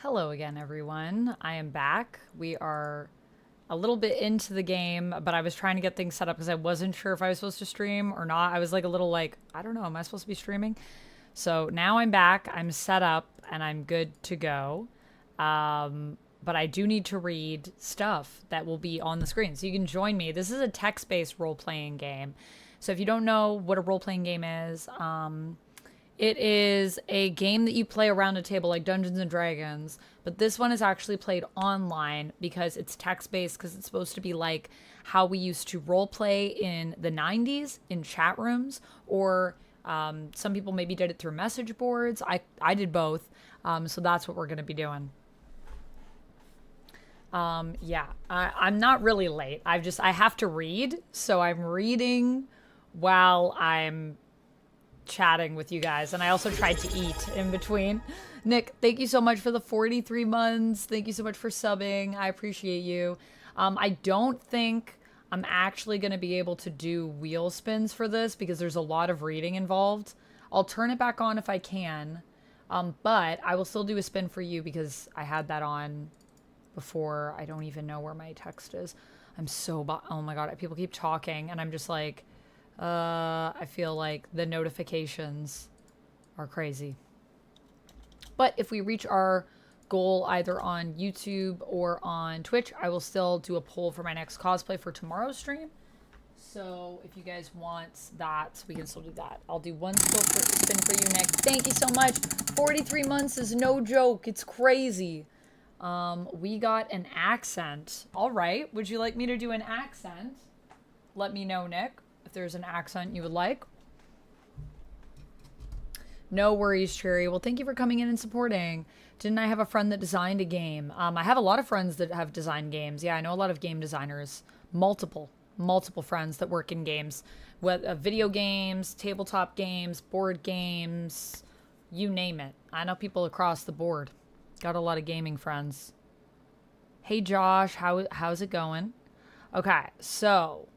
Hello again, everyone. I am back. We are a little bit into the game, but I was trying to get things set up because I wasn't sure if I was supposed to stream or not. I was like a little like, I don't know, am I supposed to be streaming? So now I'm back, I'm set up, and I'm good to go. But I do need to read stuff that will be on the screen. So you can join me. This is a text-based role-playing game. So if you don't know what a role-playing game is, it is a game that you play around a table like Dungeons and Dragons, but this one is actually played online because it's text-based because it's supposed to be like how we used to role play in the 90s in chat rooms, or some people maybe did it through message boards. I did both, so that's what we're going to be doing. Yeah, I'm not really late. I have to read, so I'm reading while I'm chatting with you guys, and I also tried to eat in between. Nick, thank you so much for the 43 months. Thank you so much for subbing. I appreciate you. I don't think I'm actually going to be able to do wheel spins for this because there's a lot of reading involved. I'll turn it back on if I can, but I will still do a spin for you because I had that on before. I don't even know where my text is. Oh my god, people keep talking and I'm just like, I feel like the notifications are crazy. But if we reach our goal either on YouTube or on Twitch, I will still do a poll for my next cosplay for tomorrow's stream. So if you guys want that, we can still do that. I'll do one spin for you, Nick. Thank you so much. 43 months is no joke. It's crazy. We got an accent. All right. Would you like me to do an accent? Let me know, Nick, if there's an accent you would like. No worries, Cherry. Well, thank you for coming in and supporting. Didn't I have a friend that designed a game? I have a lot of friends that have designed games. Yeah, I know a lot of game designers. Multiple friends that work in games. Video games, tabletop games, board games, you name it. I know people across the board. Got a lot of gaming friends. Hey, Josh, how's it going? Okay, so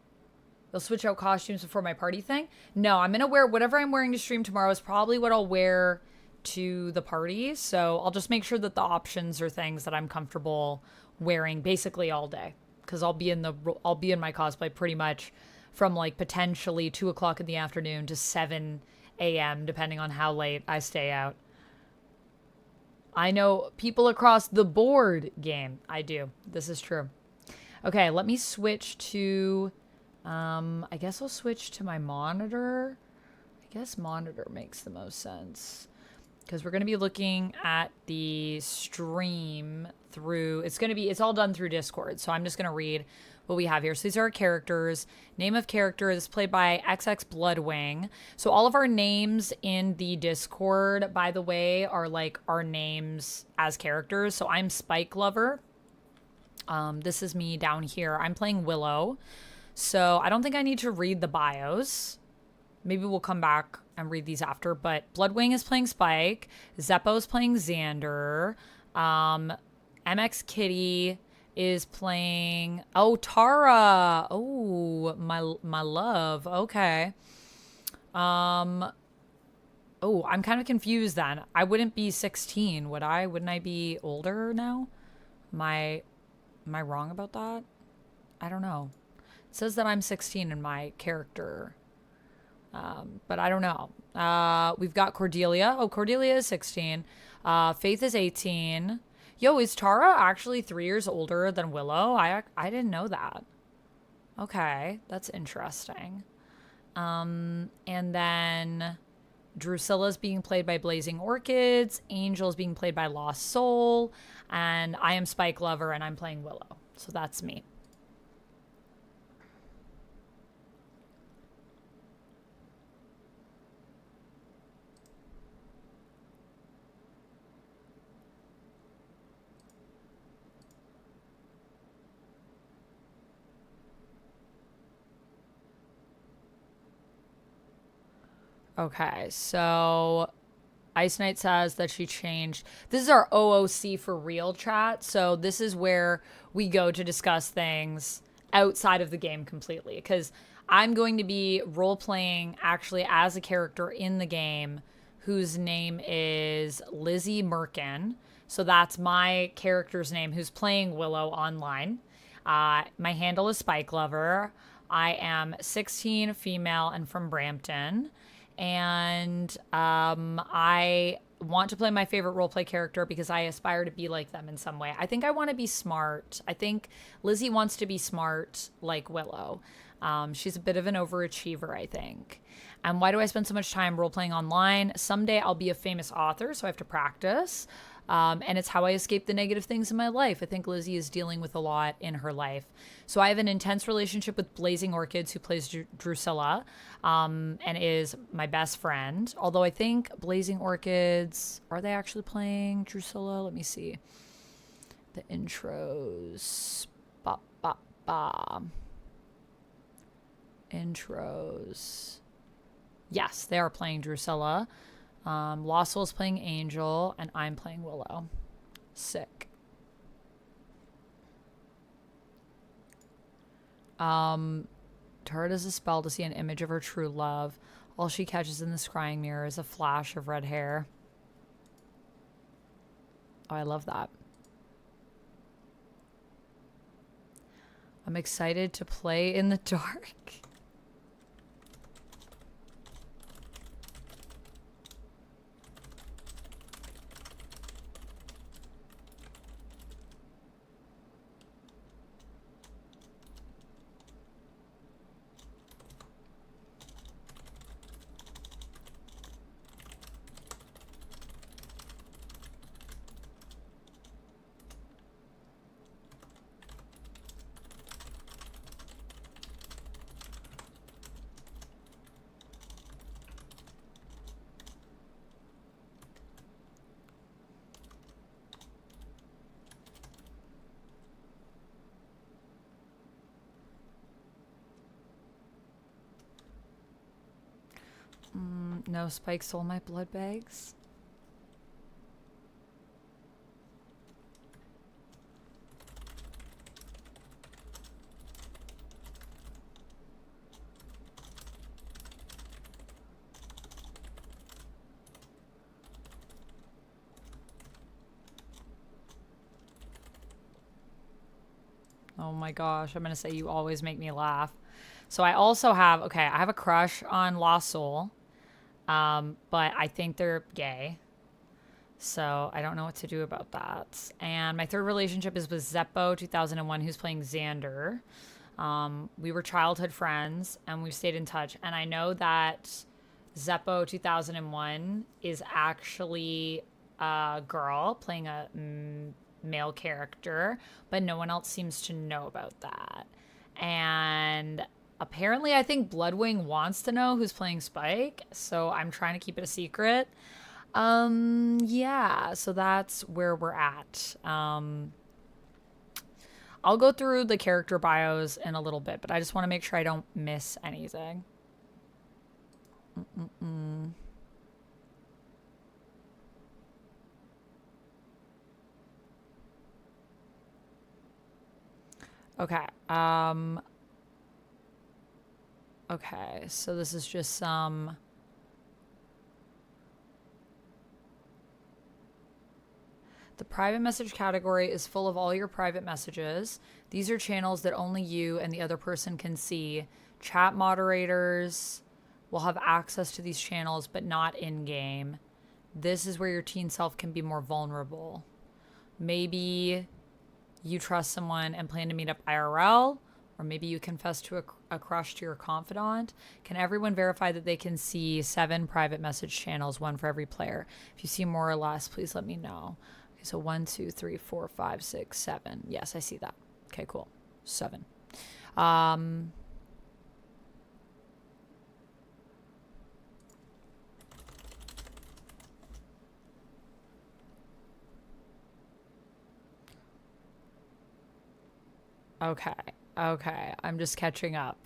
they'll switch out costumes before my party thing. No, I'm going to wear whatever I'm wearing to stream tomorrow is probably what I'll wear to the party. So I'll just make sure that the options are things that I'm comfortable wearing basically all day. Because I'll be in my cosplay pretty much from like potentially 2 o'clock in the afternoon to 7 a.m. depending on how late I stay out. I know people across the board game. I do. This is true. Okay, let me switch to... I guess I'll switch to my monitor. I guess monitor makes the most sense. Because we're going to be looking at the stream through... It's all done through Discord. So I'm just going to read what we have here. So these are our characters. Name of character is played by XX Bloodwing. So all of our names in the Discord, by the way, are like our names as characters. So I'm Spike Lover. This is me down here. I'm playing Willow. So I don't think I need to read the bios. Maybe we'll come back and read these after. But Bloodwing is playing Spike. Zeppo is playing Xander. MX Kitty is playing... Oh, Tara. Oh, my love. Okay. Oh, I'm kind of confused then. I wouldn't be 16, would I? Wouldn't I be older now? Am I wrong about that? I don't know. It says that I'm 16 in my character. But I don't know. We've got Cordelia. Oh, Cordelia is 16. Faith is 18. Yo, is Tara actually 3 years older than Willow? I didn't know that. Okay, that's interesting. And then Drusilla's being played by Blazing Orchids. Angel's being played by Lost Soul. And I am Spike Lover, and I'm playing Willow. So that's me. Okay, so Ice Knight says that she changed. This is our OOC for real chat. So this is where we go to discuss things outside of the game completely. Because I'm going to be role-playing actually as a character in the game whose name is Lizzy Merkin. So that's my character's name who's playing Willow online. My handle is Spike Lover. I am 16, female, and from Brampton. And I want to play my favorite roleplay character because I aspire to be like them in some way. I think I want to be smart. I think Lizzy wants to be smart like Willow. She's a bit of an overachiever, I think. And why do I spend so much time role-playing online? Someday I'll be a famous author, so I have to practice. And it's how I escape the negative things in my life. I think Lizzy is dealing with a lot in her life. So I have an intense relationship with Blazing Orchids, who plays Drusilla, and is my best friend. Although I think Blazing Orchids, are they actually playing Drusilla? Let me see. The intros. Ba, ba, ba. Intros. Yes, they are playing Drusilla. Lost Soul is playing Angel, and I'm playing Willow. Sick. Tarot does a spell to see an image of her true love. All she catches in the scrying mirror is a flash of red hair. Oh, I love that. I'm excited to play in the dark. No, Spike stole my blood bags. Oh my gosh, I'm gonna say you always make me laugh. So I also have, okay, I have a crush on Lost Soul. But I think they're gay. So I don't know what to do about that. And my third relationship is with Zeppo 2001, who's playing Xander. We were childhood friends and we've stayed in touch. And I know that Zeppo 2001 is actually a girl playing a male character, but no one else seems to know about that. And apparently, I think Bloodwing wants to know who's playing Spike, so I'm trying to keep it a secret. Yeah, so that's where we're at. I'll go through the character bios in a little bit, but I just want to make sure I don't miss anything. Okay, okay, so this is just some... The private message category is full of all your private messages. These are channels that only you and the other person can see. Chat moderators will have access to these channels, but not in-game. This is where your teen self can be more vulnerable. Maybe you trust someone and plan to meet up IRL, or maybe you confess to a crush to your confidant. Can everyone verify that they can see 7 private message channels, 1 for every player? If you see more or less, please let me know. Okay, so 1, 2, 3, 4, 5, 6, 7. Yes, I see that. Okay, cool. 7. Okay. Okay. I'm just catching up.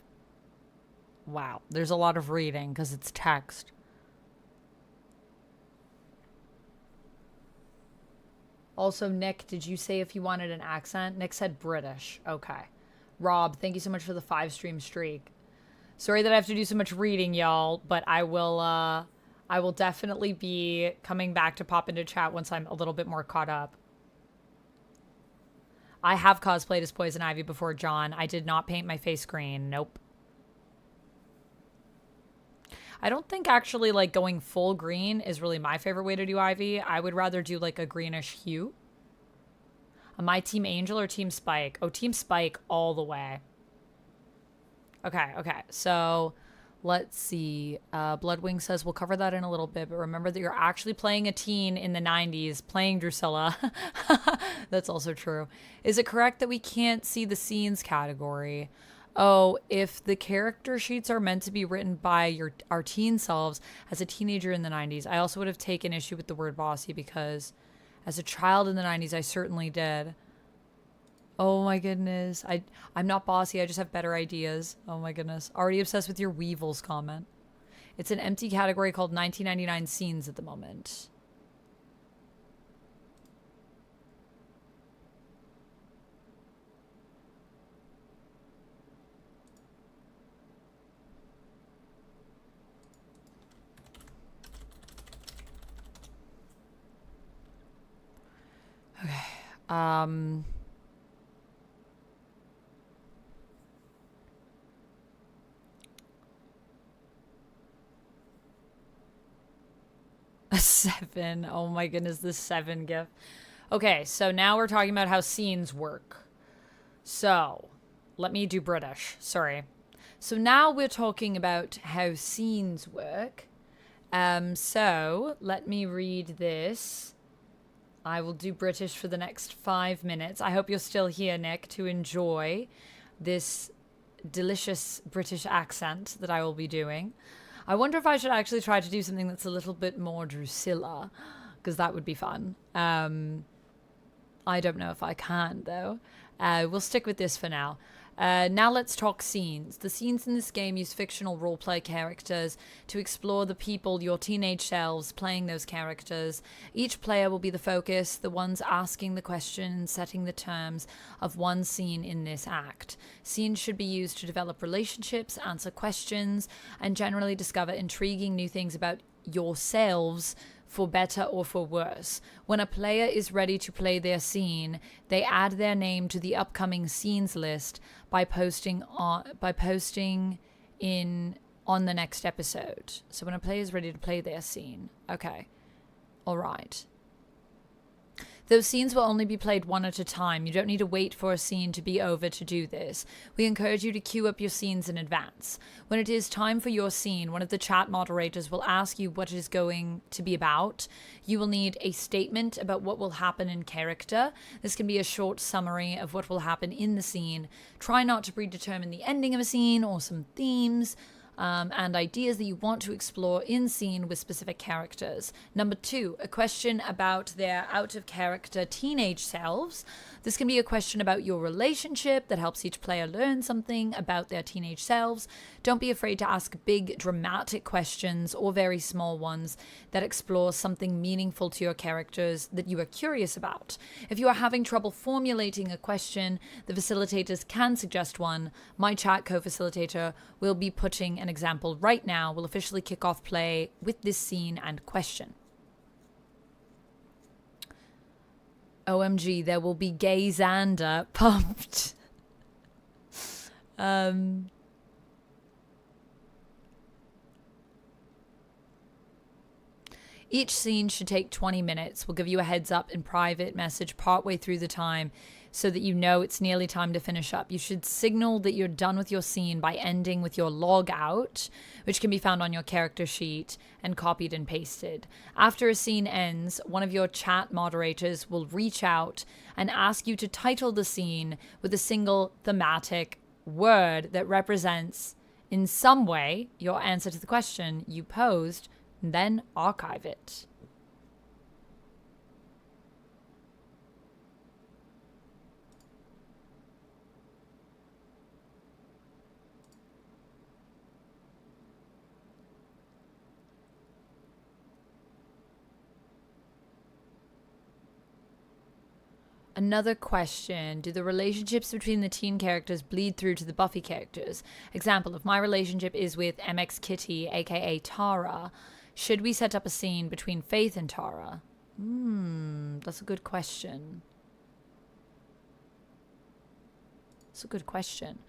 Wow. There's a lot of reading because it's text. Also, Nick, did you say if you wanted an accent? Nick said British. Okay. Rob, thank you so much for the 5-stream streak. Sorry that I have to do so much reading, y'all, but I will definitely be coming back to pop into chat once I'm a little bit more caught up. I have cosplayed as Poison Ivy before, John. I did not paint my face green. Nope. I don't think actually like going full green is really my favorite way to do Ivy. I would rather do like a greenish hue. Am I Team Angel or Team Spike? Oh, Team Spike all the way. Okay, okay. So let's see. Bloodwing says we'll cover that in a little bit, but remember that you're actually playing a teen in the 90s, playing Drusilla. That's also true. Is it correct that we can't see the scenes category? Oh, if the character sheets are meant to be written by our teen selves as a teenager in the 90s, I also would have taken issue with the word bossy because as a child in the 90s, I certainly did. Oh my goodness. I'm not bossy. I just have better ideas. Oh my goodness. Already obsessed with your Weevils comment. It's an empty category called 1999 scenes at the moment. Okay. 7. Oh my goodness, the 7 gif. Okay, so now we're talking about how scenes work. So, let me do British. Sorry. So now we're talking about how scenes work. So let me read this. I will do British for the next 5 minutes. I hope you're still here, Nick, to enjoy this delicious British accent that I will be doing. I wonder if I should actually try to do something that's a little bit more Drusilla, because that would be fun. I don't know if I can, though. We'll stick with this for now. Now let's talk scenes. The scenes in this game use fictional roleplay characters to explore the people, your teenage selves, playing those characters. Each player will be the focus, the ones asking the questions, setting the terms of one scene in this act. Scenes should be used to develop relationships, answer questions, and generally discover intriguing new things about yourselves, for better or for worse. When a player is ready to play their scene, they add their name to the upcoming scenes list by posting in on the next episode. So when a player is ready to play their scene. Okay. All right. Those scenes will only be played one at a time. You don't need to wait for a scene to be over to do this. We encourage you to queue up your scenes in advance. When it is time for your scene, one of the chat moderators will ask you what it is going to be about. You will need a statement about what will happen in character. This can be a short summary of what will happen in the scene. Try not to predetermine the ending of a scene or some themes. And ideas that you want to explore in scene with specific characters. Number 2, a question about their out-of-character teenage selves. This can be a question about your relationship that helps each player learn something about their teenage selves. Don't be afraid to ask big, dramatic questions or very small ones that explore something meaningful to your characters that you are curious about. If you are having trouble formulating a question, the facilitators can suggest one. My chat co-facilitator will be putting an example right now. We'll officially kick off play with this scene and question. OMG, there will be gay Xander pumped. Each scene should take 20 minutes. We'll give you a heads up in private message partway through the time so that you know it's nearly time to finish up. You should signal that you're done with your scene by ending with your log out, which can be found on your character sheet and copied and pasted. After a scene ends, one of your chat moderators will reach out and ask you to title the scene with a single thematic word that represents in some way your answer to the question you posed, and then archive it. Another question. Do the relationships between the teen characters bleed through to the Buffy characters? Example, if my relationship is with MX Kitty, aka Tara, should we set up a scene between Faith and Tara? That's a good question. It's a good question.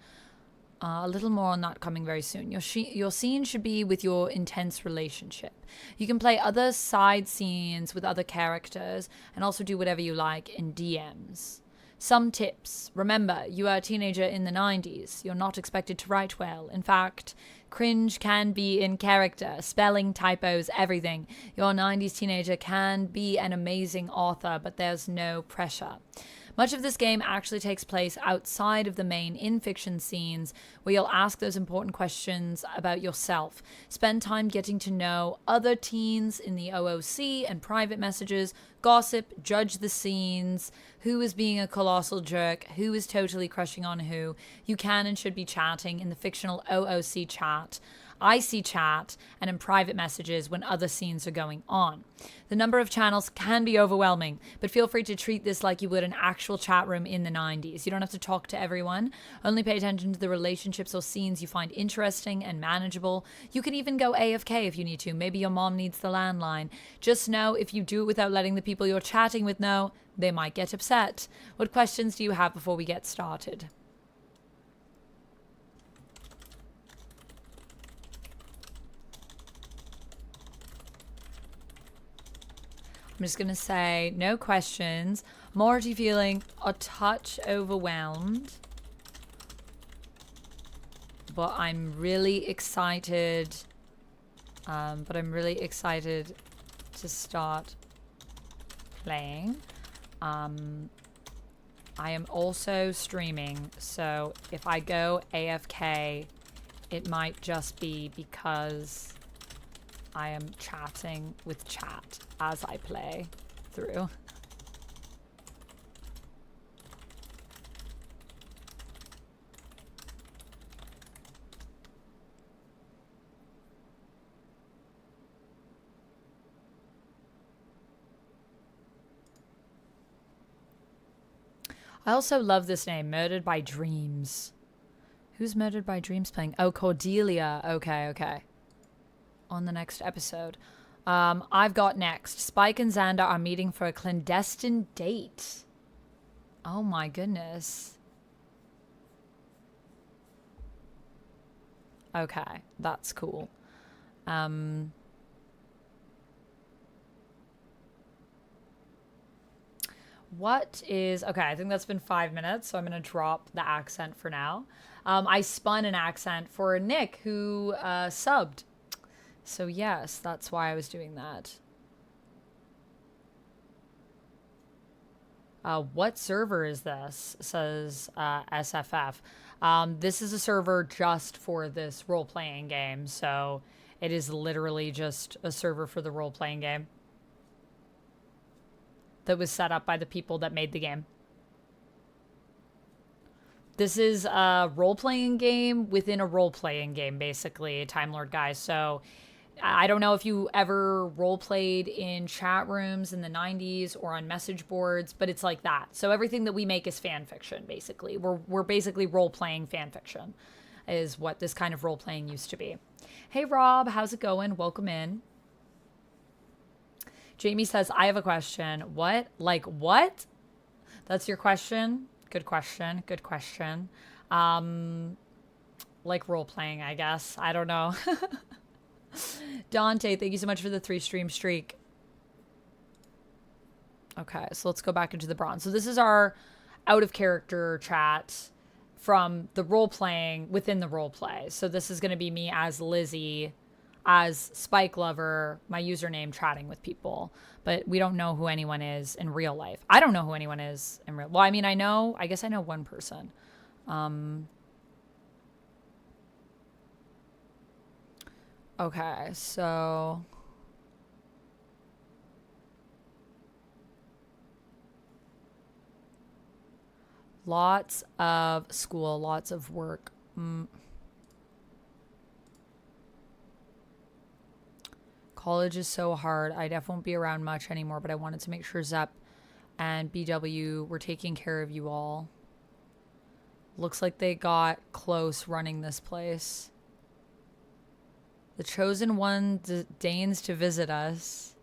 A little more on that coming very soon. Your scene should be with your intense relationship. You can play other side scenes with other characters and also do whatever you like in DMs. Some tips. Remember, you are a teenager in the 90s. You're not expected to write well. In fact, cringe can be in character. Spelling, typos, everything. Your 90s teenager can be an amazing author, but there's no pressure. Much of this game actually takes place outside of the main in-fiction scenes where you'll ask those important questions about yourself. Spend time getting to know other teens in the OOC and private messages, gossip, judge the scenes, who is being a colossal jerk, who is totally crushing on who. You can and should be chatting in the fictional OOC chat, IC chat, and in private messages when other scenes are going on. The number of channels can be overwhelming, but feel free to treat this like you would an actual chat room in the 90s. You don't have to talk to everyone. Only pay attention to the relationships or scenes you find interesting and manageable. You can even go AFK if you need to. Maybe your mom needs the landline. Just know if you do it without letting the people you're chatting with know, they might get upset. What questions do you have before we get started? I'm just going to say no questions. I'm already feeling a touch overwhelmed. But I'm really excited. To start playing. I am also streaming. So if I go AFK, it might just be because I am chatting with chat as I play through. I also love this name, Murdered by Dreams. Who's Murdered by Dreams playing? Oh, Cordelia. Okay. On the next episode. I've got next. Spike and Xander are meeting for a clandestine date. Oh my goodness. Okay, that's cool. What is... Okay, I think that's been 5 minutes, so I'm going to drop the accent for now. I spun an accent for Nick, who subbed. So yes, that's why I was doing that. What server is this? Says SFF. This is a server just for this role-playing game, so it is literally just a server for the role-playing game that was set up by the people that made the game. This is a role-playing game within a role-playing game, basically, Time Lord guys. So I don't know if you ever role-played in chat rooms in the 90s or on message boards, but it's like that. So everything that we make is fan fiction, basically. We're basically role-playing fan fiction is what this kind of role-playing used to be. Hey, Rob, how's it going? Welcome in. Jamie says, I have a question. What? Like what? That's your question? Good question. Good question. Like role-playing, I guess. I don't know. Dante, thank you so much for the 3-stream streak. Okay, so let's go back into the bronze. So this is our out-of-character chat from the role-playing within the role-play. So this is going to be me as Lizzy, as Spike Lover, my username chatting with people. But we don't know who anyone is in real life. I don't know who anyone is in real... Well, I mean, I guess I know one person. Okay, so... Lots of school, lots of work. College is so hard. I definitely won't be around much anymore, but I wanted to make sure Zep and BW were taking care of you all. Looks like they got close running this place. The chosen one deigns to visit us.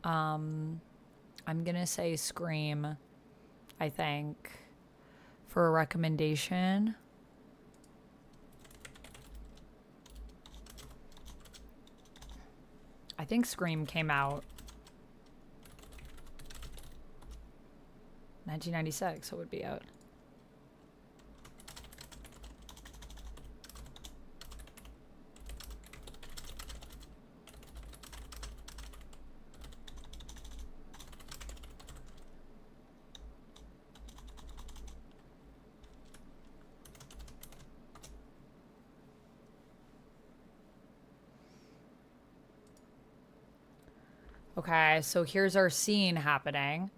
I'm gonna say Scream, I think, for a recommendation. I think Scream came out 1996, so it would be out. Okay, so here's our scene happening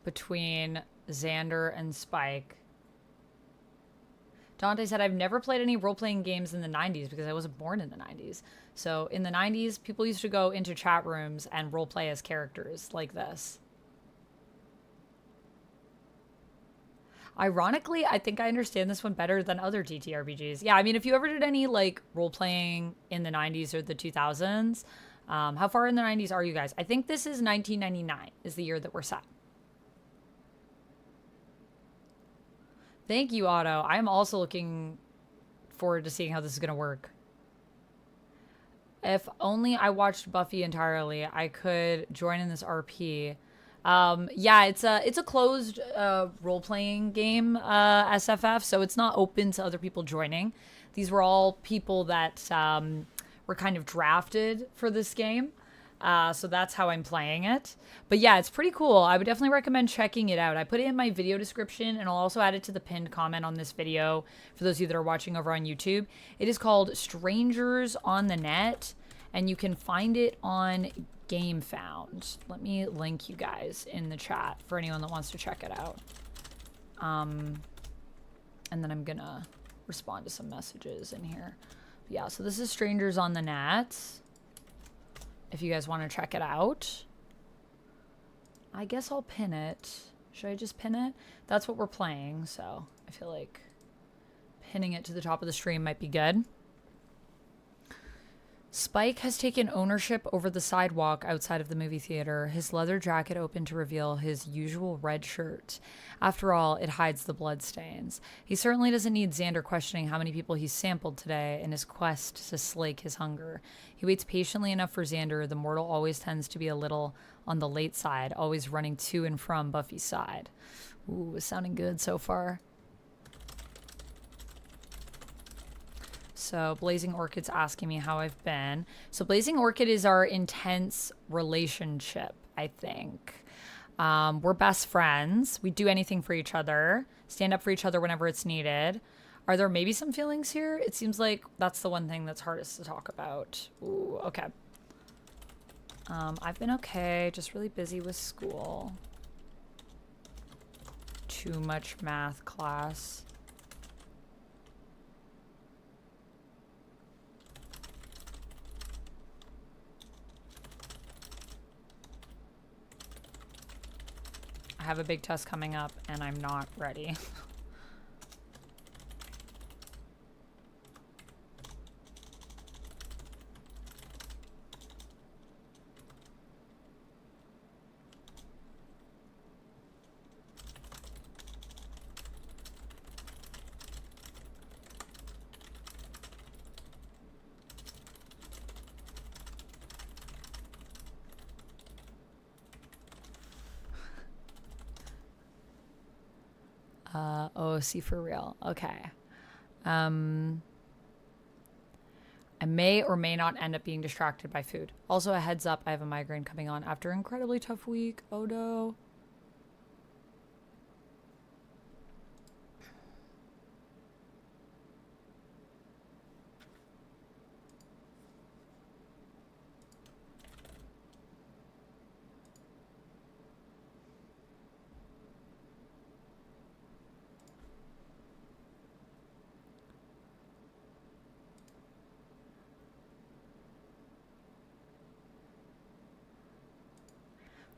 between Xander and Spike. Dante said, I've never played any role-playing games in the 90s because I wasn't born in the 90s. So in the 90s, people used to go into chat rooms and role-play as characters like this. Ironically, I think I understand this one better than other TTRPGs. Yeah, I mean, if you ever did any, like, role-playing in the 90s or the 2000s, how far in the 90s are you guys? I think this is 1999 is the year that we're set. Thank you, Otto. I'm also looking forward to seeing how this is going to work. If only I watched Buffy entirely, I could join in this RP. Yeah, it's a closed role-playing game, SFF, so it's not open to other people joining. These were all people that were kind of drafted for this game. So that's how I'm playing it. But yeah, it's pretty cool. I would definitely recommend checking it out. I put it in my video description, and I'll also add it to the pinned comment on this video for those of you that are watching over on YouTube. It is called Strangers on the Net, and you can find it on Gamefound. Let me link you guys in the chat for anyone that wants to check it out. And then I'm gonna respond to some messages in here. But yeah, so this is Strangers on the Net. If you guys want to check it out, I guess I'll pin it. Should I just pin it? That's what we're playing, so I feel like pinning it to the top of the stream might be good. Spike has taken ownership over the sidewalk outside of the movie theater, his leather jacket open to reveal his usual red shirt. After all, it hides the bloodstains. He certainly doesn't need Xander questioning how many people he's sampled today in his quest to slake his hunger. He waits patiently enough for Xander. The mortal always tends to be a little on the late side, always running to and from Buffy's side. Ooh, it's sounding good so far. So Blazing Orchid's asking me how I've been. So Blazing Orchid is our intense relationship, I think. We're best friends. We do anything for each other. Stand up for each other whenever it's needed. Are there maybe some feelings here? It seems like that's the one thing that's hardest to talk about. Ooh, okay. I've been okay. Just really busy with school. Too much math class. I have a big test coming up and I'm not ready. OC for real. Okay. I may or may not end up being distracted by food. Also, a heads up, I have a migraine coming on after an incredibly tough week. Oh no.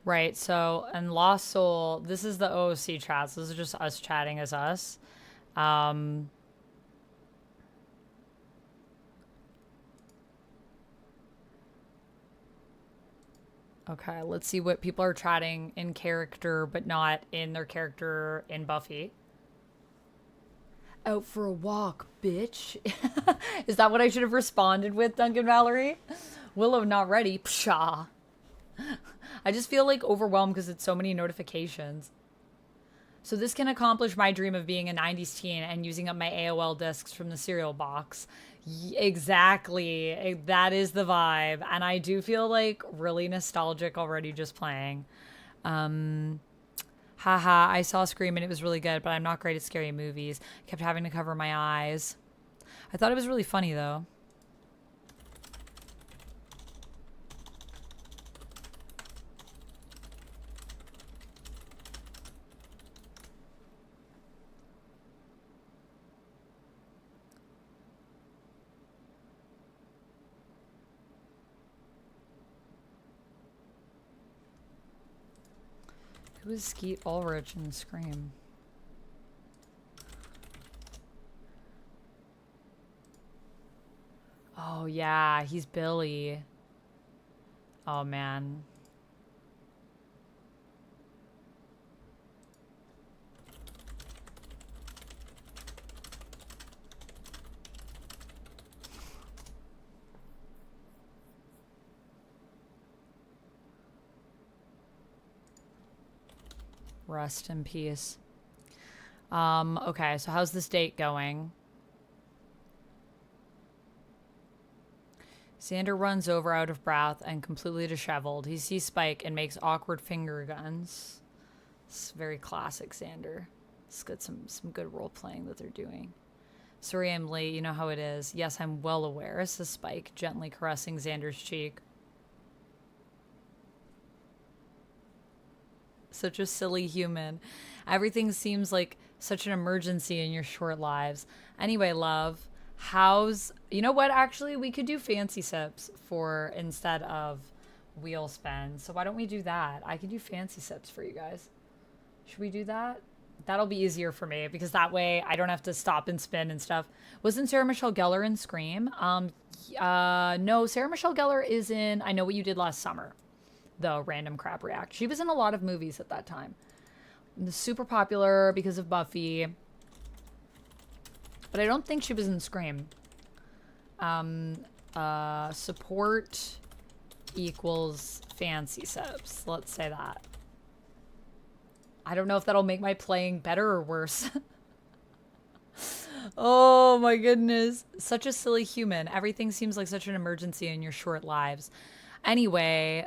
Right, so, and Lost Soul, this is the OOC chats. This is just us chatting as us. Okay, let's see what people are chatting in character, but not in their character in Buffy. Out for a walk, bitch. Is that what I should have responded with, Duncan Valerie? Willow not ready. Pshaw. I just feel like overwhelmed because it's so many notifications. So this can accomplish my dream of being a 90s teen and using up my AOL discs from the cereal box. Exactly. That is the vibe. And I do feel like really nostalgic already just playing. Haha, I saw Scream and it was really good, but I'm not great at scary movies. I kept having to cover my eyes. I thought it was really funny though. Who is Skeet Ulrich in Scream? Oh yeah, he's Billy. Oh man. Rest in peace. Okay, so how's this date going? Xander runs over out of breath and completely disheveled. He sees Spike and makes awkward finger guns. It's very classic Xander. It's got some good role playing that they're doing. Sorry I'm late, you know how it is. Yes, I'm well aware, says Spike, gently caressing Xander's cheek. Such a silly human. Everything seems like such an emergency in your short lives. Anyway, love, how's... You know what? Actually, we could do fancy sips for instead of wheel spin. So why don't we do that? I can do fancy sips for you guys. Should we do that? That'll be easier for me because that way I don't have to stop and spin and stuff. Wasn't Sarah Michelle Gellar in Scream? No, Sarah Michelle Gellar is in I Know What You Did Last Summer. The random crap react. She was in a lot of movies at that time. Super popular because of Buffy. But I don't think she was in Scream. Support equals fancy sips. Let's say that. I don't know if that'll make my playing better or worse. Oh my goodness. Such a silly human. Everything seems like such an emergency in your short lives. Anyway,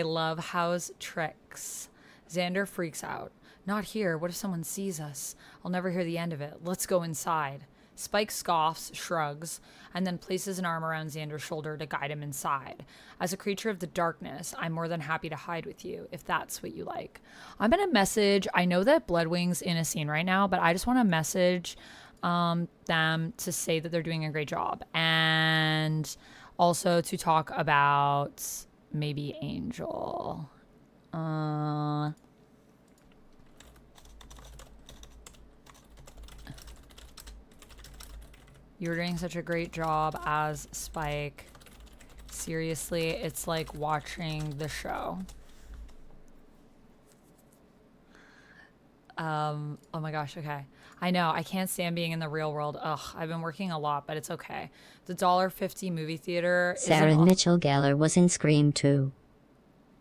love, how's tricks? Xander freaks out. Not here. What if someone sees us? I'll never hear the end of it. Let's go inside. Spike scoffs, shrugs, and then places an arm around Xander's shoulder to guide him inside. As a creature of the darkness, I'm more than happy to hide with you, if that's what you like. I'm going to message... I know that Bloodwing's in a scene right now, but I just want to message them to say that they're doing a great job. And also to talk about maybe Angel. You're doing such a great job as Spike. Seriously, it's like watching the show. Oh my gosh, okay. I know, I can't stand being in the real world. Ugh, I've been working a lot, but it's okay. The $1.50 movie theater. Sarah Michelle Gellar was in Scream 2.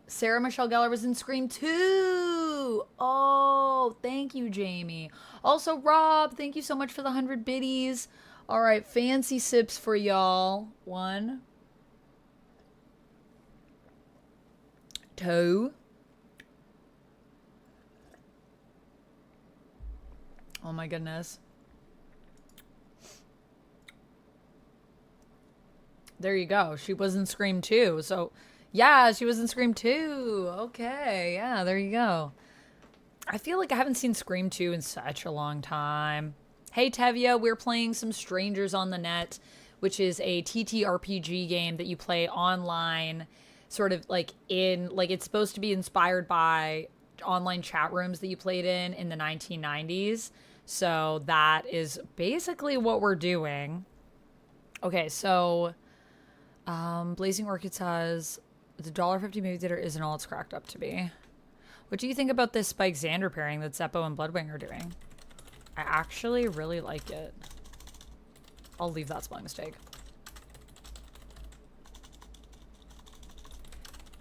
Sarah Michelle Gellar was in Scream 2. Oh, thank you, Jamie. Also, Rob, thank you so much for the 100 biddies. All right, fancy sips for y'all. 1, 2. Oh my goodness. There you go. She was in Scream 2. So, yeah, she was in Scream 2. Okay, yeah, there you go. I feel like I haven't seen Scream 2 in such a long time. Hey, Tevia, we're playing some Strangers on the Net, which is a TTRPG game that you play online, sort of like it's supposed to be inspired by online chat rooms that you played in the 1990s. So that is basically what we're doing. Okay, so Blazing Orchid says, The $1.50 movie theater isn't all it's cracked up to be. What do you think about this Spike Xander pairing that Zeppo and Bloodwing are doing? I actually really like it. I'll leave that spelling mistake.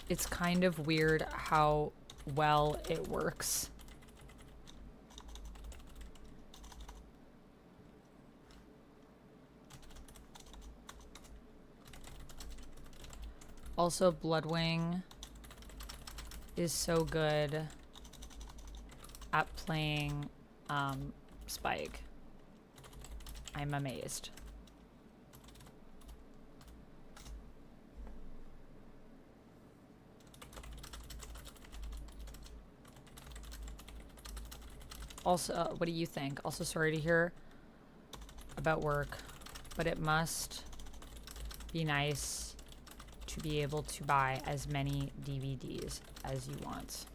It's kind of weird how well it works. Also, Bloodwing is so good at playing Spike. I'm amazed. Also, what do you think? Also, sorry to hear about work, but it must be nice to be able to buy as many DVDs as you want.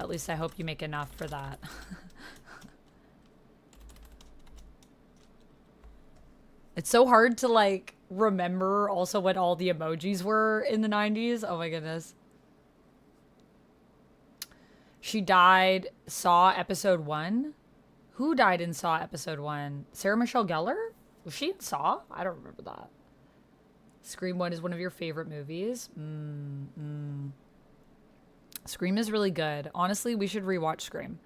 At least I hope you make enough for that. It's so hard to like remember also what all the emojis were in the 90s. Oh my goodness. She died, Saw episode 1. Who died in Saw episode 1? Sarah Michelle Gellar? Was she in Saw? I don't remember that. Scream 1 is one of your favorite movies? Scream is really good. Honestly, we should rewatch Scream.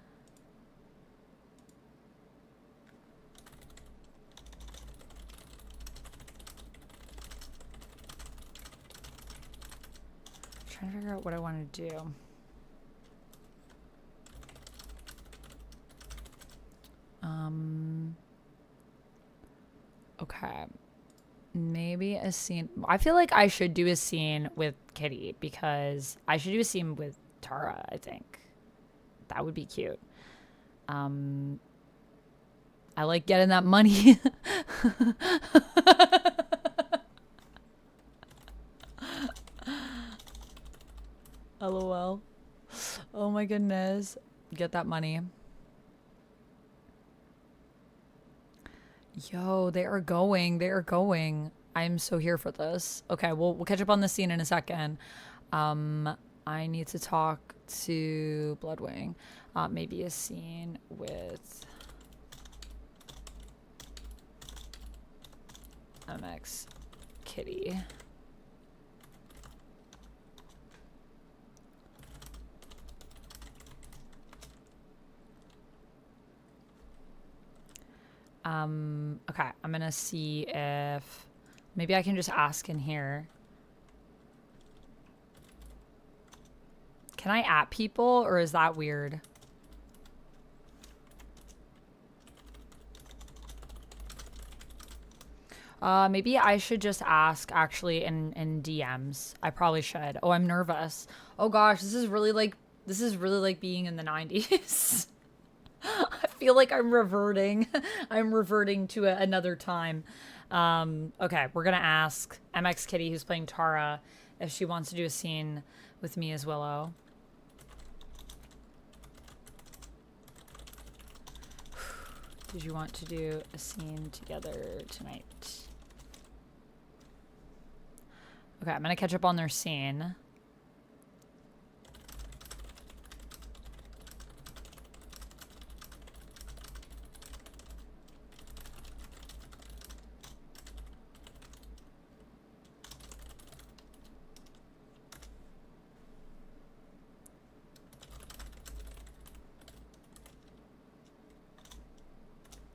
I'm trying to figure out what I want to do. Okay. Maybe a scene. I feel like I should do a scene with Kitty because I should do a scene with Tara, I think. That would be cute. I like getting that money. LOL. Oh my goodness. Get that money. Yo, they are going. They are going. I'm so here for this. Okay, we'll catch up on this scene in a second. I need to talk to Bloodwing. Maybe a scene with MX Kitty. Okay, I'm gonna see if maybe I can just ask in here. Can I at people or is that weird? Maybe I should just ask actually in DMs. I probably should. Oh, I'm nervous. Oh gosh, this is really like being in the 90s. I feel like I'm reverting. I'm reverting to another time. Okay, we're gonna ask MX Kitty, who's playing Tara, if she wants to do a scene with me as Willow. Did you want to do a scene together tonight? Okay, I'm gonna catch up on their scene.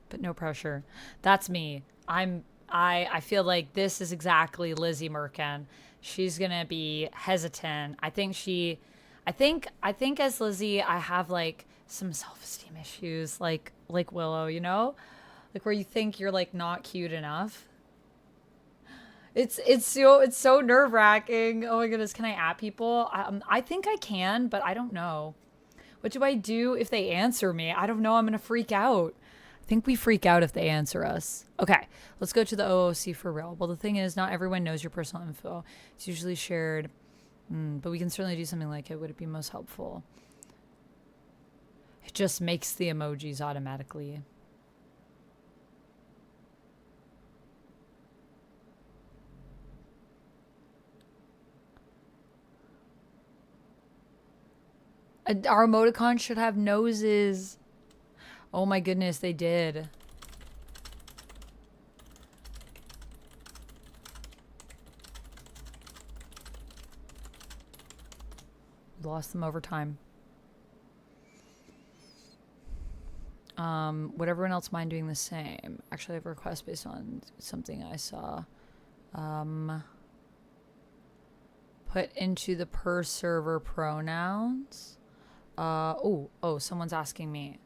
But no pressure. That's me. I feel like this is exactly Lizzy Merkin. She's gonna be hesitant. I think as Lizzy, I have like some self-esteem issues, like Willow, you know, like where you think you're like not cute enough. It's so nerve-wracking. Oh my goodness, can I at people? I think I can, but I don't know. What do I do if they answer me? I don't know. I'm gonna freak out. I think we freak out if they answer us. Okay, let's go to the OOC for real. Well, the thing is, not everyone knows your personal info. It's usually shared, but we can certainly do something like it. Would it be most helpful? It just makes the emojis automatically. Our emoticons should have noses. Oh my goodness, they did. Lost them over time. Would everyone else mind doing the same? Actually, I have a request based on something I saw. Put into the per server pronouns. Oh, someone's asking me.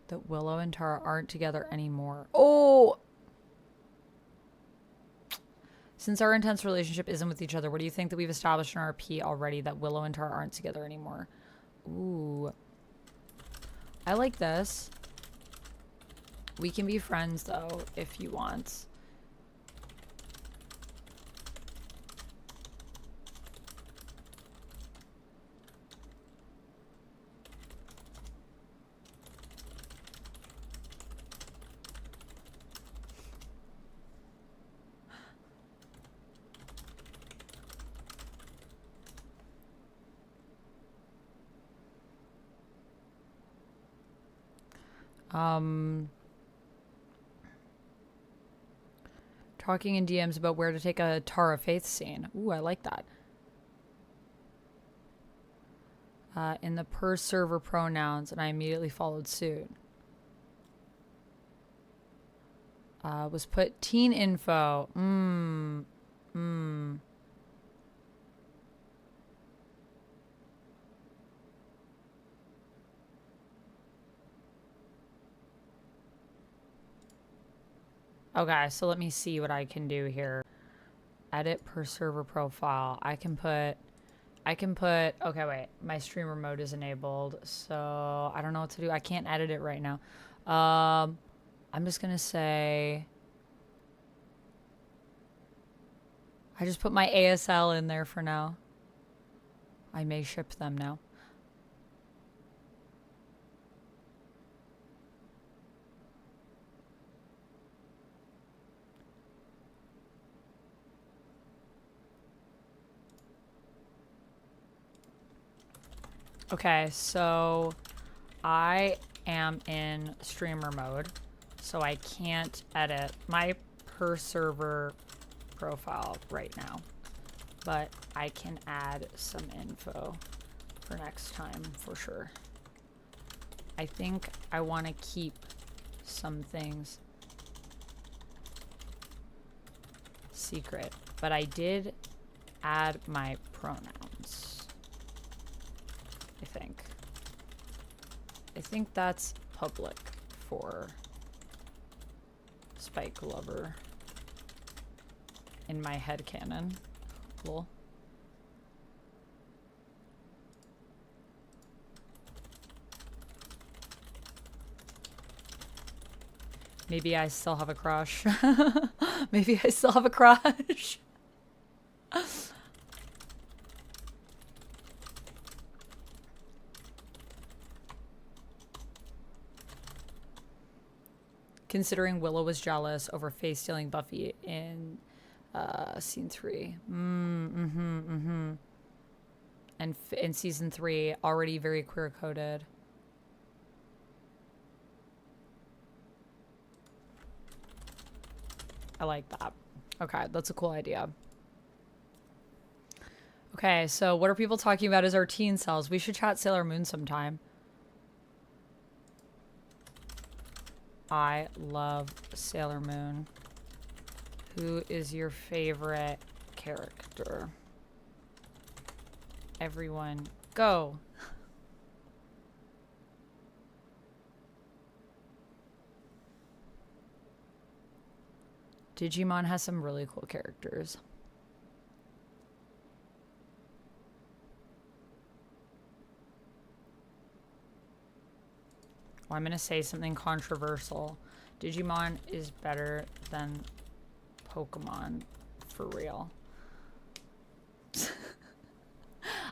That Willow and Tara aren't together anymore. Oh! Since our intense relationship isn't with each other, what do you think that we've established in our P already that Willow and Tara aren't together anymore? Ooh. I like this. We can be friends, though, if you want. Talking in DMs about where to take a Tara Faith scene. Ooh, I like that. In the per server pronouns, and I immediately followed suit. Was put teen info. Okay, so let me see what I can do here. Edit per server profile. I can put, okay, wait, my streamer mode is enabled, so I don't know what to do. I can't edit it right now. I'm just gonna say, I just put my ASL in there for now. I may ship them now. Okay, so I am in streamer mode, so I can't edit my per server profile right now, but I can add some info for next time for sure. I think I want to keep some things secret, but I did add my pronouns. I think that's public for Spike Lover in my headcanon. Cool. Maybe I still have a crush. Maybe I still have a crush. Considering Willow was jealous over Faith stealing Buffy in scene 3. And in season 3, already very queer coded. I like that. Okay, that's a cool idea. Okay, so what are people talking about as our teen selves? We should chat Sailor Moon sometime. I love Sailor Moon. Who is your favorite character? Everyone, go. Digimon has some really cool characters. Well, I'm going to say something controversial. Digimon is better than Pokemon, for real.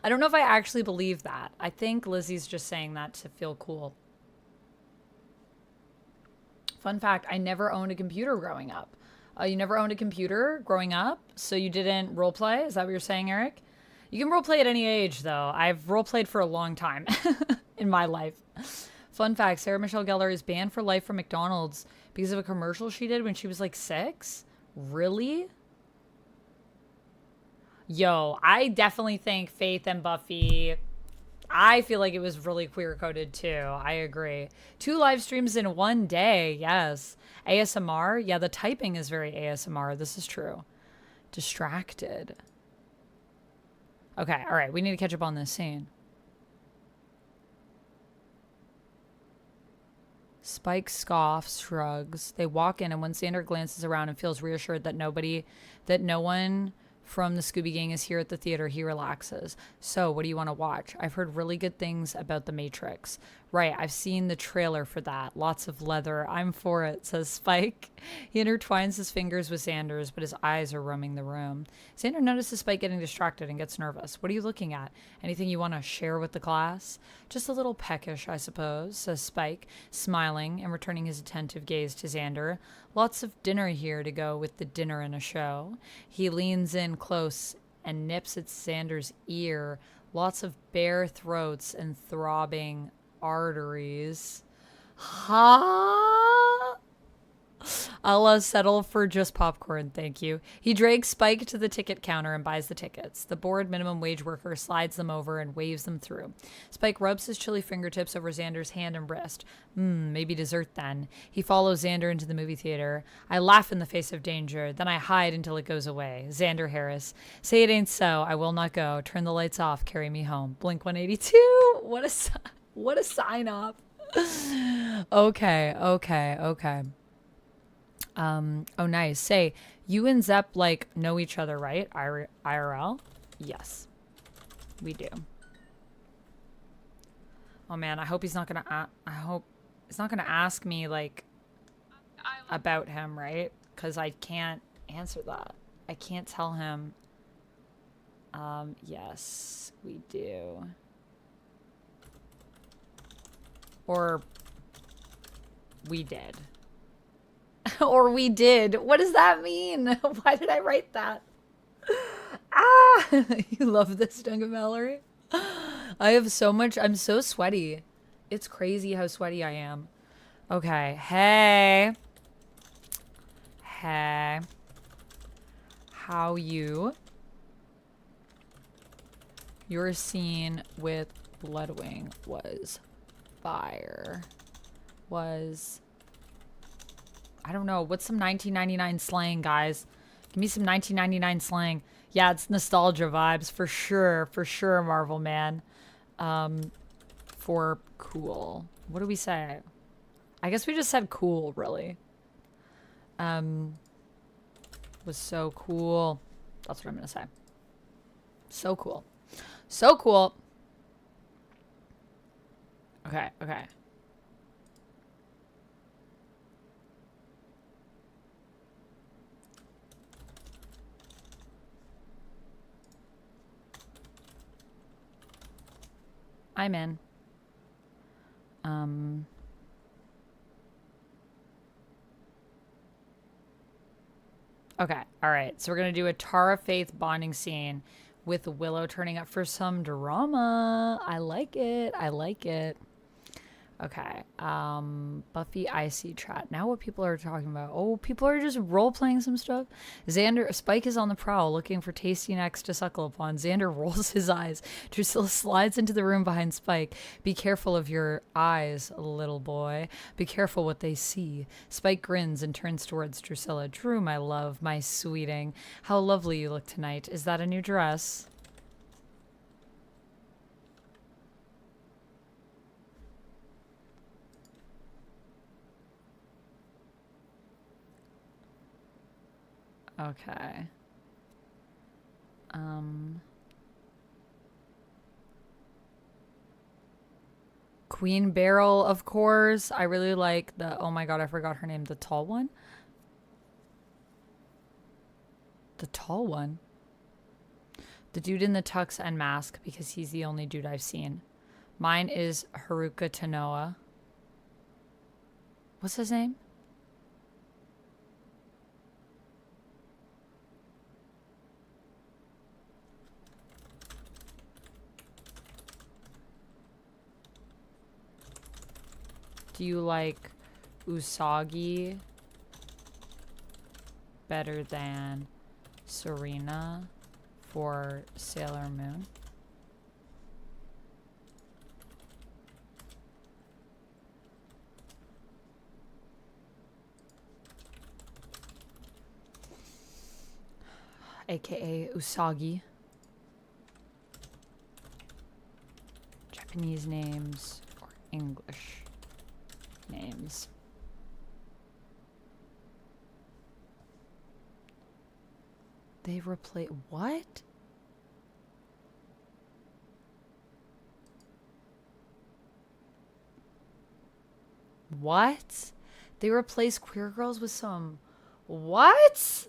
I don't know if I actually believe that. I think Lizzie's just saying that to feel cool. Fun fact, I never owned a computer growing up. You never owned a computer growing up, so you didn't roleplay? Is that what you're saying, Eric? You can roleplay at any age, though. I've roleplayed for a long time in my life. Fun fact, Sarah Michelle Gellar is banned for life from McDonald's because of a commercial she did when she was like 6. Really? Yo, I definitely think Faith and Buffy, I feel like it was really queer coded too. I agree. 2 live streams in one day. Yes. ASMR. Yeah, the typing is very ASMR. This is true. Distracted. Okay. All right. We need to catch up on this scene. Spike scoffs, shrugs. They walk in, and when Xander glances around and feels reassured that no one from the Scooby Gang is here at the theater, he relaxes. So, what do you want to watch? I've heard really good things about The Matrix. Right, I've seen the trailer for that. Lots of leather. I'm for it, says Spike. He intertwines his fingers with Xander's, but his eyes are roaming the room. Xander notices Spike getting distracted and gets nervous. What are you looking at? Anything you want to share with the class? Just a little peckish, I suppose, says Spike, smiling and returning his attentive gaze to Xander. Lots of dinner here to go with the dinner and a show. He leans in close and nips at Xander's ear. Lots of bare throats and throbbing arteries. Huh? I'll settle for just popcorn, thank you. He drags Spike to the ticket counter and buys the tickets. The bored minimum wage worker slides them over and waves them through. Spike rubs his chilly fingertips over Xander's hand and wrist. Maybe dessert then. He follows Xander into the movie theater. I laugh in the face of danger, then I hide until it goes away. Xander Harris. Say it ain't so, I will not go. Turn the lights off, carry me home. Blink 182. What a sign off. Okay. Oh, nice. Say, you and Zepp, like, know each other, right? IRL? Yes, we do. Oh, man, I hope he's not gonna, ask me, like, about him, right? Because I can't answer that. I can't tell him. Yes, we do. Or we did. Or we did. What does that mean? Why did I write that? Ah! You love this, Duncan Mallory? I have so much. I'm so sweaty. It's crazy how sweaty I am. Okay. Hey. How you? Your scene with Bloodwing was fire. I don't know. What's some 1999 slang, guys? Give me some 1999 slang. Yeah, it's nostalgia vibes for sure. For sure, Marvel Man. For cool. What do we say? I guess we just said cool, really. Was so cool. That's what I'm gonna say. So cool. So cool. Okay. I'm in. Okay, all right. So we're gonna do a Tara Faith bonding scene with Willow turning up for some drama. I like it. Okay. Buffy IC chat. Now what people are talking about. Oh, people are just role-playing some stuff. Spike is on the prowl looking for tasty necks to suckle upon. Xander rolls his eyes. Drusilla slides into the room behind Spike. Be careful of your eyes, little boy. Be careful what they see. Spike grins and turns towards Drusilla. Drew, my love, my sweeting. How lovely you look tonight. Is that a new dress? Okay. Queen Beryl, of course. I really like the, oh my god, I forgot her name. The tall one? The tall one? The dude in the tux and mask, because he's the only dude I've seen. Mine is Haruka Tanoa. What's his name? you like Usagi better than Serena for Sailor Moon? AKA Usagi. Japanese names or English names? They replace what? What? They replace queer girls with some what?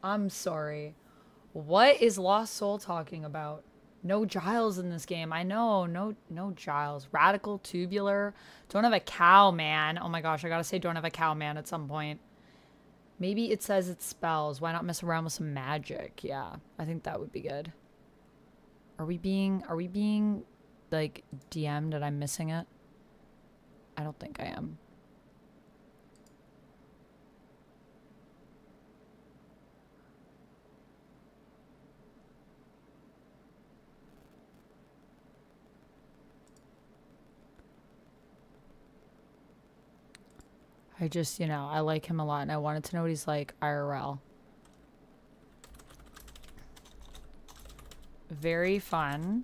I'm sorry. What is Lost Soul talking about? No Giles in this game. I know. No Giles. Radical Tubular. Don't have a cow, man. Oh my gosh, I gotta say don't have a cow, man, at some point. Maybe it says it's spells. Why not mess around with some magic? Yeah, I think that would be good. Are we being like DM'd and I'm missing it? I don't think I am. I just, you know, I like him a lot and I wanted to know what he's like IRL. Very fun.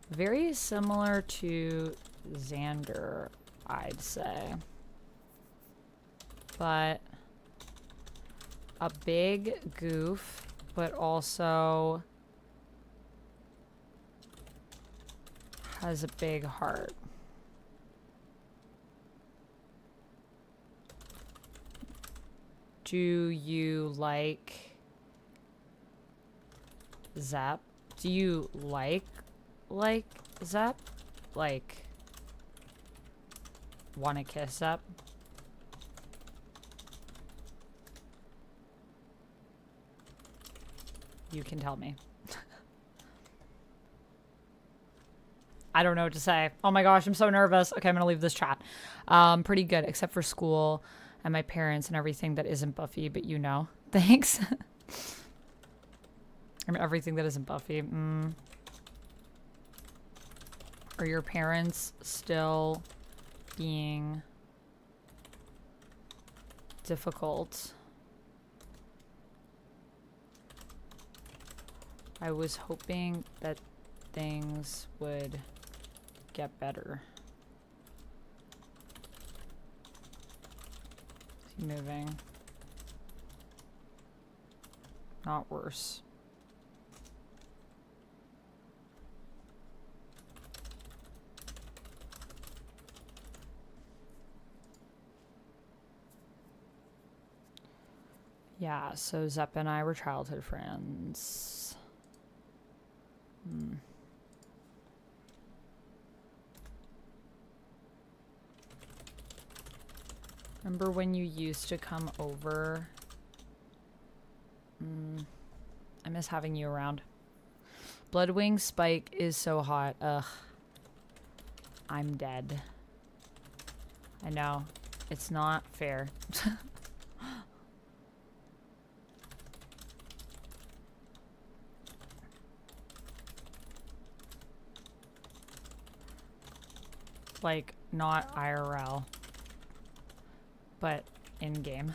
Very similar to Xander, I'd say. But a big goof, but also has a big heart. Do you like Zap? Do you like Zap? Like, wanna kiss Zap? You can tell me. I don't know what to say. Oh my gosh, I'm so nervous. Okay, I'm gonna leave this chat. Pretty good, except for school and my parents and everything that isn't Buffy, but you know. Thanks. I mean, everything that isn't Buffy. Are your parents still being difficult? I was hoping that things would get better. Is he moving? Not worse. Yeah, so Zepp and I were childhood friends. Remember when you used to come over? I miss having you around. Bloodwing Spike is so hot. Ugh. I'm dead. I know. It's not fair. Like, not IRL, but in-game.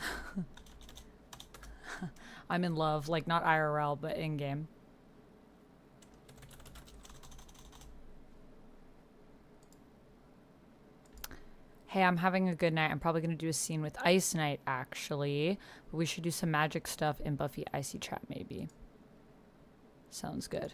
I'm in love, like not IRL, but in-game. Hey, I'm having a good night. I'm probably going to do a scene with Ice Knight, actually. But we should do some magic stuff in Buffy Icy Chat, maybe. Sounds good.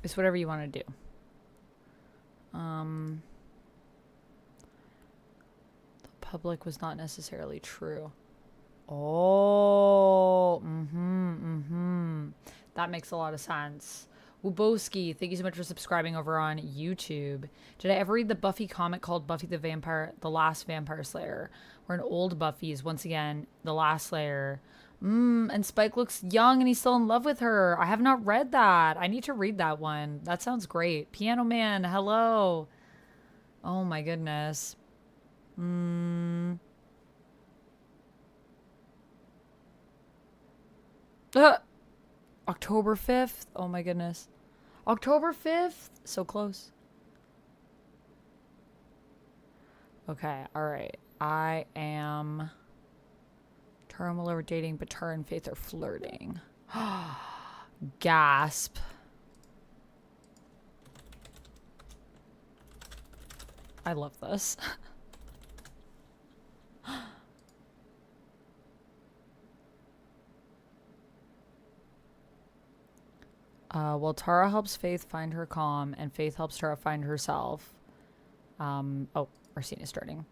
It's whatever you want to do. public was not necessarily true. Oh, that makes a lot of sense. Wuboski, thank you so much for subscribing over on YouTube. Did I ever read the Buffy comic called Buffy the Vampire, The Last Vampire Slayer, where an old Buffy is once again the last Slayer? And Spike looks young and he's still in love with her. I have not read that. I need to read that one. That sounds great. Piano Man, hello. Oh my goodness. October 5th. Oh my goodness. October 5th. So close. Okay, alright. I am... Tara and Willow are dating, but Tara and Faith are flirting. Gasp. I love this. Well, Tara helps Faith find her calm, and Faith helps Tara find herself. Oh, our scene is starting.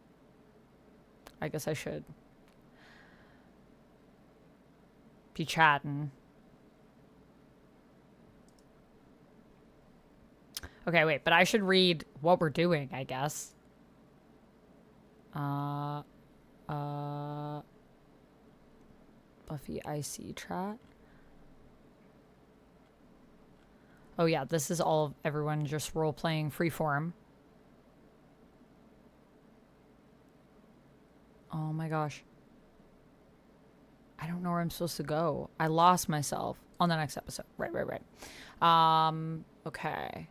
I guess I should be chatting. Okay, wait, but I should read what we're doing, I guess. Buffy IC chat. Oh yeah, this is all of everyone just role-playing freeform. Oh my gosh. I don't know where I'm supposed to go. I lost myself on the next episode. Right. Okay.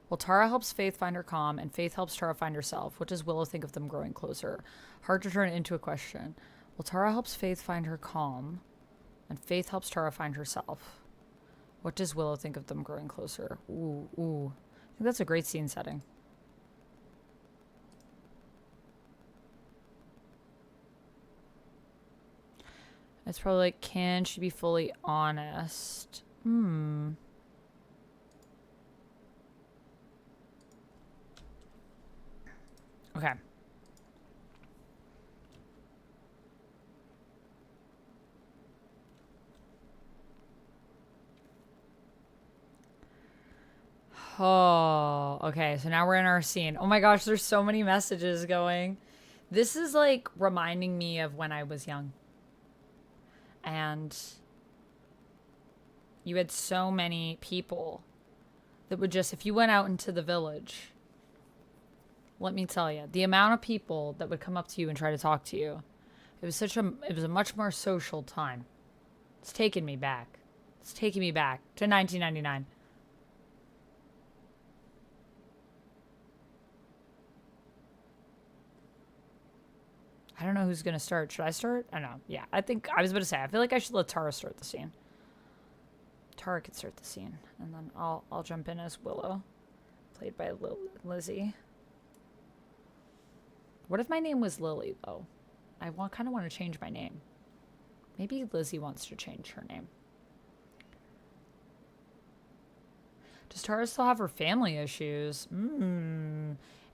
Well, Tara helps Faith find her calm, and Faith helps Tara find herself. What does Willow think of them growing closer? Hard to turn it into a question. Well, Tara helps Faith find her calm, and Faith helps Tara find herself. What does Willow think of them growing closer? Ooh. I think that's a great scene setting. It's probably like, can she be fully honest? Okay. Oh, okay. So now we're in our scene. Oh my gosh, there's so many messages going. This is like reminding me of when I was young. And you had so many people that would just, if you went out into the village, let me tell you, the amount of people that would come up to you and try to talk to you, it was a much more social time. It's taking me back. It's taking me back to 1999. I don't know who's going to start. Should I start? I don't know. Yeah, I think I was about to say, I feel like I should let Tara start the scene. Tara could start the scene, and then I'll jump in as Willow, played by Lizzy. What if my name was Lily, though? I kind of want to change my name. Maybe Lizzy wants to change her name. Does Tara still have her family issues?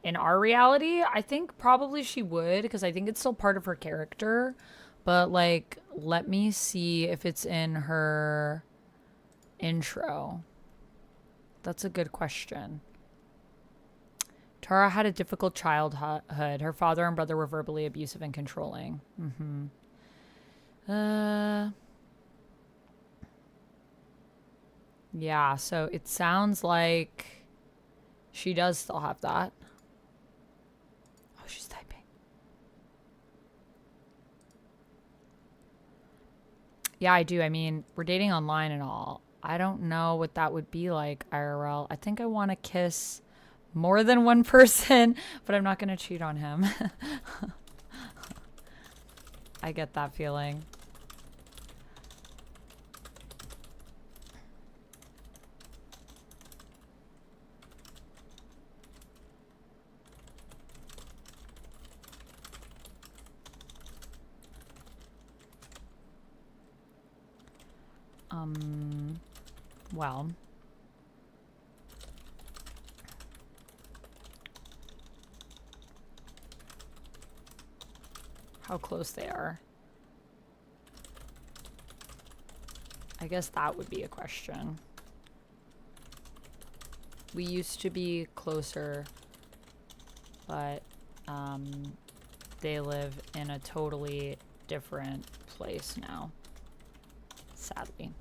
In our reality, I think probably she would, because I think it's still part of her character. But, like, let me see if it's in her intro. That's a good question. Tara had a difficult childhood. Her father and brother were verbally abusive and controlling. Yeah, so it sounds like she does still have that. Oh, she's typing. Yeah, I do. I mean, we're dating online and all. I don't know what that would be like, IRL. I think I want to kiss more than one person, but I'm not going to cheat on him. I get that feeling. Well. how close they are. I guess that would be a question. We used to be closer, but they live in a totally different place now, sadly.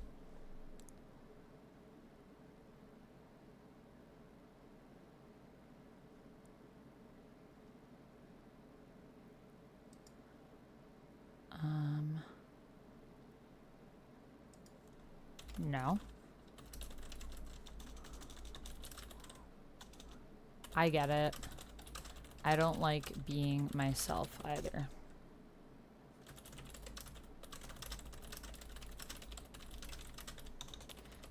No. I get it. I don't like being myself either.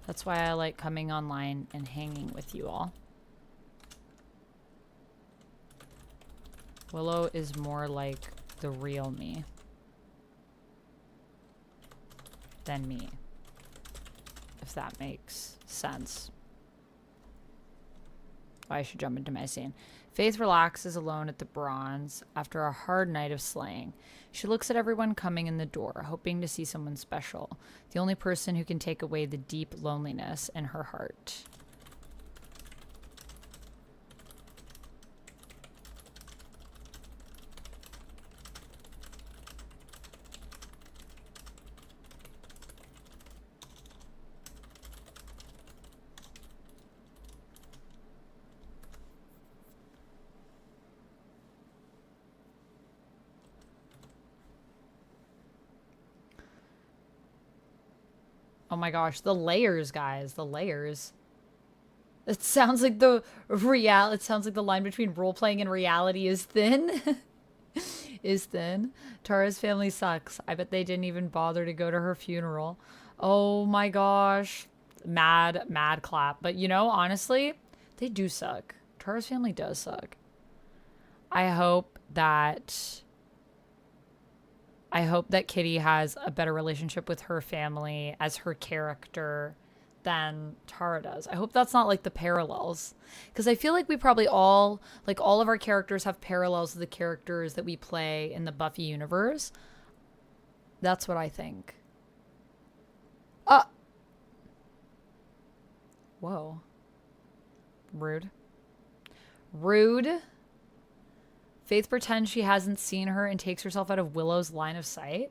That's why I like coming online and hanging with you all. Willow is more like the real me than me, if that makes sense. I should jump into my scene. Faith relaxes alone at the bronze after a hard night of slaying. She looks at everyone coming in the door, hoping to see someone special, the only person who can take away the deep loneliness in her heart. Oh my gosh, the layers, guys, the layers. It sounds like the it sounds like the line between role-playing and reality is thin. Is thin. Tara's family sucks. I bet they didn't even bother to go to her funeral. Oh my gosh. Mad clap. But you know, honestly, they do suck. Tara's family does suck. I hope that Kitty has a better relationship with her family as her character than Tara does. I hope that's not like the parallels. Because I feel like we probably all, like all of our characters have parallels to the characters that we play in the Buffy universe. That's what I think. Whoa. Rude. Rude. Faith pretends she hasn't seen her and takes herself out of Willow's line of sight.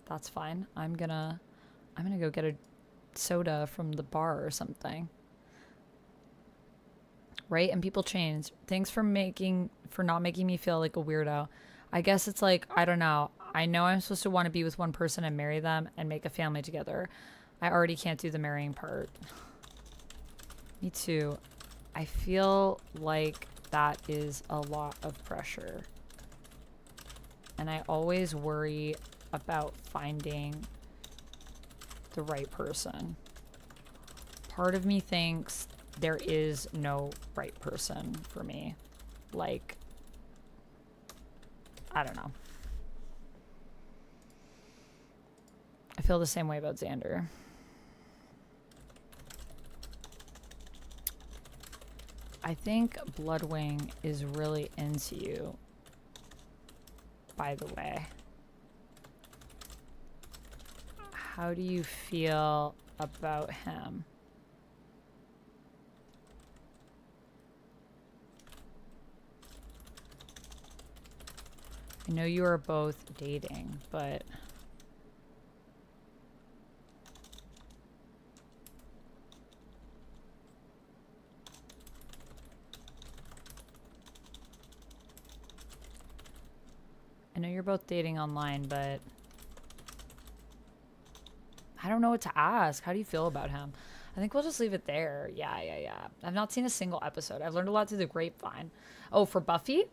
That's fine. I'm gonna go get a soda from the bar or something. Right? And people change. Thanks for not making me feel like a weirdo. I guess it's like, I don't know. I know I'm supposed to want to be with one person and marry them and make a family together. I already can't do the marrying part. Me too. I feel like that is a lot of pressure. And I always worry about finding the right person. Part of me thinks there is no right person for me. Like, I don't know. I feel the same way about Xander. I think Bloodwing is really into you, by the way. How do you feel about him? I know you are both dating, but I know you're both dating online, but I don't know what to ask. How do you feel about him? I think we'll just leave it there. Yeah. I've not seen a single episode. I've learned a lot through the grapevine. Oh, for Buffy?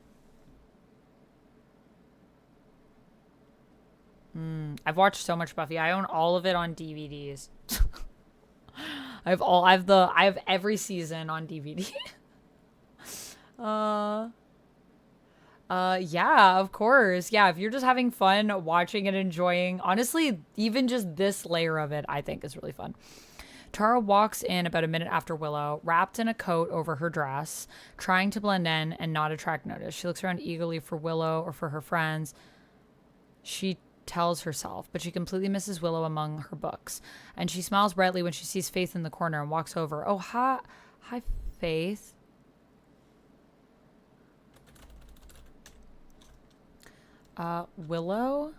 I've watched so much Buffy. I own all of it on DVDs. I have every season on DVD. Yeah, of course. Yeah, if you're just having fun watching and enjoying, honestly, even just this layer of it, I think is really fun. Tara walks in about a minute after Willow, wrapped in a coat over her dress, trying to blend in and not attract notice. She looks around eagerly for Willow or for her friends. She tells herself, but she completely misses Willow among her books. And she smiles brightly when she sees Faith in the corner and walks over. Oh, hi, Faith. Willow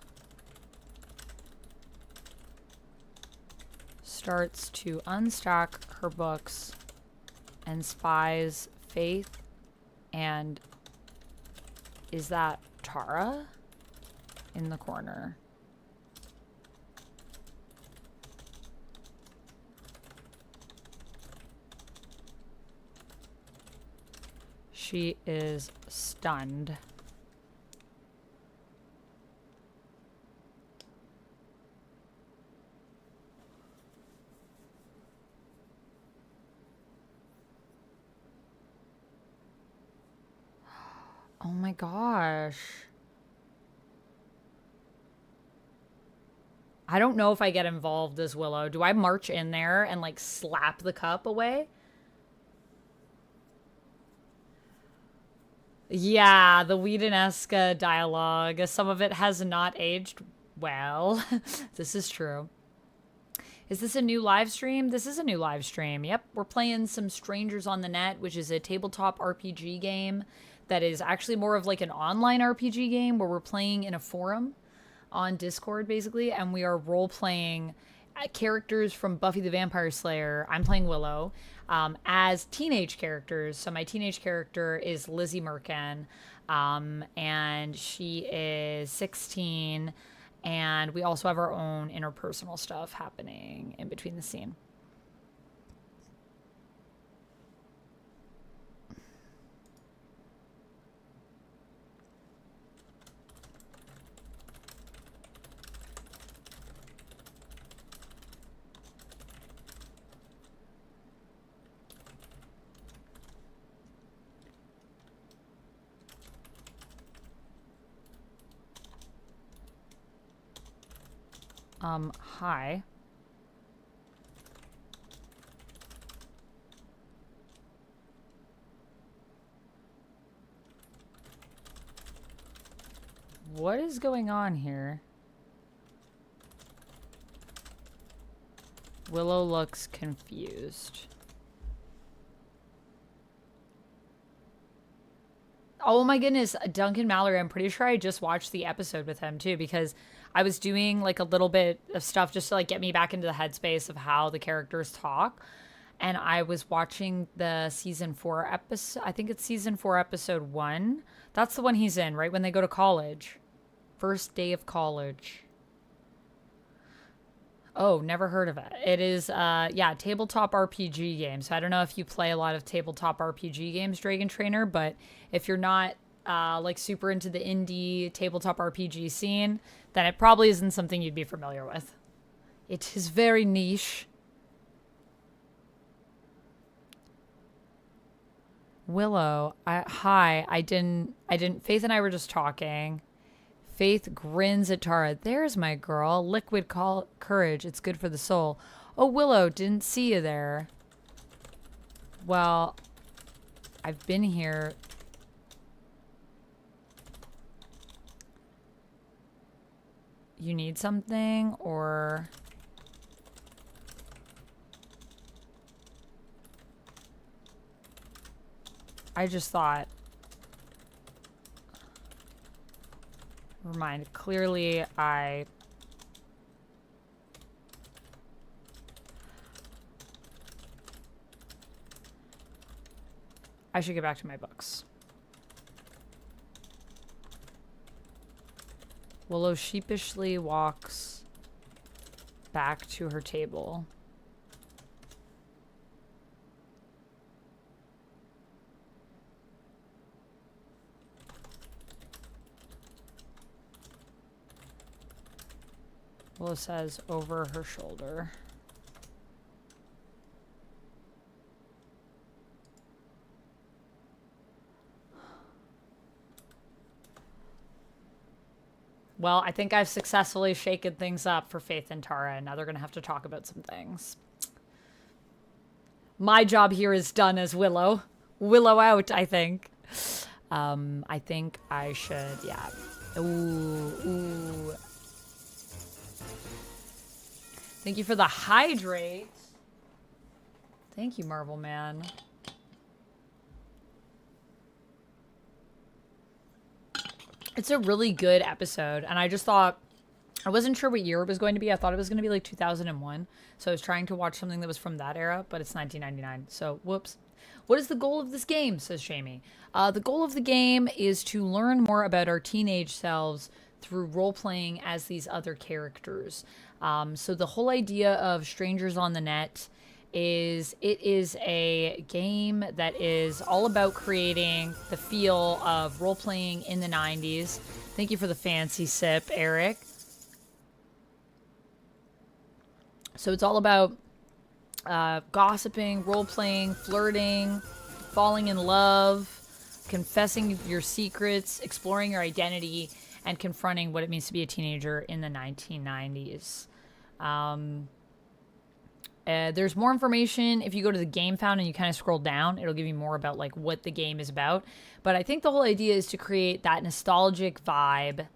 starts to unstack her books and spies Faith. And is that Tara in the corner? She is stunned. Oh my gosh. I don't know if I get involved as Willow. Do I march in there and like slap the cup away? Yeah, the Whedon-esque dialogue. Some of it has not aged well. This is true. Is this a new live stream? This is a new live stream. Yep, we're playing some Strangers on the Net, which is a tabletop RPG game that is actually more of like an online RPG game where we're playing in a forum on Discord, basically, and we are role-playing characters from Buffy the Vampire Slayer. I'm playing Willow as teenage characters. So my teenage character is Lizzy Merkin, and she is 16, and we also have our own interpersonal stuff happening in between the scene. Hi. What is going on here? Willow looks confused. Oh my goodness, Duncan Mallory, I'm pretty sure I just watched the episode with him too, because I was doing like a little bit of stuff just to like get me back into the headspace of how the characters talk. And I was watching the season 4 episode. I think it's season 4, episode 1. That's the one he's in, right? When they go to college. First day of college. Oh, never heard of it. It is, yeah, tabletop RPG game. So I don't know if you play a lot of tabletop RPG games, Dragon Trainer, but if you're not like super into the indie tabletop RPG scene, then it probably isn't something you'd be familiar with. It is very niche. Willow, hi. I didn't. Faith and I were just talking. Faith grins at Tara. There's my girl. Liquid courage. It's good for the soul. Oh, Willow, didn't see you there. Well, I've been here. You need something, or... I just thought... Never mind. Clearly, I should get back to my books. Willow sheepishly walks back to her table. Willow says over her shoulder. Well, I think I've successfully shaken things up for Faith and Tara, and now they're going to have to talk about some things. My job here is done as Willow. Willow out, I think. I think I should, yeah. Ooh. Thank you for the hydrate. Thank you, Marvel Man. It's a really good episode, and I just thought, I wasn't sure what year it was going to be. I thought it was going to be like 2001, so I was trying to watch something that was from that era, but it's 1999, so whoops. What is the goal of this game, says Shamey. The goal of the game is to learn more about our teenage selves through role-playing as these other characters. So the whole idea of Strangers on the Net is it is a game that is all about creating the feel of role-playing in the 90s. Thank you for the fancy sip, Eric. So it's all about gossiping, role-playing, flirting, falling in love, confessing your secrets, exploring your identity, and confronting what it means to be a teenager in the 1990s. There's more information if you go to the Gamefound and you kind of scroll down. It'll give you more about like what the game is about. But I think the whole idea is to create that nostalgic vibe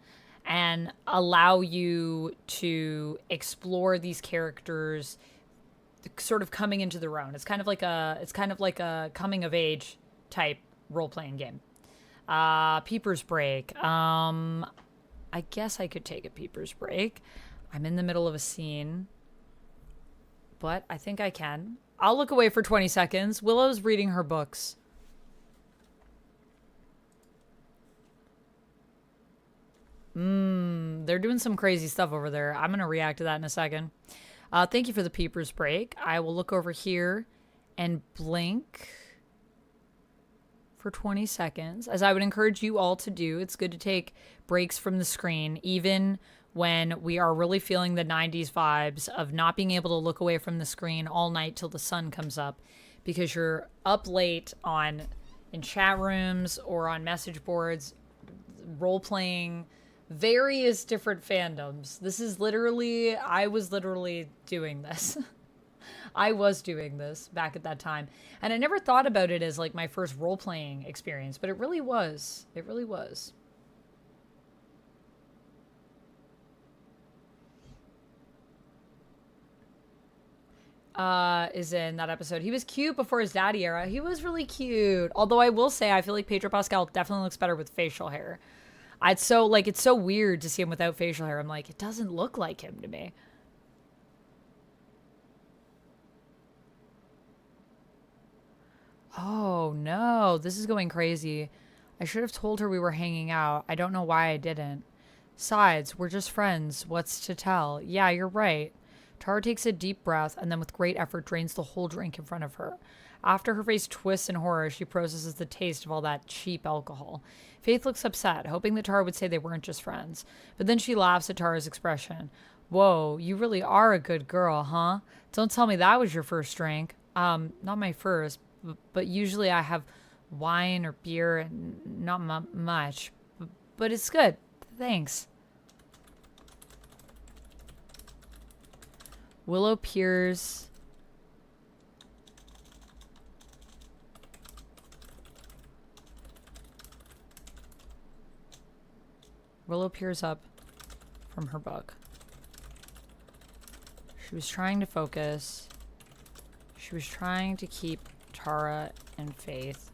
and allow you to explore these characters sort of coming into their own. It's kind of like a coming of age type role-playing game. Peepers break. I guess I could take a peepers break. I'm in the middle of a scene, but I think I can. I'll look away for 20 seconds. Willow's reading her books. They're doing some crazy stuff over there. I'm going to react to that in a second. Thank you for the peepers break. I will look over here and blink for 20 seconds, as I would encourage you all to do. It's good to take breaks from the screen, even when we are really feeling the 90s vibes of not being able to look away from the screen all night till the sun comes up, because you're up late in chat rooms or on message boards, role-playing various different fandoms. I was literally doing this. I was doing this back at that time. And I never thought about it as like my first role-playing experience, but it really was. It really was. Is in that episode. He was cute before his daddy era. He was really cute. Although I will say, I feel like Pedro Pascal definitely looks better with facial hair. It's so weird to see him without facial hair. I'm like, it doesn't look like him to me. Oh no, this is going crazy. I should have told her we were hanging out. I don't know why I didn't. Besides, we're just friends. What's to tell? Yeah, you're right. Tara takes a deep breath and then with great effort drains the whole drink in front of her. After her face twists in horror, she processes the taste of all that cheap alcohol. Faith looks upset, hoping that Tara would say they weren't just friends. But then she laughs at Tara's expression. Whoa, you really are a good girl, huh? Don't tell me that was your first drink. Not my first, but usually I have wine or beer and not much. But it's good. Thanks. Willow peers. Willow peers up from her book. She was trying to focus. She was trying to keep Tara and Faith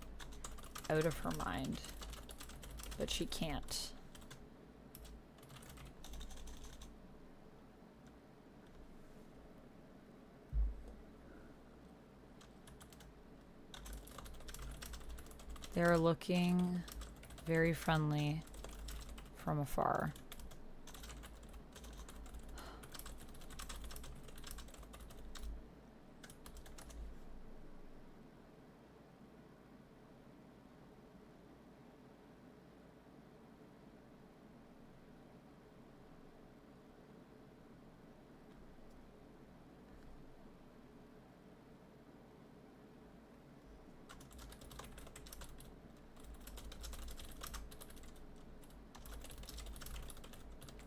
out of her mind, but she can't. They're looking very friendly from afar.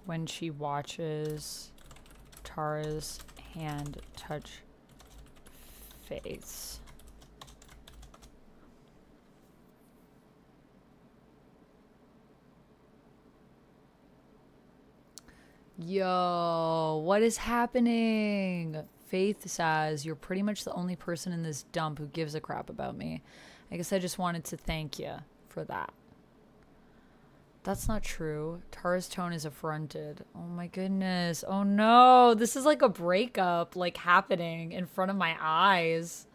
When she watches Tara's hand touch Faith's. Yo, what is happening? Faith says, you're pretty much the only person in this dump who gives a crap about me. I guess I just wanted to thank you for that. That's not true. Tara's tone is affronted. Oh my goodness. Oh no. This is like a breakup, like, happening in front of my eyes.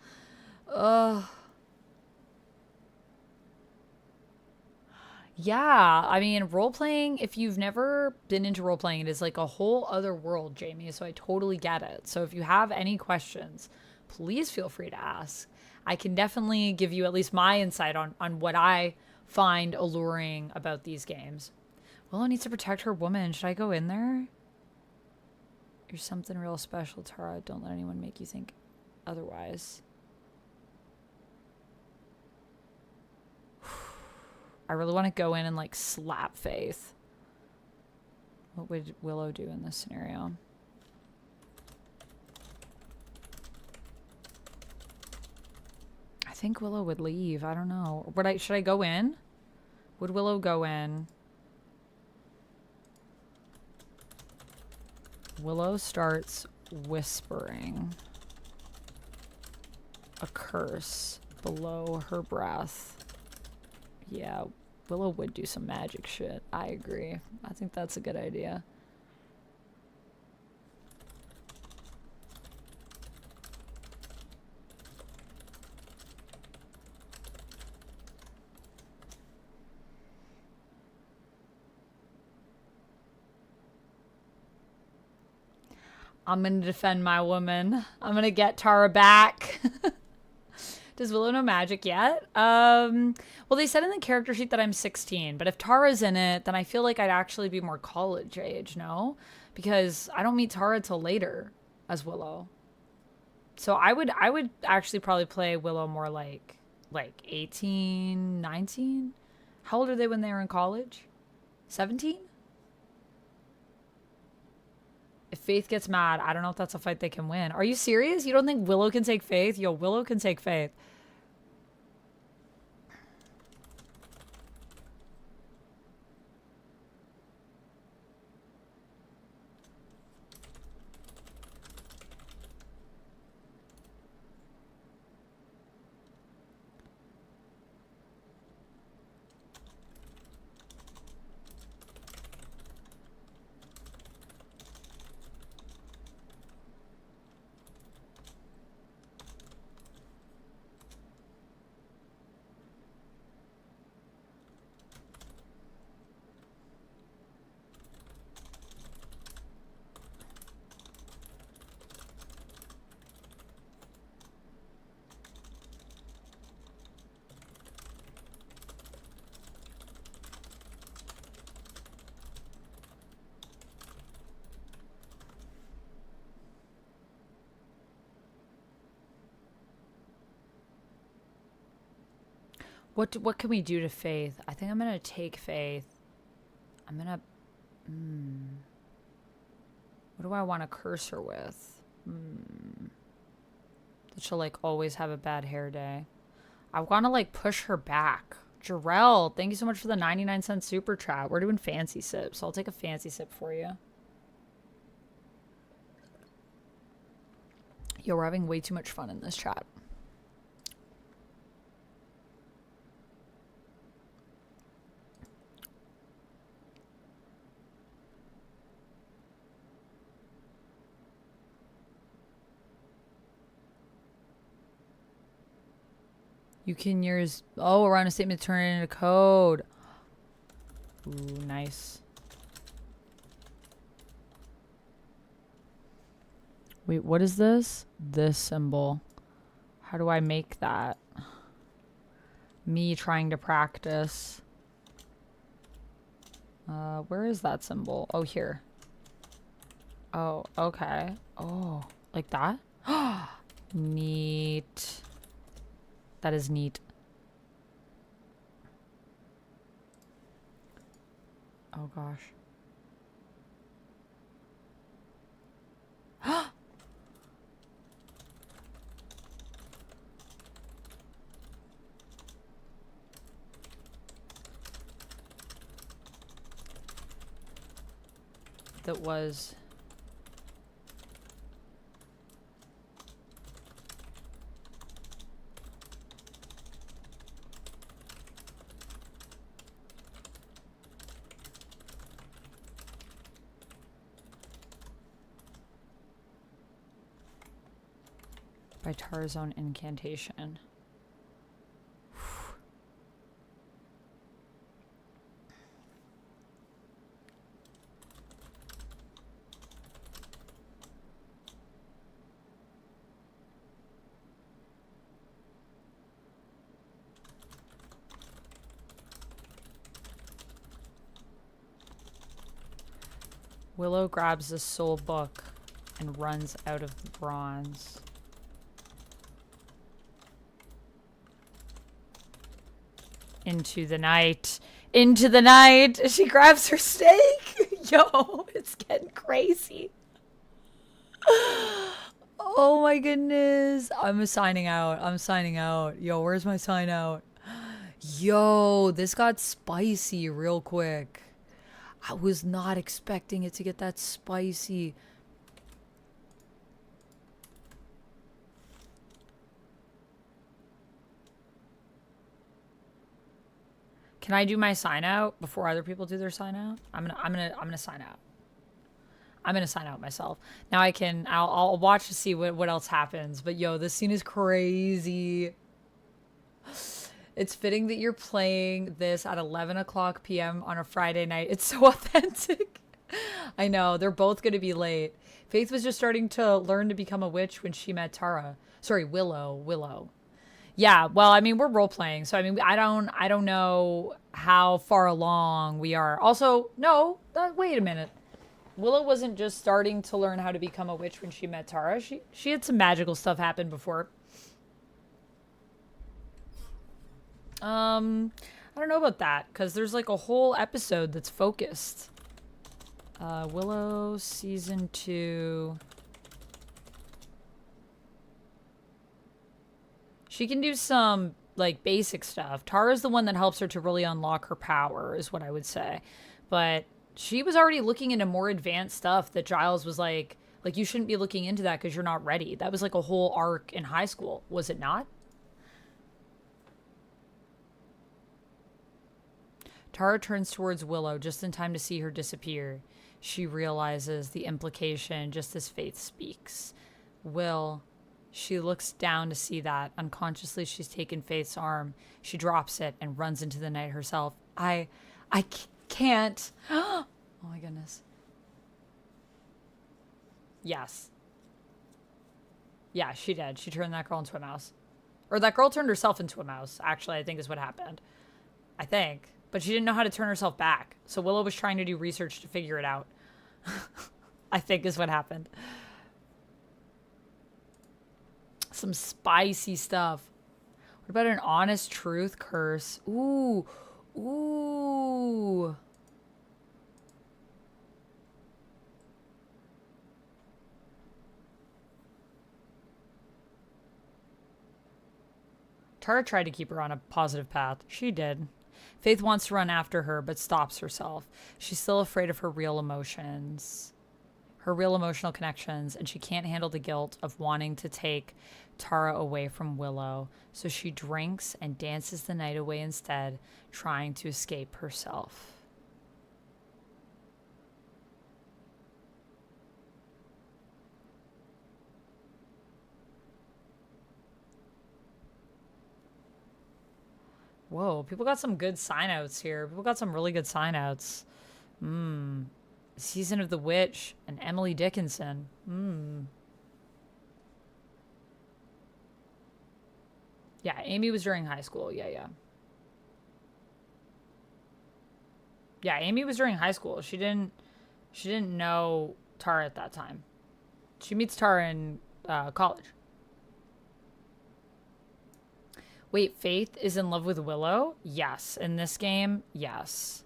Ugh. Yeah, I mean, role playing, if you've never been into role playing, it is like a whole other world, Jamie. So I totally get it. So if you have any questions, please feel free to ask. I can definitely give you at least my insight on what I find alluring about these games. Willow needs to protect her woman. Should I go in there? You're something real special, Tara. Don't let anyone make you think otherwise. I really want to go in and like slap Faith. What would Willow do in this scenario? I think Willow would leave. I don't know. Should I go in? Would Willow go in? Willow starts whispering a curse below her breath. Yeah, Willow would do some magic shit. I agree. I think that's a good idea. I'm going to defend my woman. I'm going to get Tara back. Does Willow know magic yet? Well, they said in the character sheet that I'm 16, but if Tara's in it, then I feel like I'd actually be more college age, no? Because I don't meet Tara till later as Willow. So I would actually probably play Willow more like 18, 19? How old are they when they were in college? 17? If Faith gets mad, I don't know if that's a fight they can win. Are you serious? You don't think Willow can take Faith? Yo, Willow can take Faith. What can we do to Faith? I think I'm gonna take Faith. I'm gonna... What do I want to curse her with? That she'll like always have a bad hair day. I want to like push her back. Jarrell, thank you so much for the 99-cent super chat. We're doing fancy sips, so I'll take a fancy sip for you. Yo, we're having way too much fun in this chat. You can use... Oh, around a statement to turn it into code. Ooh, nice. Wait, what is this? This symbol. How do I make that? Me trying to practice. Where is that symbol? Oh, here. Oh, okay. Oh, like that? Neat. That is neat. Oh gosh. that was... by Tara's own incantation. Willow grabs the soul book and runs out of the bronze. Into the night. Into the night. She grabs her stake. Yo, it's getting crazy. Oh my goodness. I'm signing out. I'm signing out. Yo, where's my sign out? Yo, this got spicy real quick. I was not expecting it to get that spicy. Can I do my sign out before other people do their sign out? I'm gonna sign out. I'm gonna sign out myself. Now I'll watch to see what else happens. But yo, this scene is crazy. It's fitting that you're playing this at 11 o'clock p.m. on a Friday night. It's so authentic. I know, they're both going to be late. Faith was just starting to learn to become a witch when she met Tara. Sorry, Willow. Yeah, well, I mean, we're role-playing, so I mean, I don't know how far along we are. Also, no, wait a minute. Willow wasn't just starting to learn how to become a witch when she met Tara. She had some magical stuff happen before. I don't know about that, because there's like a whole episode that's focused. Willow season 2. She can do some like basic stuff. Tara's the one that helps her to really unlock her power, is what I would say. But she was already looking into more advanced stuff that Giles was like you shouldn't be looking into that because you're not ready. That was like a whole arc in high school, was it not? Tara turns towards Willow just in time to see her disappear. She realizes the implication just as Faith speaks. She looks down to see that. Unconsciously, she's taken Faith's arm. She drops it and runs into the night herself. I can't. Oh my goodness. Yes. Yeah, she did. She turned that girl into a mouse. Or that girl turned herself into a mouse, actually, I think is what happened. I think. But she didn't know how to turn herself back. So Willow was trying to do research to figure it out. I think is what happened. Some spicy stuff. What about an honest truth curse? Ooh. Ooh. Tara tried to keep her on a positive path. She did. Faith wants to run after her, but stops herself. She's still afraid of her real emotions, her real emotional connections, and she can't handle the guilt of wanting to take Tara away from Willow. So she drinks and dances the night away instead, trying to escape herself. Whoa, people got some good sign outs here. People got some really good sign outs. Season of the Witch and Emily Dickinson. Yeah, Amy was during high school. Yeah, Amy was during high school. She didn't know Tara at that time. She meets Tara in college. Wait, Faith is in love with Willow? Yes. In this game, yes.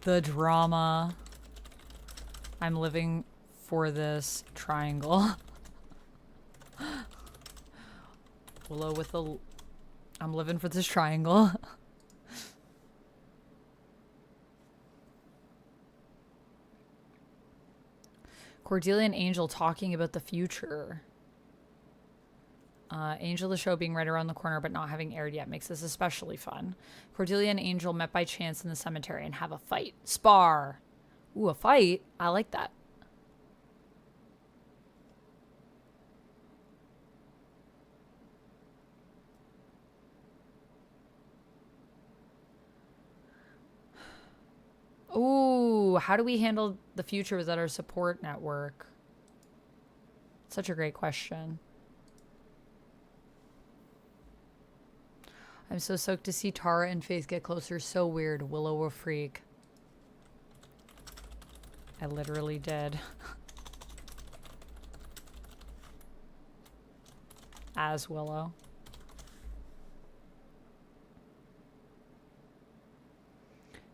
The drama. I'm living for this triangle. Willow with the... I'm living for this triangle. Cordelia and Angel talking about the future. Angel, the show being right around the corner but not having aired yet makes this especially fun. Cordelia and Angel met by chance in the cemetery and have a fight. Spar. Ooh, a fight? I like that. Ooh, how do we handle the future without our support network? Such a great question. I'm so stoked to see Tara and Faith get closer. So weird. Willow a freak. I literally did. As Willow.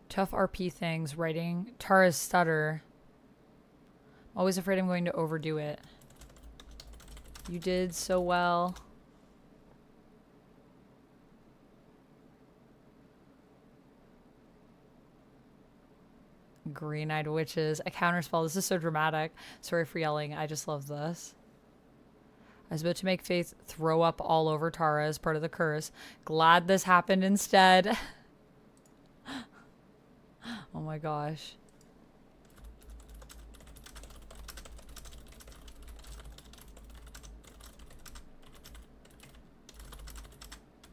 Tough RP things. Writing. Tara's stutter. Always afraid I'm going to overdo it. You did so well. Green-eyed witches. A counterspell. This is so dramatic. Sorry for yelling. I just love this. I was about to make Faith throw up all over Tara as part of the curse. Glad this happened instead. Oh my gosh.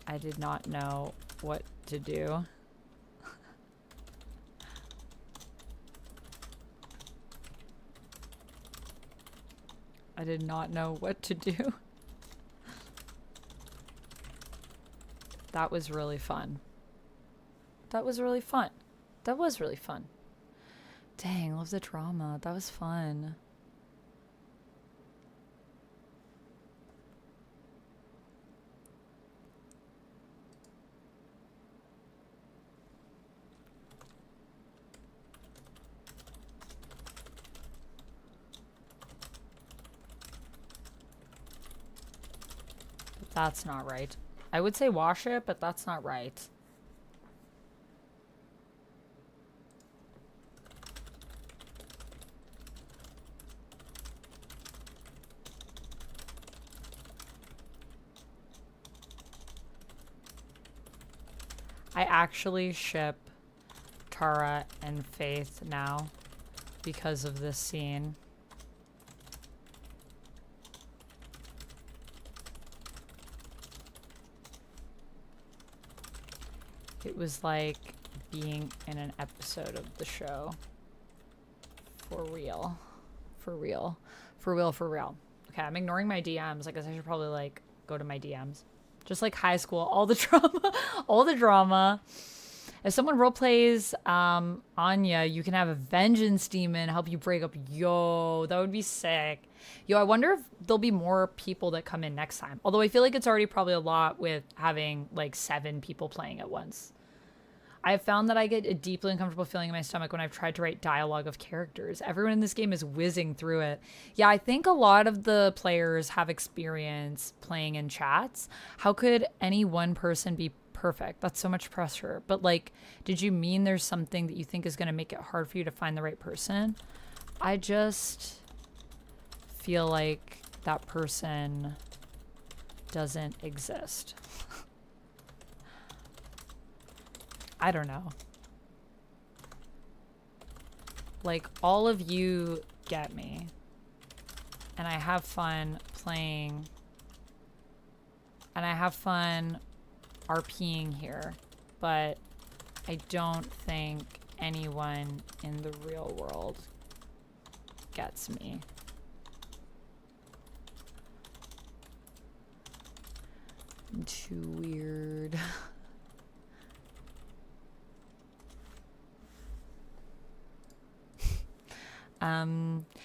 I did not know what to do. I did not know what to do. That was really fun. That was really fun. That was really fun. Dang, love the drama. That was fun. That's not right. I would say wash it, but that's not right. I actually ship Tara and Faith now because of this scene. It was like being in an episode of the show. For real. For real. For real, for real. Okay, I'm ignoring my DMs. I guess I should probably, like, go to my DMs. Just like high school. All the drama. All the drama. If someone roleplays Anya, you can have a vengeance demon help you break up. Yo, that would be sick. Yo, I wonder if there'll be more people that come in next time. Although I feel like it's already probably a lot with having like 7 people playing at once. I have found that I get a deeply uncomfortable feeling in my stomach when I've tried to write dialogue of characters. Everyone in this game is whizzing through it. Yeah, I think a lot of the players have experience playing in chats. How could any one person be perfect? That's so much pressure. But like, did you mean there's something that you think is going to make it hard for you to find the right person? I just feel like that person doesn't exist. I don't know. Like, all of you get me. And I have fun playing. And I have fun RPing here. But I don't think anyone in the real world gets me. I'm too weird.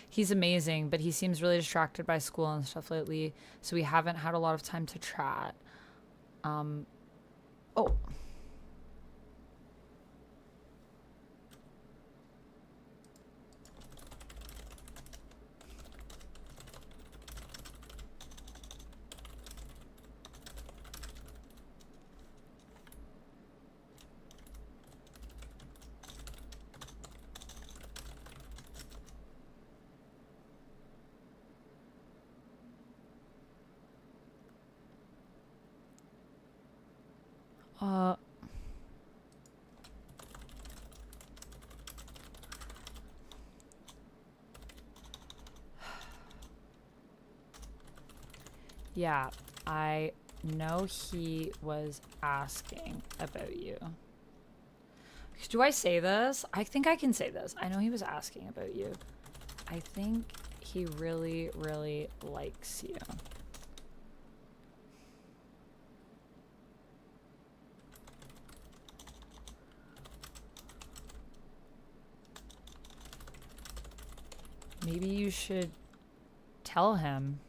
He's amazing, but he seems really distracted by school and stuff lately, so we haven't had a lot of time to chat. Oh. Yeah, I know he was asking about you. Do I say this? I think I can say this. I know he was asking about you. I think he really, really likes you. Maybe you should tell him.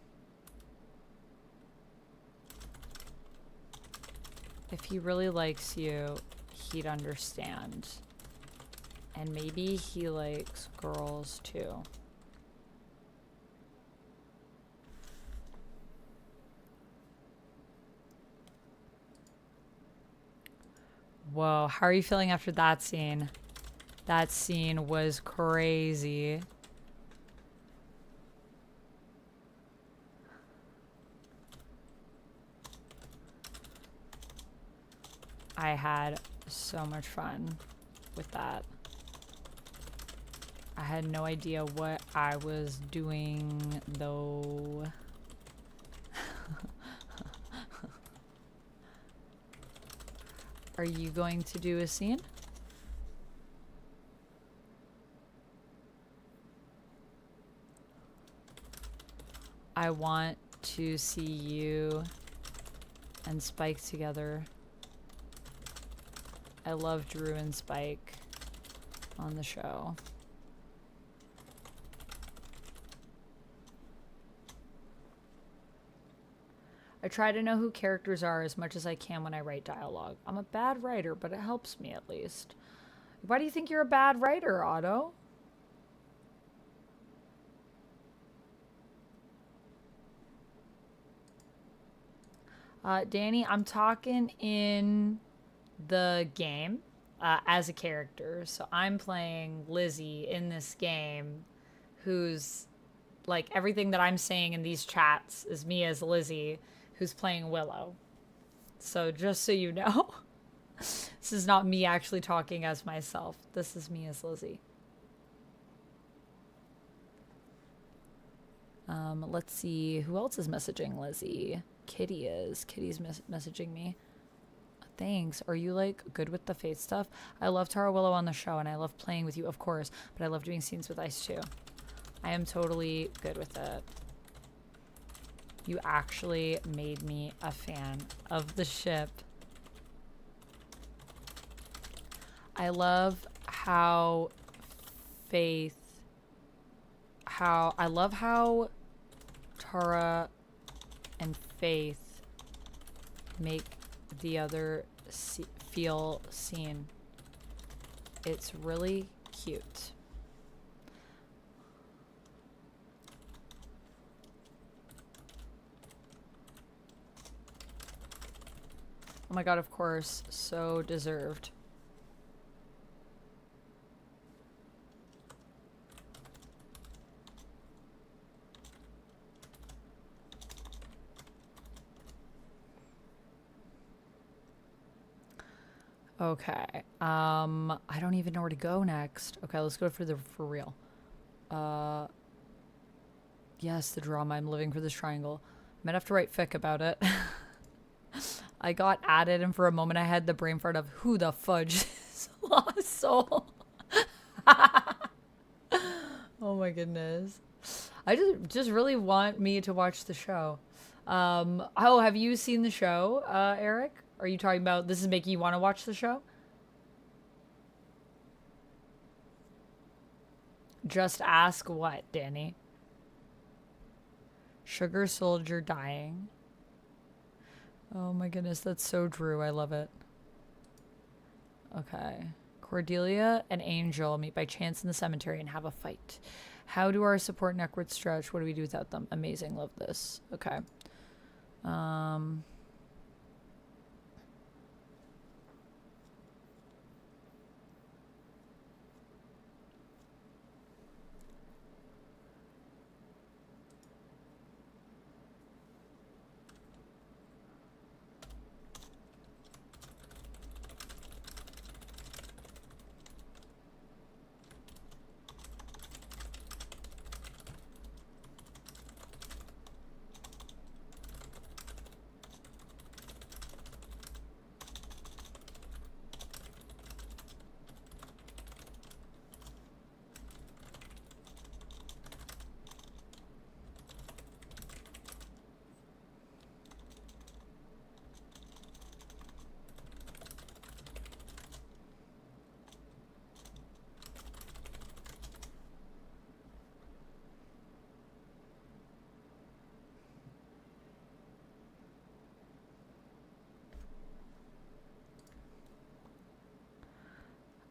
If he really likes you, he'd understand. And maybe he likes girls too. Whoa, how are you feeling after that scene? That scene was crazy. I had so much fun with that. I had no idea what I was doing though. Are you going to do a scene? I want to see you and Spike together. I love Drew and Spike on the show. I try to know who characters are as much as I can when I write dialogue. I'm a bad writer, but it helps me at least. Why do you think you're a bad writer, Otto? Danny, I'm talking in the game as a character. So I'm playing Lizzy in this game, who's like everything that I'm saying in these chats is me as Lizzy, who's playing Willow. So just so you know, this is not me actually talking as myself. This is me as Lizzy. Let's see who else is messaging Lizzy. Kitty is. Kitty's messaging me. Thanks. Are you like good with the faith stuff? I love Tara Willow on the show and I love playing with you, of course, but I love doing scenes with Ice too. I am totally good with it. You actually made me a fan of the ship. I love how I love how Tara and Faith make the other feel seen. It's really cute. Oh my god, of course. So deserved. Okay. I don't even know where to go next. Okay, let's go for real. Yes, the drama. I'm living for this triangle. I might have to write fic about it. I got added, and for a moment I had the brain fart of who the fudge is Lost Soul. Oh my goodness. I just really want me to watch the show. Oh, have you seen the show, Eric? Are you talking about this is making you want to watch the show? Just ask what, Danny? Sugar Soldier dying. Oh my goodness, that's so Drew. I love it. Okay. Cordelia and Angel meet by chance in the cemetery and have a fight. How do our support networks stretch? What do we do without them? Amazing. Love this. Okay.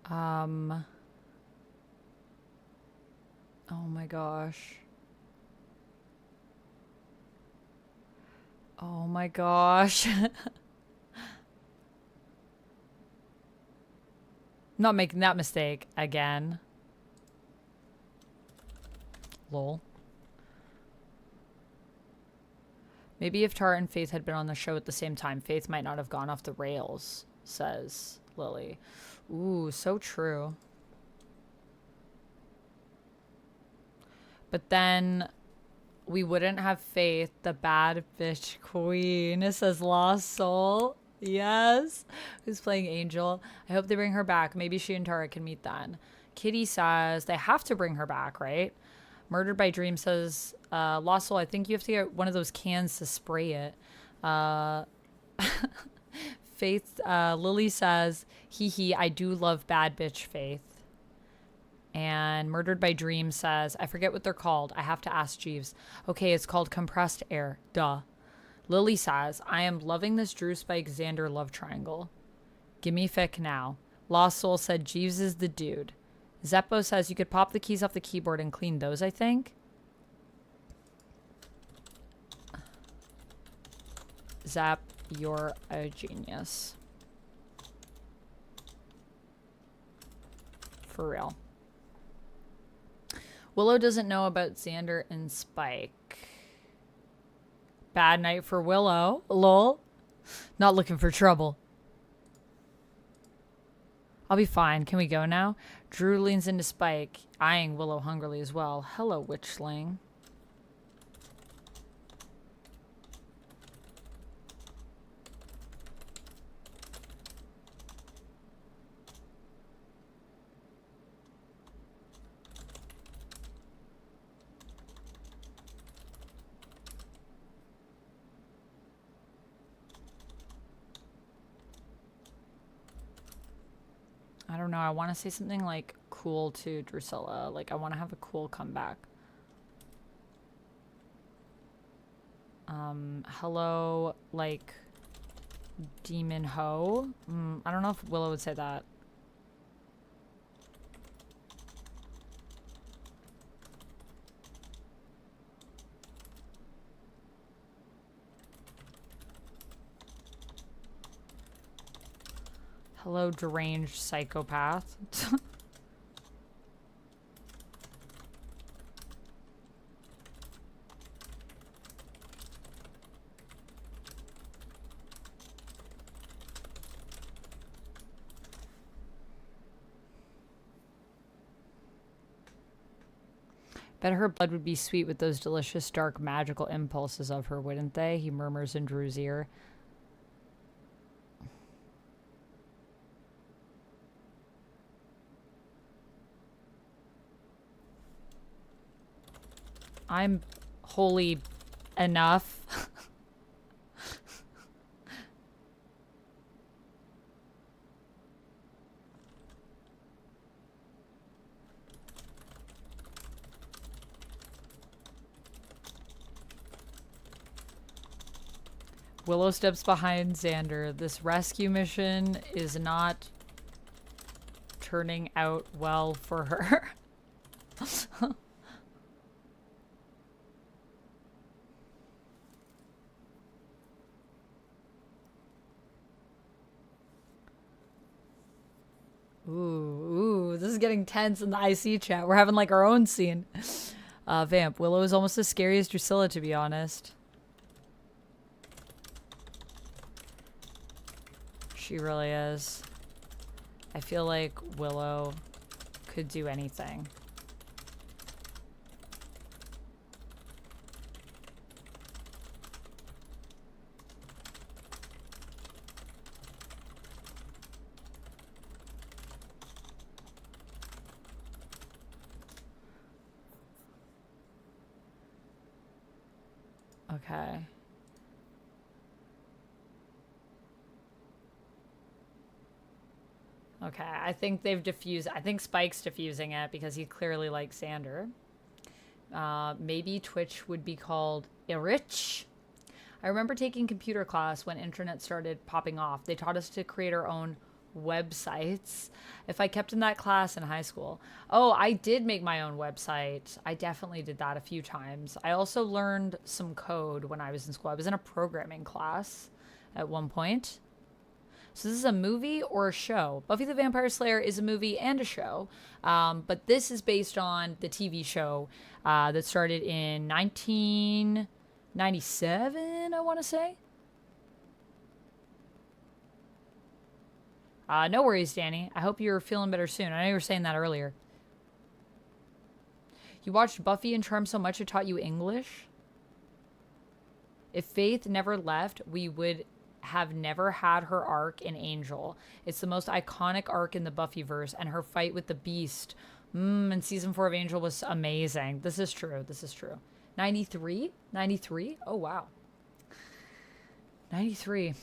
Oh my gosh. Oh my gosh. Not making that mistake again. Lol. Maybe if Tara and Faith had been on the show at the same time, Faith might not have gone off the rails, says Lily. Ooh, so true. But then we wouldn't have Faith, the bad bitch queen. It says Lost Soul. Yes. Who's playing Angel? I hope they bring her back. Maybe she and Tara can meet then. Kitty says they have to bring her back, right? Murdered by Dream says, Lost Soul, I think you have to get one of those cans to spray it. Faith, Lily says, hee hee, I do love bad bitch Faith. And Murdered by Dream says, I forget what they're called. I have to ask Jeeves. Okay, it's called compressed air. Duh. Lily says, I am loving this Drew Spike Xander love triangle. Gimme fic now. Lost Soul said Jeeves is the dude. Zeppo says you could pop the keys off the keyboard and clean those, I think. Zap, you're a genius. For real. Willow doesn't know about Xander and Spike. Bad night for Willow. Lol. Not looking for trouble. I'll be fine. Can we go now? Drew leans into Spike, eyeing Willow hungrily as well. Hello, witchling. I don't know. I want to say something like cool to Drusilla. Like, I want to have a cool comeback. Hello, like, demon hoe. I don't know if Willow would say that. Hello, deranged psychopath. Bet her blood would be sweet with those delicious, dark, magical impulses of her, wouldn't they? He murmurs in Drew's ear. I'm holy enough. Willow steps behind Xander. This rescue mission is not turning out well for her. Ooh, this is getting tense in the IC chat. We're having like our own scene. Vamp, Willow is almost as scary as Drusilla, to be honest. She really is. I feel like Willow could do anything. Okay. Okay, I think they've diffused. I think Spike's diffusing it because he clearly likes Xander. Maybe Twitch would be called Irich. I remember taking computer class when internet started popping off. They taught us to create our own websites if I kept in that class in high school. Oh, I did make my own website. I definitely did that a few times. I also learned some code when I was in school. I was in a programming class at one point. So this is a movie or a show. Buffy the Vampire Slayer is a movie and a show, but this is based on the TV show that started in 1997, I want to say. No worries, Danny. I hope you're feeling better soon. I know you were saying that earlier. You watched Buffy and Charmed so much it taught you English? If Faith never left, we would have never had her arc in Angel. It's the most iconic arc in the Buffyverse, and her fight with the Beast in season 4 of Angel was amazing. This is true. This is true. 93? 93? Oh, wow. 93.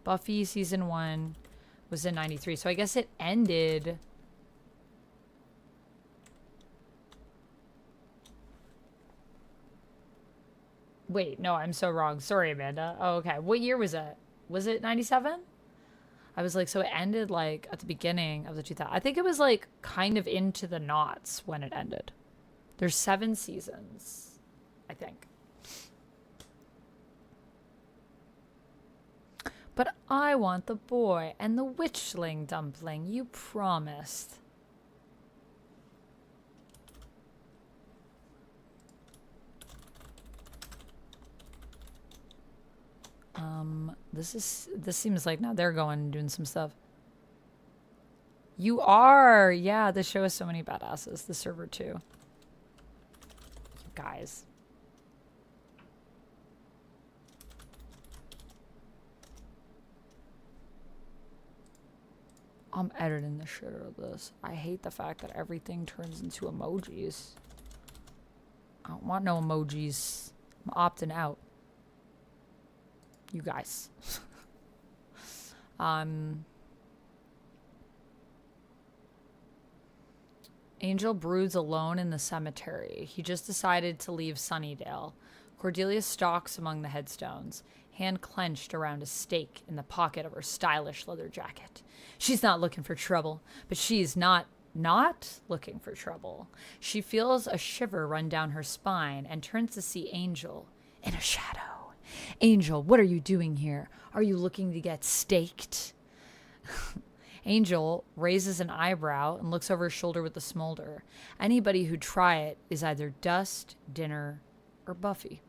Buffy season 1 was in 93. So I guess it ended... Wait, no, I'm so wrong. Sorry, Amanda. Oh, okay. What year was it? Was it 97? I was like, so it ended like at the beginning of the 2000s. I think it was like kind of into the knots when it ended. There's 7 seasons, I think. But I want the boy and the witchling dumpling you promised. This seems like now they're going and doing some stuff. You are! Yeah, this show has so many badasses. The server too. You guys. I'm editing the shit out of this. I hate the fact that everything turns into emojis. I don't want no emojis. I'm opting out. You guys. Angel broods alone in the cemetery. He just decided to leave Sunnydale. Cordelia stalks among the headstones, hand clenched around a stake in the pocket of her stylish leather jacket. She's not looking for trouble, but she's not looking for trouble. She feels a shiver run down her spine and turns to see Angel in a shadow. Angel, what are you doing here? Are you looking to get staked? Angel raises an eyebrow and looks over her shoulder with a smolder. Anybody who'd try it is either dust, dinner, or Buffy.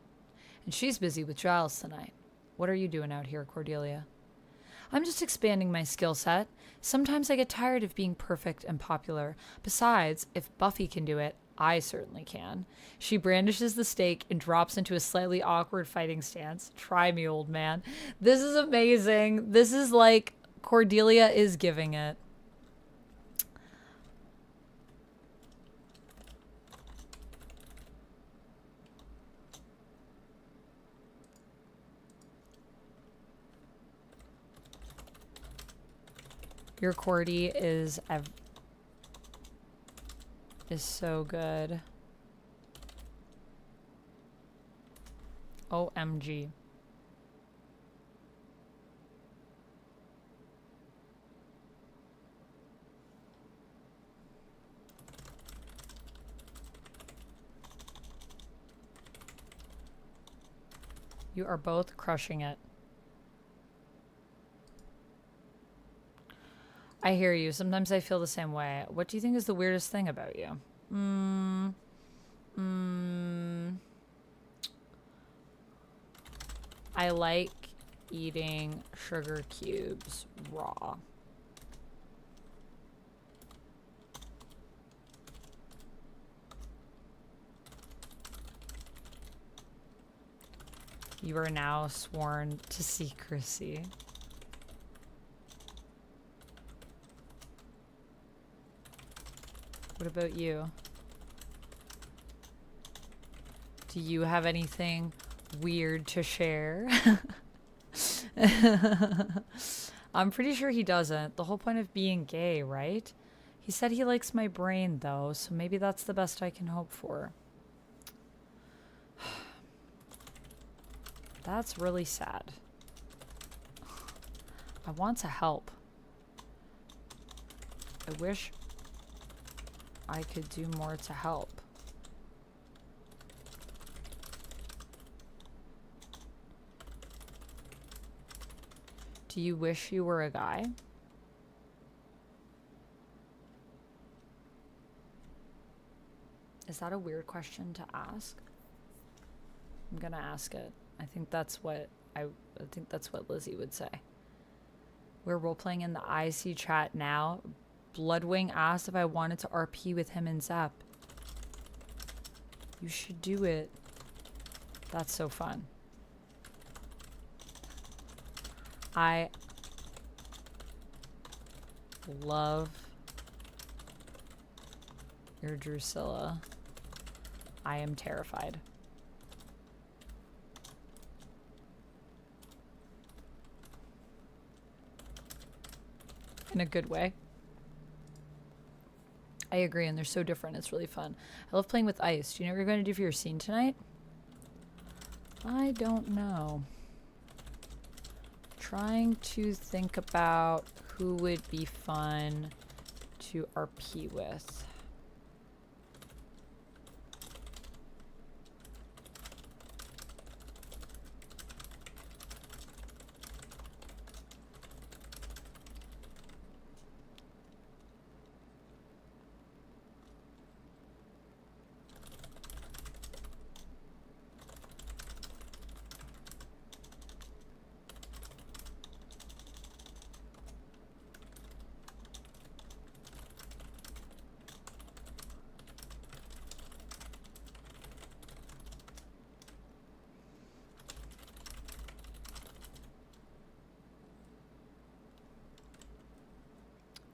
And she's busy with Giles tonight. What are you doing out here, Cordelia? I'm just expanding my skill set. Sometimes I get tired of being perfect and popular. Besides, if Buffy can do it, I certainly can. She brandishes the stake and drops into a slightly awkward fighting stance. Try me, old man. This is amazing. This is like Cordelia is giving it. Your Cordy is so good. OMG. You are both crushing it. I hear you. Sometimes I feel the same way. What do you think is the weirdest thing about you? I like eating sugar cubes raw. You are now sworn to secrecy. What about you? Do you have anything weird to share? I'm pretty sure he doesn't. The whole point of being gay, right? He said he likes my brain, though, so maybe that's the best I can hope for. That's really sad. I want to help. I wish I could do more to help. Do you wish you were a guy? Is that a weird question to ask? I'm gonna ask it. I think that's what Lizzy would say. We're role-playing in the IC chat now. Bloodwing asked if I wanted to RP with him and Zep. You should do it. That's so fun. I love your Drusilla. I am terrified. In a good way. I agree, and they're so different. It's really fun. I love playing with ice. Do you know what you're going to do for your scene tonight? I don't know. Trying to think about who would be fun to RP with.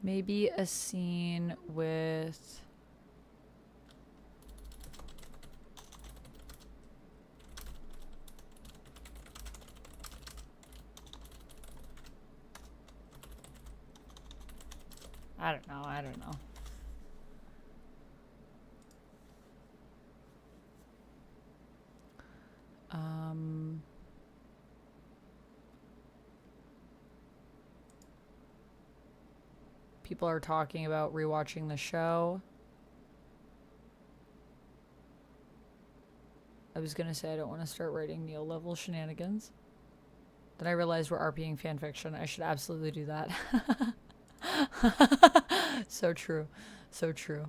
Maybe a scene with... I don't know. People are talking about rewatching the show. I was gonna say I don't want to start writing Neo level shenanigans. Then I realized we're RPing fanfiction. I should absolutely do that. So true. So true.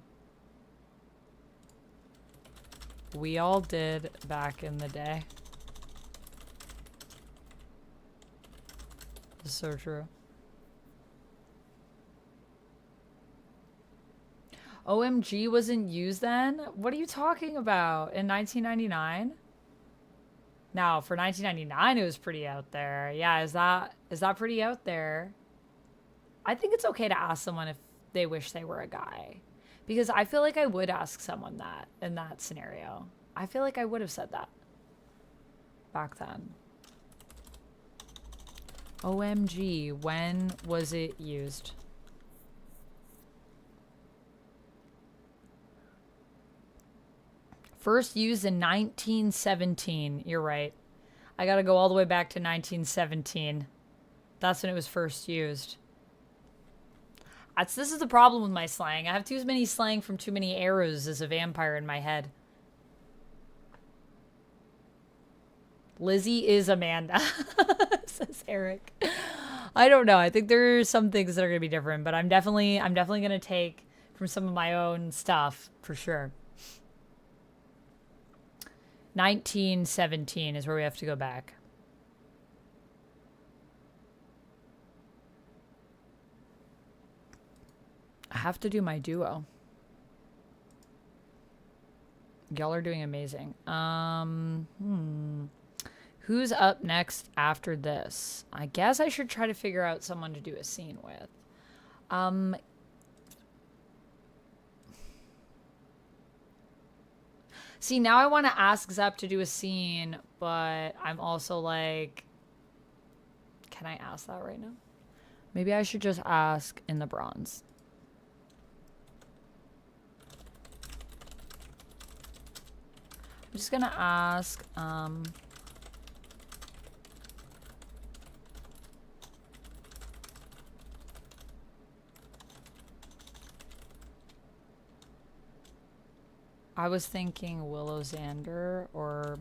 We all did back in the day. So true. OMG wasn't used then? What are you talking about? In 1999? Now, for 1999, it was pretty out there. Yeah, is that pretty out there? I think it's okay to ask someone if they wish they were a guy. Because I feel like I would ask someone that in that scenario. I feel like I would have said that back then. OMG, when was it used? First used in 1917. You're right. I gotta go all the way back to 1917. That's when it was first used. This is the problem with my slang. I have too many slang from too many eras as a vampire in my head. Lizzy is Amanda, says Eric. I don't know. I think there are some things that are gonna be different, but I'm definitely gonna take from some of my own stuff for sure. 1917 is where we have to go back. I have to do my duo. Y'all are doing amazing. Who's up next after this? I guess I should try to figure out someone to do a scene with. See, now I want to ask Zep to do a scene, but I'm also like, can I ask that right now? Maybe I should just ask in the bronze. I'm just gonna ask, I was thinking Willow Xander or...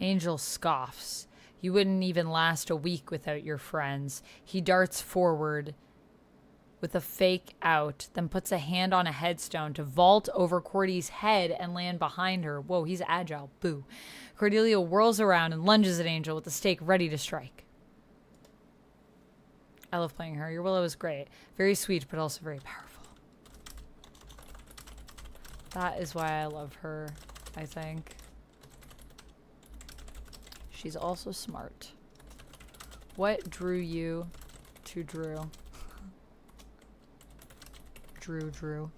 Angel scoffs. You wouldn't even last a week without your friends. He darts forward with a fake out, then puts a hand on a headstone to vault over Cordy's head and land behind her. Whoa, he's agile. Boo. Cordelia whirls around and lunges at Angel with the stake ready to strike. I love playing her. Your Willow is great. Very sweet, but also very powerful. That is why I love her, I think. She's also smart. What drew you to Drew? Drew.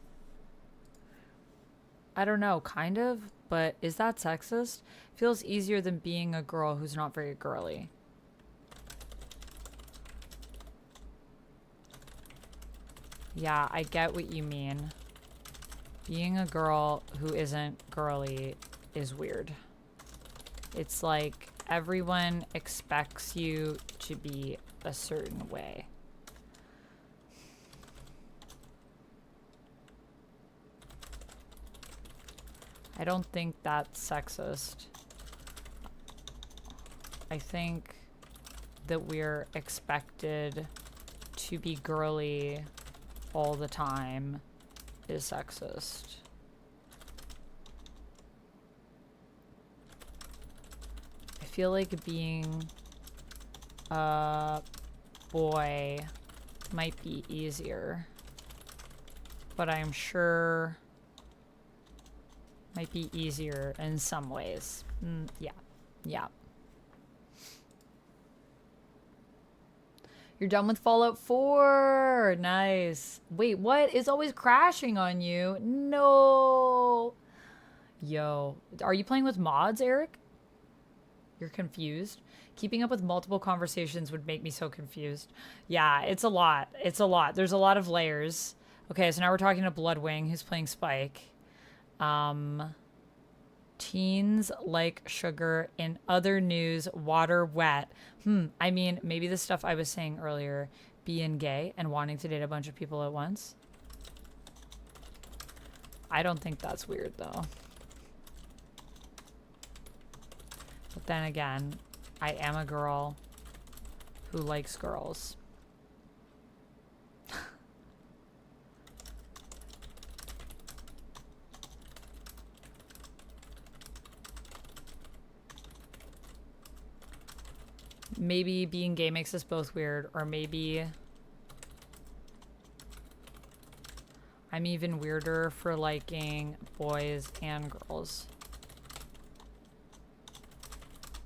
I don't know, kind of, but is that sexist? Feels easier than being a girl who's not very girly. Yeah, I get what you mean. Being a girl who isn't girly is weird. It's like everyone expects you to be a certain way. I don't think that's sexist. I think that we're expected to be girly all the time is sexist. I feel like being a boy might be easier, but I'm sure might be easier in some ways. Yeah. You're done with Fallout 4. Nice. Wait, what is always crashing on you? No. Yo, are you playing with mods, Eric? You're confused? Keeping up with multiple conversations would make me so confused. Yeah, it's a lot. It's a lot. There's a lot of layers. Okay, so now we're talking to Bloodwing, who's playing Spike. Teens like sugar. In other news, water wet. I mean, maybe the stuff I was saying earlier, being gay and wanting to date a bunch of people at once. I don't think that's weird, though. But then again, I am a girl who likes girls. Maybe being gay makes us both weird, or maybe I'm even weirder for liking boys and girls.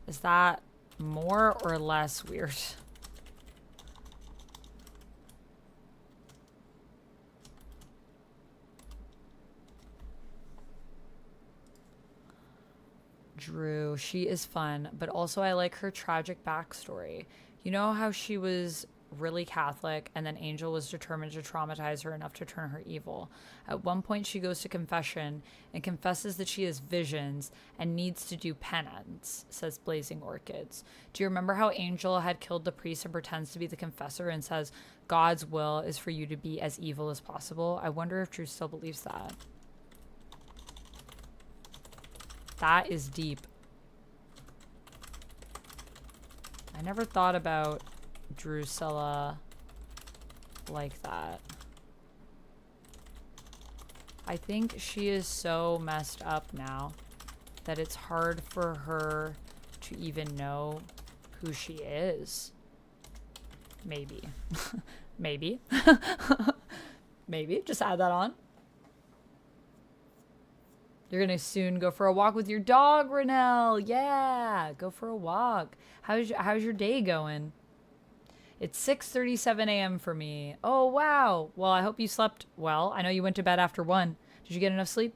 Is that more or less weird? Drew, she is fun, but also I like her tragic backstory. You know how she was really Catholic and then Angel was determined to traumatize her enough to turn her evil. At one point she goes to confession and confesses that she has visions and needs to do penance, says Blazing Orchids. Do you remember how Angel had killed the priest and pretends to be the confessor and says God's will is for you to be as evil as possible? I wonder if Drew still believes that. That is deep. I never thought about Drusilla like that. I think she is so messed up now that it's hard for her to even know who she is. Maybe. Maybe. Maybe. Just add that on. You're gonna soon go for a walk with your dog, Renelle. Yeah, go for a walk. How's your day going? It's 6:37 a.m. for me. Oh, wow. Well, I hope you slept well. I know you went to bed after 1. Did you get enough sleep?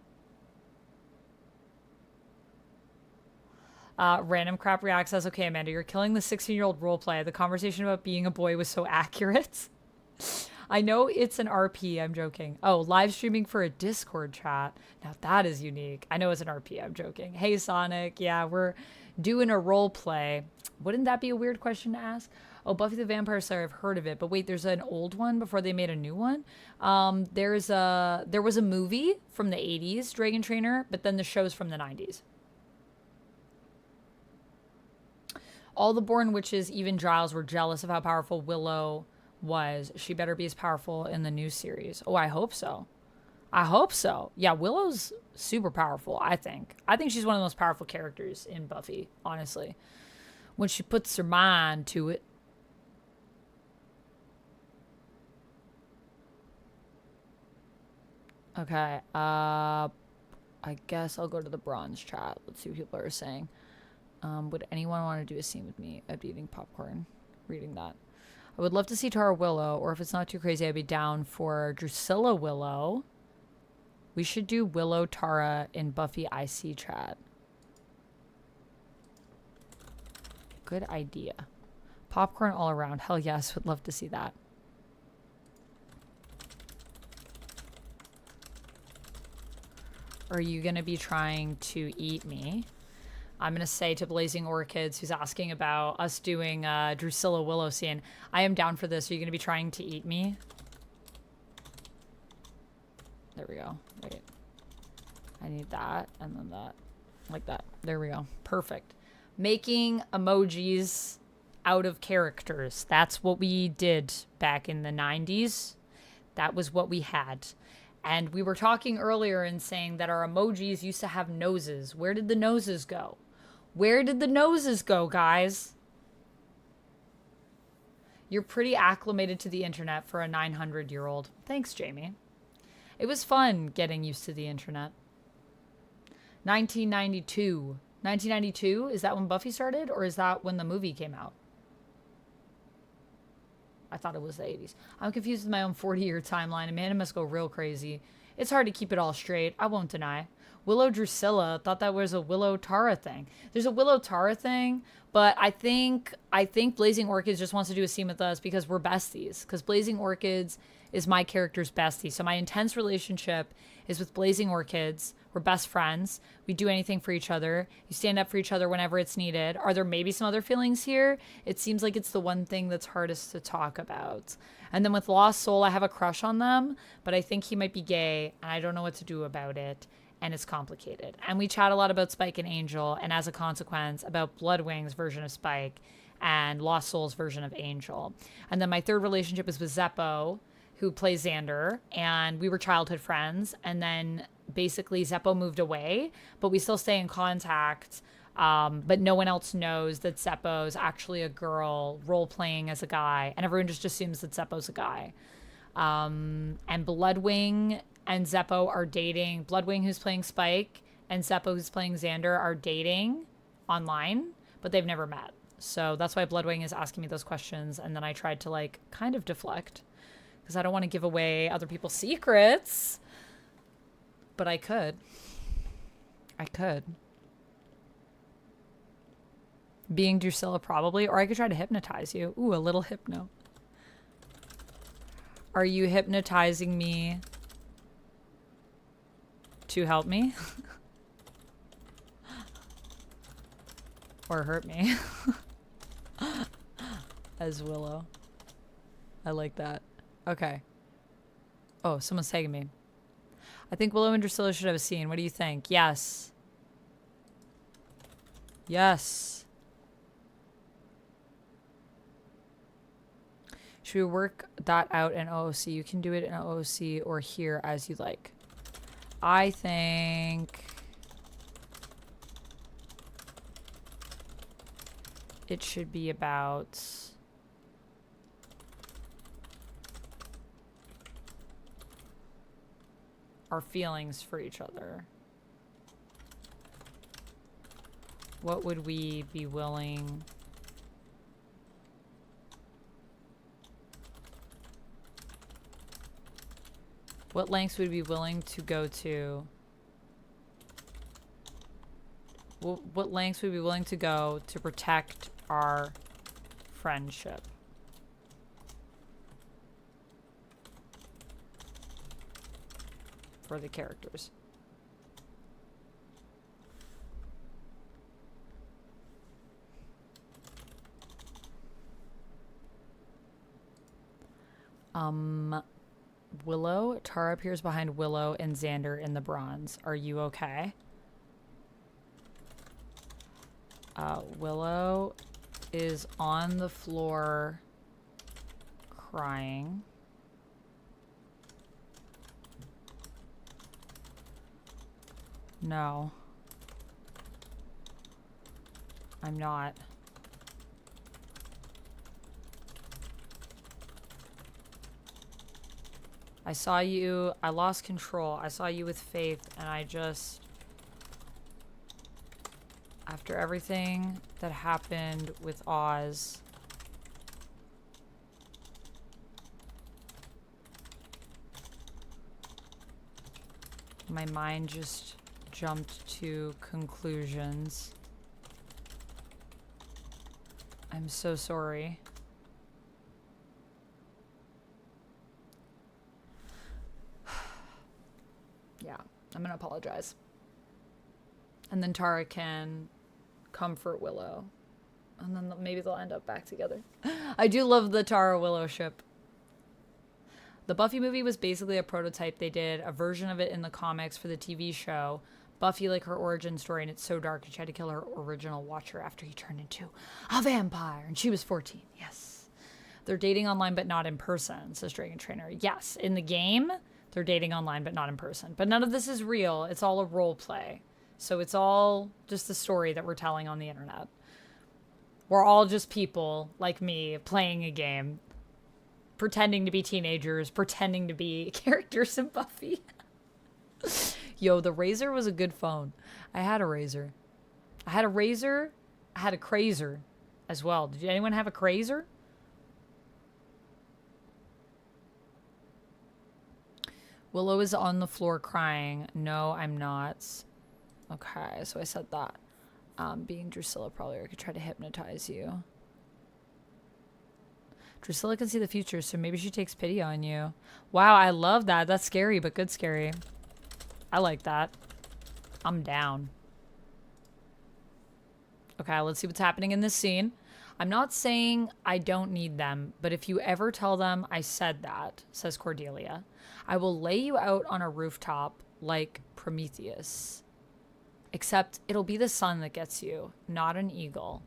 Random Crap React says, okay, Amanda, you're killing the 16-year-old roleplay. The conversation about being a boy was so accurate. I know it's an RP. I'm joking. Oh, live streaming for a Discord chat. Now that is unique. I know it's an RP. I'm joking. Hey, Sonic. Yeah, we're doing a role play. Wouldn't that be a weird question to ask? Oh, Buffy the Vampire Slayer. I've heard of it, but wait, there's an old one before they made a new one. There was a movie from the 80s, Dragon Trainer, but then the show's from the 90s. All the born witches, even Giles, were jealous of how powerful Willow was. She better be as powerful in the new series. Oh, I hope so. I hope so. Yeah, Willow's super powerful, I think. I think she's one of the most powerful characters in Buffy, honestly. When she puts her mind to it. Okay, I guess I'll go to the bronze chat. Let's see what people are saying. Would anyone want to do a scene with me? I'd be eating popcorn, reading that. I would love to see Tara Willow, or if it's not too crazy, I'd be down for Drusilla Willow. We should do Willow Tara in Buffy IC chat. Good idea. Popcorn all around. Hell yes, would love to see that. Are you going to be trying to eat me? I'm going to say to Blazing Orchids, who's asking about us doing Drusilla Willow scene, I am down for this. Are you going to be trying to eat me? There we go. Wait. I need that and then that. Like that. There we go. Perfect. Making emojis out of characters. That's what we did back in the 90s. That was what we had. And we were talking earlier and saying that our emojis used to have noses. Where did the noses go? Where did the noses go, guys? You're pretty acclimated to the internet for a 900-year-old. Thanks, Jamie. It was fun getting used to the internet. 1992. 1992? Is that when Buffy started, or is that when the movie came out? I thought it was the 80s. I'm confused with my own 40-year timeline. Amanda must go real crazy. It's hard to keep it all straight. I won't deny. Willow Drusilla, thought that was a Willow Tara thing. There's a Willow Tara thing, but I think Blazing Orchids just wants to do a scene with us because we're besties. Because Blazing Orchids is my character's bestie. So my intense relationship is with Blazing Orchids. We're best friends. We do anything for each other. You stand up for each other whenever it's needed. Are there maybe some other feelings here? It seems like it's the one thing that's hardest to talk about. And then with Lost Soul, I have a crush on them, but I think he might be gay, and I don't know what to do about it. And it's complicated. And we chat a lot about Spike and Angel, and as a consequence, about Bloodwing's version of Spike and Lost Soul's version of Angel. And then my third relationship is with Zeppo, who plays Xander, and we were childhood friends. And then basically Zeppo moved away, but we still stay in contact. But no one else knows that Zeppo's actually a girl role-playing as a guy, and everyone just assumes that Zeppo's a guy. And Bloodwing and Zeppo are dating. Bloodwing, who's playing Spike, and Zeppo, who's playing Xander, are dating online, but they've never met. So that's why Bloodwing is asking me those questions, and then I tried to, like, kind of deflect, because I don't want to give away other people's secrets. But I could. I could. Being Drusilla, probably. Or I could try to hypnotize you. Ooh, a little hypno. Are you hypnotizing me to help me? Or hurt me? As Willow. I like that. Okay. Oh, someone's tagging me. I think Willow and Drusilla should have a scene. What do you think? Yes. Yes. Should we work that out in OOC? You can do it in OOC or here as you like. I think it should be about our feelings for each other. What would we be willing What lengths would we be willing to go to? What lengths would we be willing to go to protect our friendship? For the characters. Willow. Tara appears behind Willow and Xander in the bronze. Are you okay? Willow is on the floor crying. No. I'm not. I saw you. I lost control. I saw you with Faith, and I just... After everything that happened with Oz... My mind just jumped to conclusions. I'm so sorry. Yeah, I'm gonna apologize. And then Tara can comfort Willow. And then maybe they'll end up back together. I do love the Tara Willow ship. The Buffy movie was basically a prototype. They did a version of it in the comics for the TV show. Buffy, like her origin story, and it's so dark. She had to kill her original watcher after he turned into a vampire. And she was 14. Yes. They're dating online, but not in person, says Dragon Trainer. Yes. In the game, they're dating online, but not in person. But none of this is real. It's all a role play. So it's all just a story that we're telling on the internet. We're all just people like me playing a game, pretending to be teenagers, pretending to be characters in Buffy. Yo, the Razor was a good phone. I had a Razor. I had a Razor. I had a Crazer as well. Did anyone have a Crazer? Willow is on the floor crying. No, I'm not. Okay, so I said that. Being Drusilla probably I could try to hypnotize you. Drusilla can see the future, so maybe she takes pity on you. Wow, I love that. That's scary, but good scary. I like that. I'm down. Okay, let's see what's happening in this scene. I'm not saying I don't need them, but if you ever tell them I said that, says Cordelia, I will lay you out on a rooftop like Prometheus. Except it'll be the sun that gets you, not an eagle.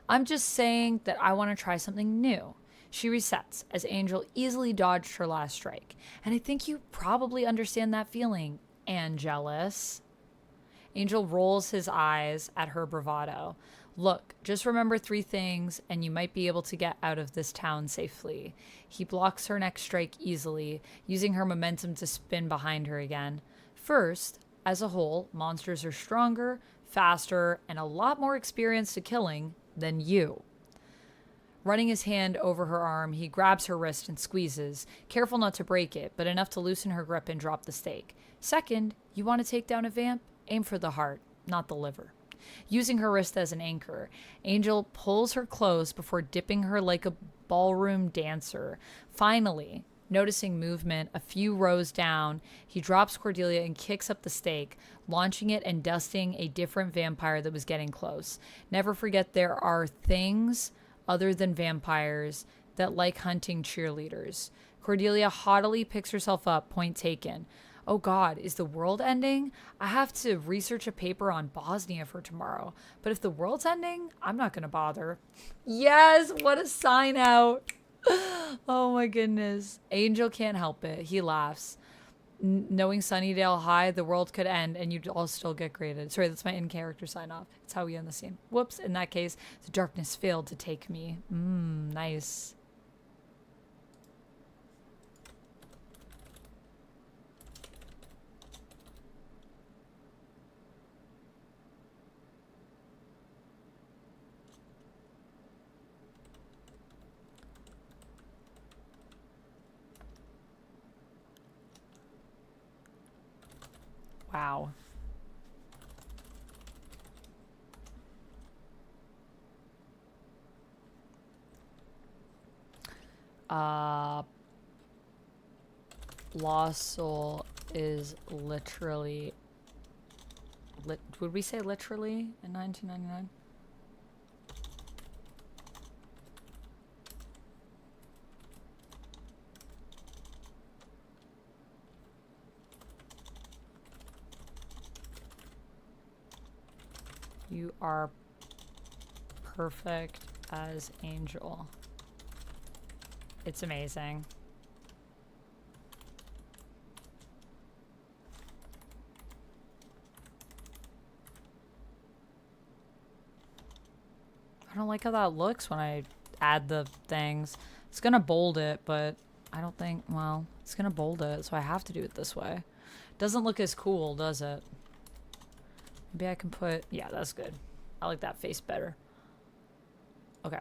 I'm just saying that I want to try something new. She resets as Angel easily dodged her last strike. And I think you probably understand that feeling, Angelus. Angel rolls his eyes at her bravado. Look, just remember 3 things and you might be able to get out of this town safely. He blocks her next strike easily, using her momentum to spin behind her again. First, as a whole, monsters are stronger, faster, and a lot more experienced at killing than you. Running his hand over her arm, he grabs her wrist and squeezes, careful not to break it, but enough to loosen her grip and drop the stake. Second, you want to take down a vamp? Aim for the heart, not the liver. Using her wrist as an anchor, Angel pulls her close before dipping her like a ballroom dancer. Finally, noticing movement a few rows down, he drops Cordelia and kicks up the stake, launching it and dusting a different vampire that was getting close. Never forget there are things other than vampires that like hunting cheerleaders. Cordelia haughtily picks herself up, point taken. Oh God, is the world ending? I have to research a paper on Bosnia for tomorrow. But if the world's ending, I'm not going to bother. Yes, what a sign out. Oh my goodness. Angel can't help it. He laughs. Knowing Sunnydale High, the world could end and you'd all still get graded. Sorry, that's my in-character sign-off. It's how we end the scene. Whoops, in that case, the darkness failed to take me. Nice. Wow. Lost Soul is literally... would we say literally in 1999? You are perfect as Angel. It's amazing. I don't like how that looks when I add the things. It's gonna bold it, but I don't think, well, it's gonna bold it, so I have to do it this way. Doesn't look as cool, does it? Maybe I can put, yeah, that's good. I like that face better. Okay.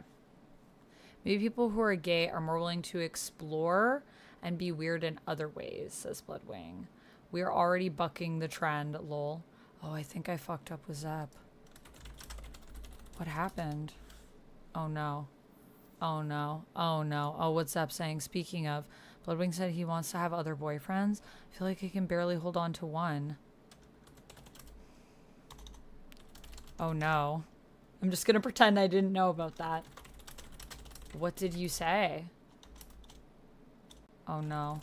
Maybe people who are gay are more willing to explore and be weird in other ways, says Bloodwing. We are already bucking the trend, lol. Oh, I think I fucked up with Zep. What happened? Oh no. Oh no. Oh no. Oh, what's Zep saying? Speaking of, Bloodwing said he wants to have other boyfriends. I feel like he can barely hold on to one. Oh no. I'm just gonna pretend I didn't know about that. What did you say? Oh no.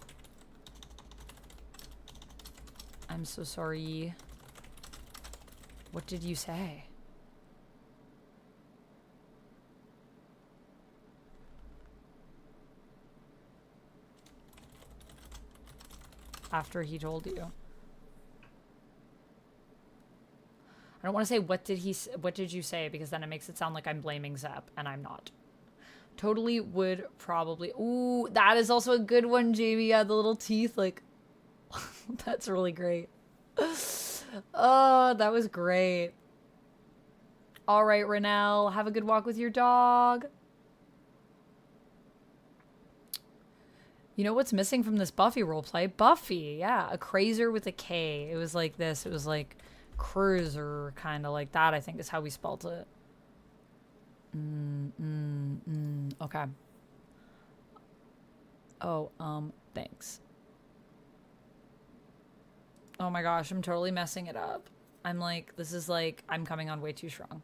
I'm so sorry. What did you say? After he told you. I don't want to say what did you say, because then it makes it sound like I'm blaming Zep, and I'm not. Totally would probably. Ooh, that is also a good one, Jamie. Yeah, the little teeth, like that's really great. Oh, that was great. All right, Renelle, have a good walk with your dog. You know what's missing from this Buffy roleplay? Buffy, yeah, a crazer with a K. It was like this. It was like cruiser, kind of like that, I think is how we spelled it. Okay. Oh, thanks. Oh my gosh, I'm totally messing it up. I'm like, this is like, I'm coming on way too strong.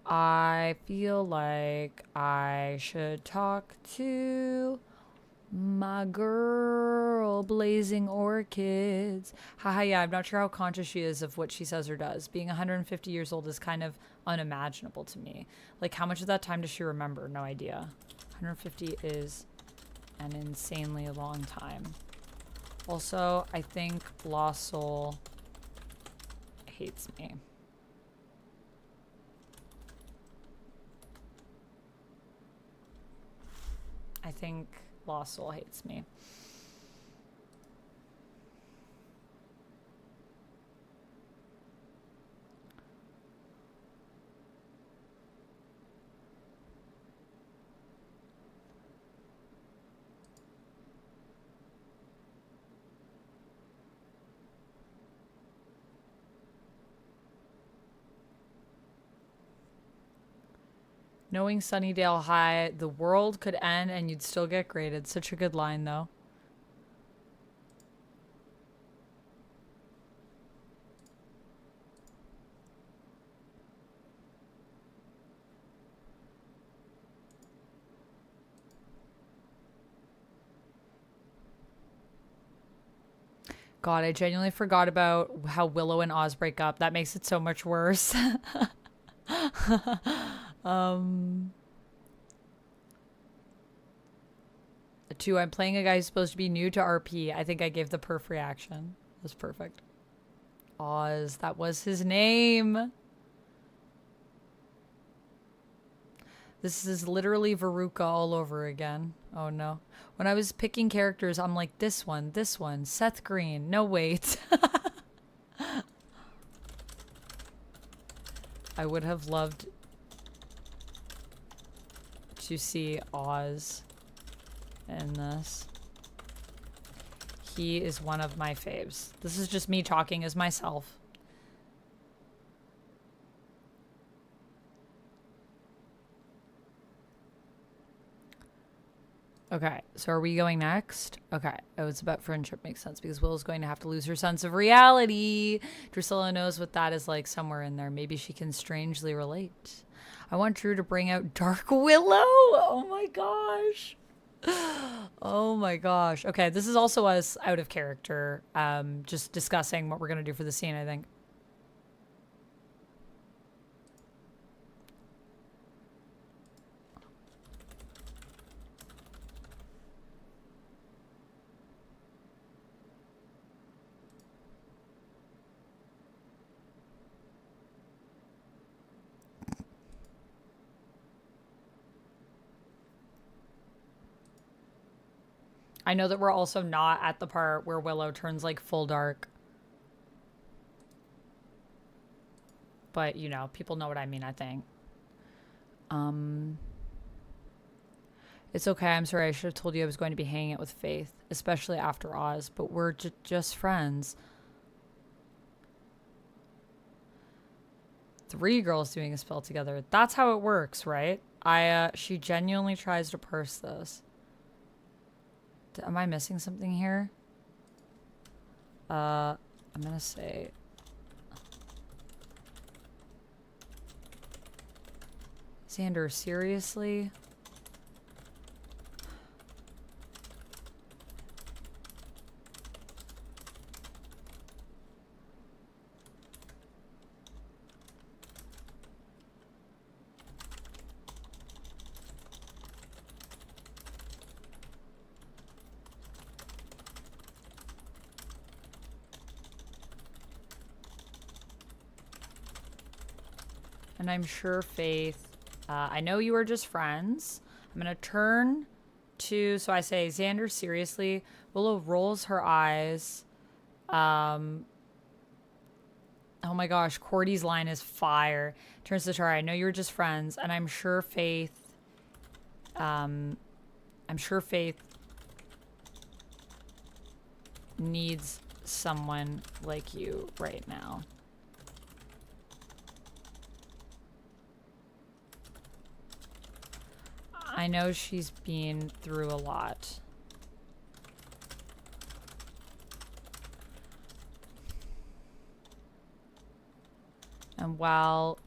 I feel like I should talk to my girl, Blazing Orchids. Haha, yeah, I'm not sure how conscious she is of what she says or does. Being 150 years old is kind of unimaginable to me. Like, how much of that time does she remember? No idea. 150 is an insanely long time. Also, I think Lost Soul hates me. I think Lost Soul hates me. Knowing Sunnydale High, the world could end and you'd still get graded. Such a good line, though. God, I genuinely forgot about how Willow and Oz break up. That makes it so much worse. Two, I'm playing a guy who's supposed to be new to RP. I think I gave the perf reaction. That's perfect. Oz, that was his name. This is literally Veruca all over again. Oh no. When I was picking characters, I'm like, this one, Seth Green. No, wait. I would have loved to see Oz in this. He is one of my faves. This is just me talking as myself. Okay, so are we going next? Okay. Oh, it's about friendship. Makes sense because Willow's going to have to lose her sense of reality. Drusilla knows what that is like somewhere in there. Maybe she can strangely relate. I want Drew to bring out Dark Willow. Oh my gosh. Oh my gosh. Okay, this is also us out of character. Just discussing what we're going to do for the scene, I think. I know that we're also not at the part where Willow turns like full dark. But, you know, people know what I mean, I think. It's okay. I'm sorry. I should have told you I was going to be hanging out with Faith, especially after Oz, but we're just friends. 3 girls doing a spell together. That's how it works, right? She genuinely tries to purse this. Am I missing something here? I'm gonna say... Xander, seriously? And I'm sure Faith, I know you are just friends. I'm going to turn to, so I say, Xander, seriously. Willow rolls her eyes. Oh my gosh, Cordy's line is fire. Turns to Tara, I know you were just friends. And I'm sure Faith, needs someone like you right now. I know she's been through a lot. And while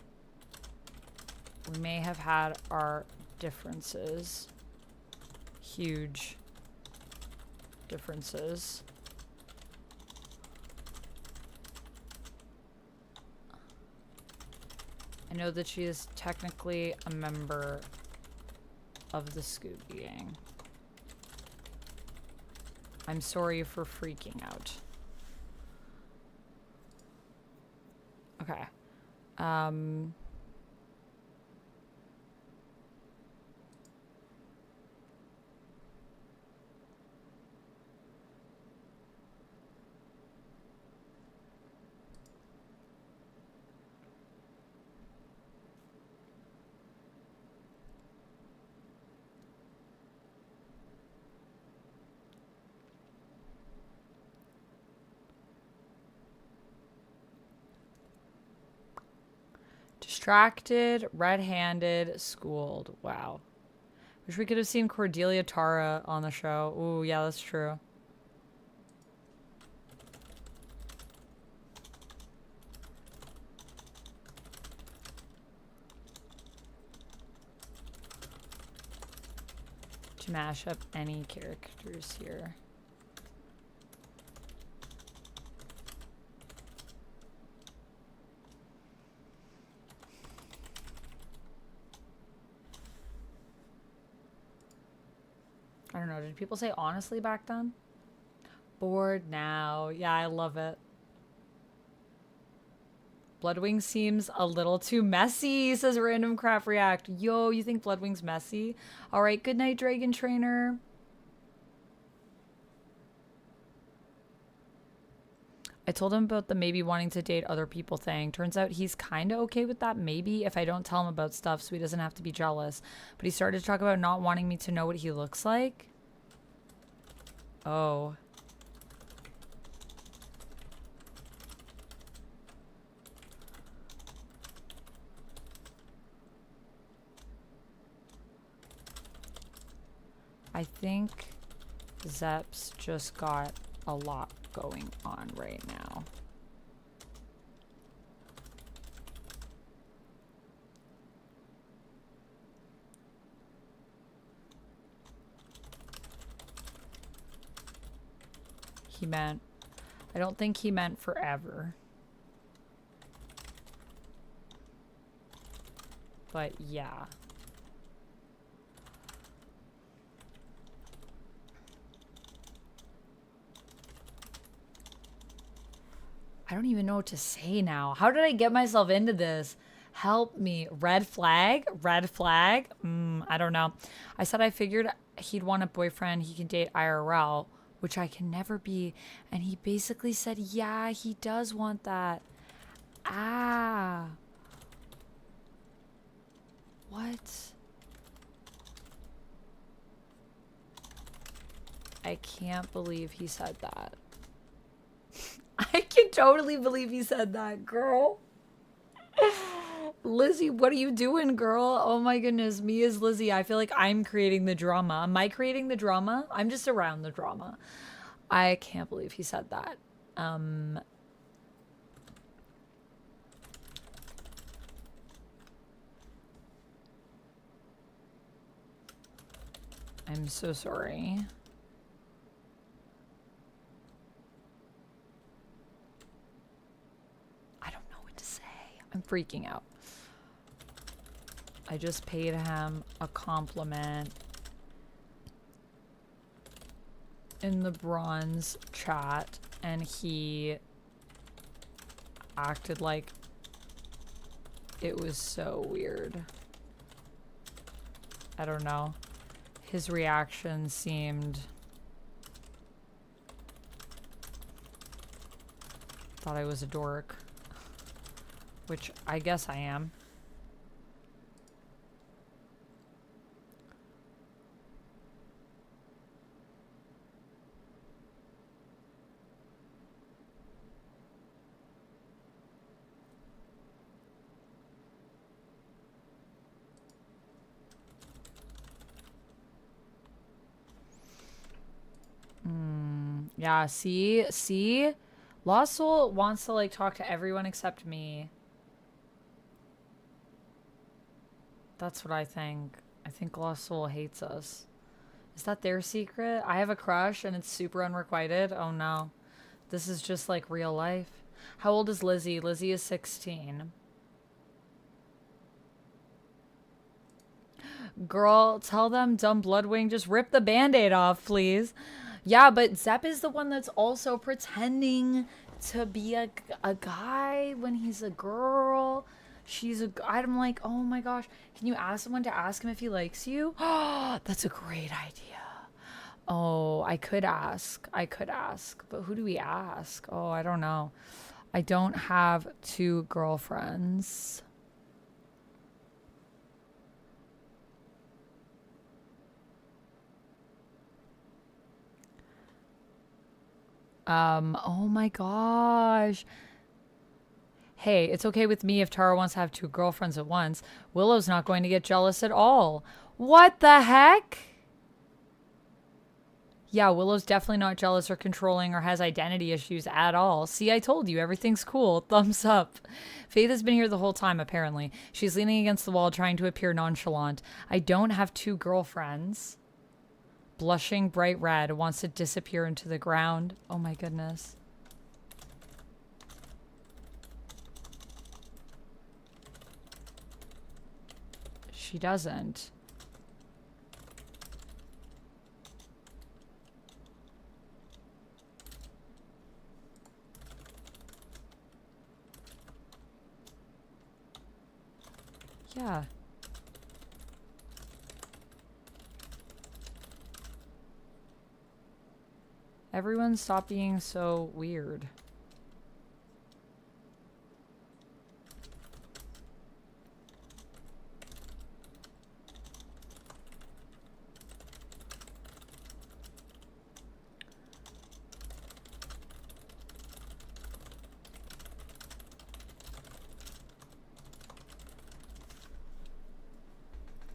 we may have had our differences, huge differences, I know that she is technically a member of the Scooby Gang. I'm sorry for freaking out. Okay. Distracted, red-handed, schooled. Wow. Wish we could have seen Cordelia Tara on the show. Ooh, yeah, that's true. To mash up any characters here. I don't know, did people say honestly back then? Bored now. Yeah, I love it. Bloodwing seems a little too messy, says Random Craft React. Yo, you think Bloodwing's messy? Alright, good night, Dragon Trainer. I told him about the maybe wanting to date other people thing. Turns out he's kind of okay with that maybe if I don't tell him about stuff so he doesn't have to be jealous. But he started to talk about not wanting me to know what he looks like. Oh. I think Zepp's just got a lot going on right now. He meant, I don't think he meant forever. But yeah. I don't even know what to say now. How did I get myself into this? Help me. Red flag? Red flag? I don't know. I said I figured he'd want a boyfriend he can date IRL, which I can never be. And he basically said, yeah, he does want that. Ah. What? I can't believe he said that. I can totally believe he said that, girl. Lizzy, what are you doing, girl? Oh my goodness, me as Lizzy. I feel like I'm creating the drama. Am I creating the drama? I'm just around the drama. I can't believe he said that. I'm so sorry. I'm freaking out. I just paid him a compliment in the bronze chat and he acted like it was so weird. I don't know. His reaction seemed... Thought I was a dork. Which I guess I am. Yeah, see? Lost Soul wants to like talk to everyone except me. That's what I think. I think Lost Soul hates us. Is that their secret? I have a crush and it's super unrequited. Oh no. This is just like real life. How old is Lizzy? Lizzy is 16. Girl, tell them dumb Bloodwing just rip the band-aid off, please. Yeah, but Zepp is the one that's also pretending to be a guy when he's a girl. I'm like, oh my gosh. Can you ask someone to ask him if he likes you? That's a great idea. Oh, I could ask. But who do we ask? Oh, I don't know. I don't have 2 girlfriends. Oh my gosh. Hey, it's okay with me if Tara wants to have 2 girlfriends at once. Willow's not going to get jealous at all. What the heck? Yeah, Willow's definitely not jealous or controlling or has identity issues at all. See, I told you, everything's cool. Thumbs up. Faith has been here the whole time, apparently. She's leaning against the wall, trying to appear nonchalant. I don't have 2 girlfriends. Blushing bright red, wants to disappear into the ground. Oh my goodness. She doesn't. Yeah. Everyone stop being so weird.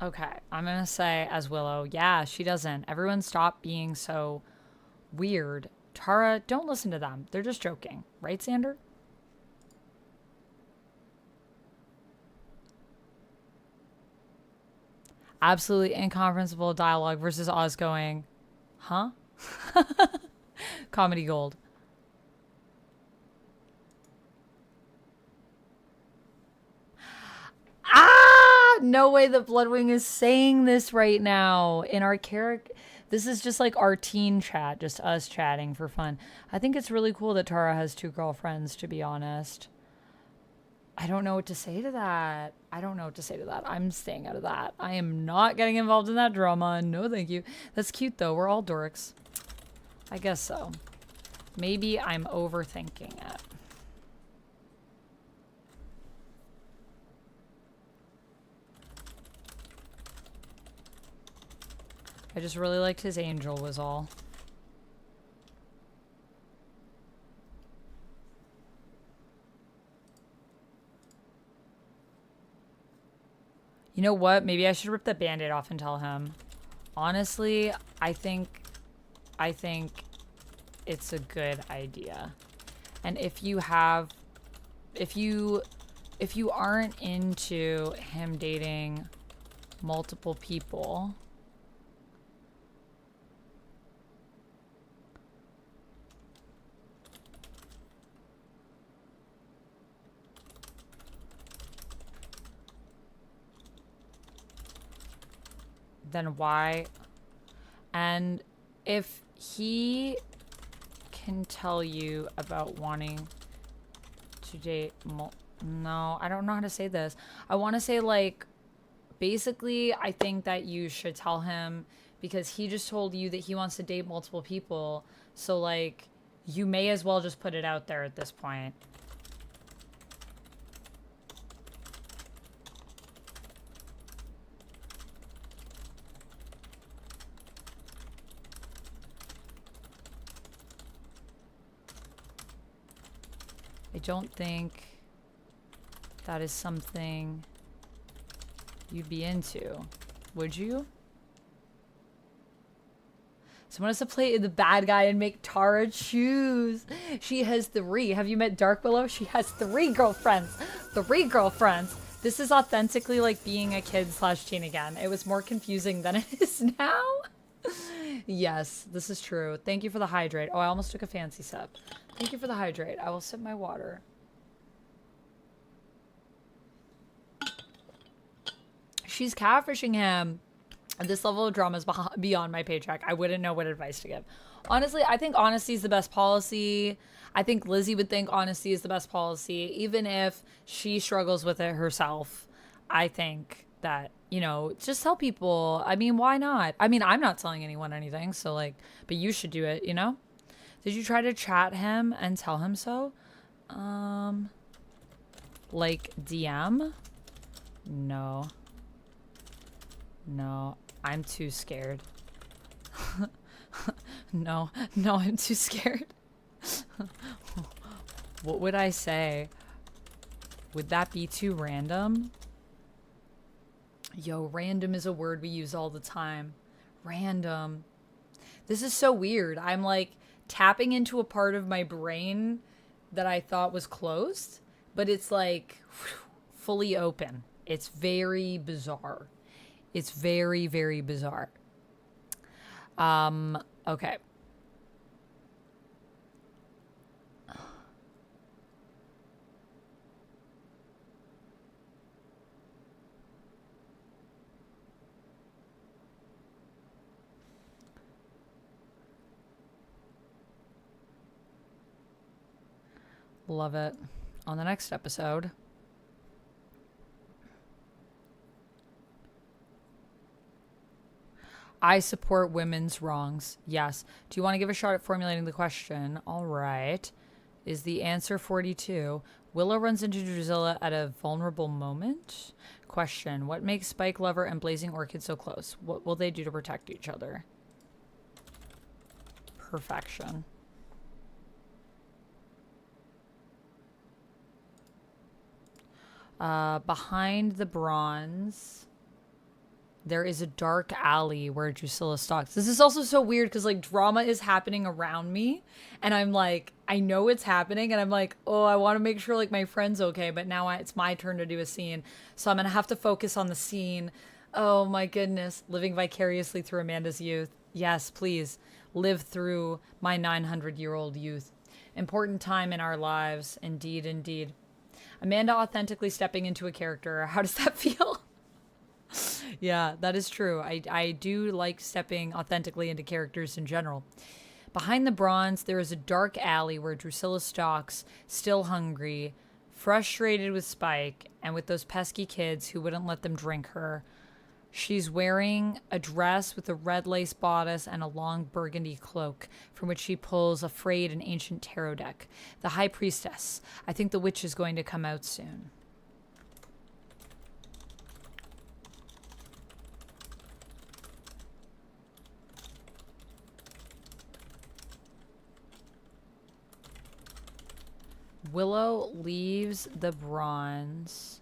Okay, I'm gonna say as Willow, yeah, she doesn't. Everyone stop being so weird. Tara, don't listen to them. They're just joking. Right, Xander? Absolutely incomprehensible dialogue versus Oz going, huh? Comedy gold. Ah! No way that Bloodwing is saying this right now in our character. This is just like our teen chat, just us chatting for fun. I think it's really cool that Tara has 2 girlfriends, to be honest. I don't know what to say to that. I don't know what to say to that. I'm staying out of that. I am not getting involved in that drama. No, thank you. That's cute, though. We're all dorks. I guess so. Maybe I'm overthinking it. I just really liked his angel was all. You know what? Maybe I should rip the band-aid off and tell him. Honestly, I think it's a good idea. And if you aren't into him dating multiple people, then why? And if he can tell you about wanting to date no, I don't know how to say this. I want to say, like, basically, I think that you should tell him because he just told you that he wants to date multiple people. So, like, you may as well just put it out there at this point. I don't think that is something you'd be into. Would you? Someone has to play the bad guy and make Tara choose. She has 3. Have you met Dark Willow? She has 3 girlfriends. 3 girlfriends. This is authentically like being a kid / teen again. It was more confusing than it is now. Yes, this is true. Thank you for the hydrate. Oh, I almost took a fancy sip. Thank you for the hydrate. I will sip my water. She's catfishing him. This level of drama is beyond my paycheck. I wouldn't know what advice to give. Honestly, I think honesty is the best policy. I think Lizzy would think honesty is the best policy. Even if she struggles with it herself, I think that, you know, just tell people. I mean, why not? I mean, I'm not telling anyone anything, so, like, but you should do it, you know? Did you try to chat him and tell him so? Like, DM? No. No, I'm too scared. No, I'm too scared. What would I say? Would that be too random? Yo, random is a word we use all the time. Random. This is so weird. I'm like tapping into a part of my brain that I thought was closed, but it's like fully open. It's very bizarre. It's very, very bizarre. Okay. Love it. On the next episode. I support women's wrongs. Yes. Do you want to give a shot at formulating the question? All right. Is the answer 42? Willow runs into Drusilla at a vulnerable moment? Question. What makes Spike Lover and Blazing Orchid so close? What will they do to protect each other? Perfection. Behind the bronze. There is a dark alley where Drusilla stalks. This is also so weird because like drama is happening around me and I'm like, I know it's happening and I'm like, oh, I want to make sure like my friend's okay. But now it's my turn to do a scene. So I'm going to have to focus on the scene. Oh my goodness. Living vicariously through Amanda's youth. Yes, please live through my 900-year-old youth. Important time in our lives. Indeed, indeed. Amanda authentically stepping into a character. How does that feel? Yeah, that is true. I do like stepping authentically into characters in general. Behind the bronze, there is a dark alley where Drusilla stalks, still hungry, frustrated with Spike and with those pesky kids who wouldn't let them drink her. She's wearing a dress with a red lace bodice and a long burgundy cloak, from which she pulls a frayed and ancient tarot deck. The High Priestess. I think the witch is going to come out soon. Willow leaves the bronze.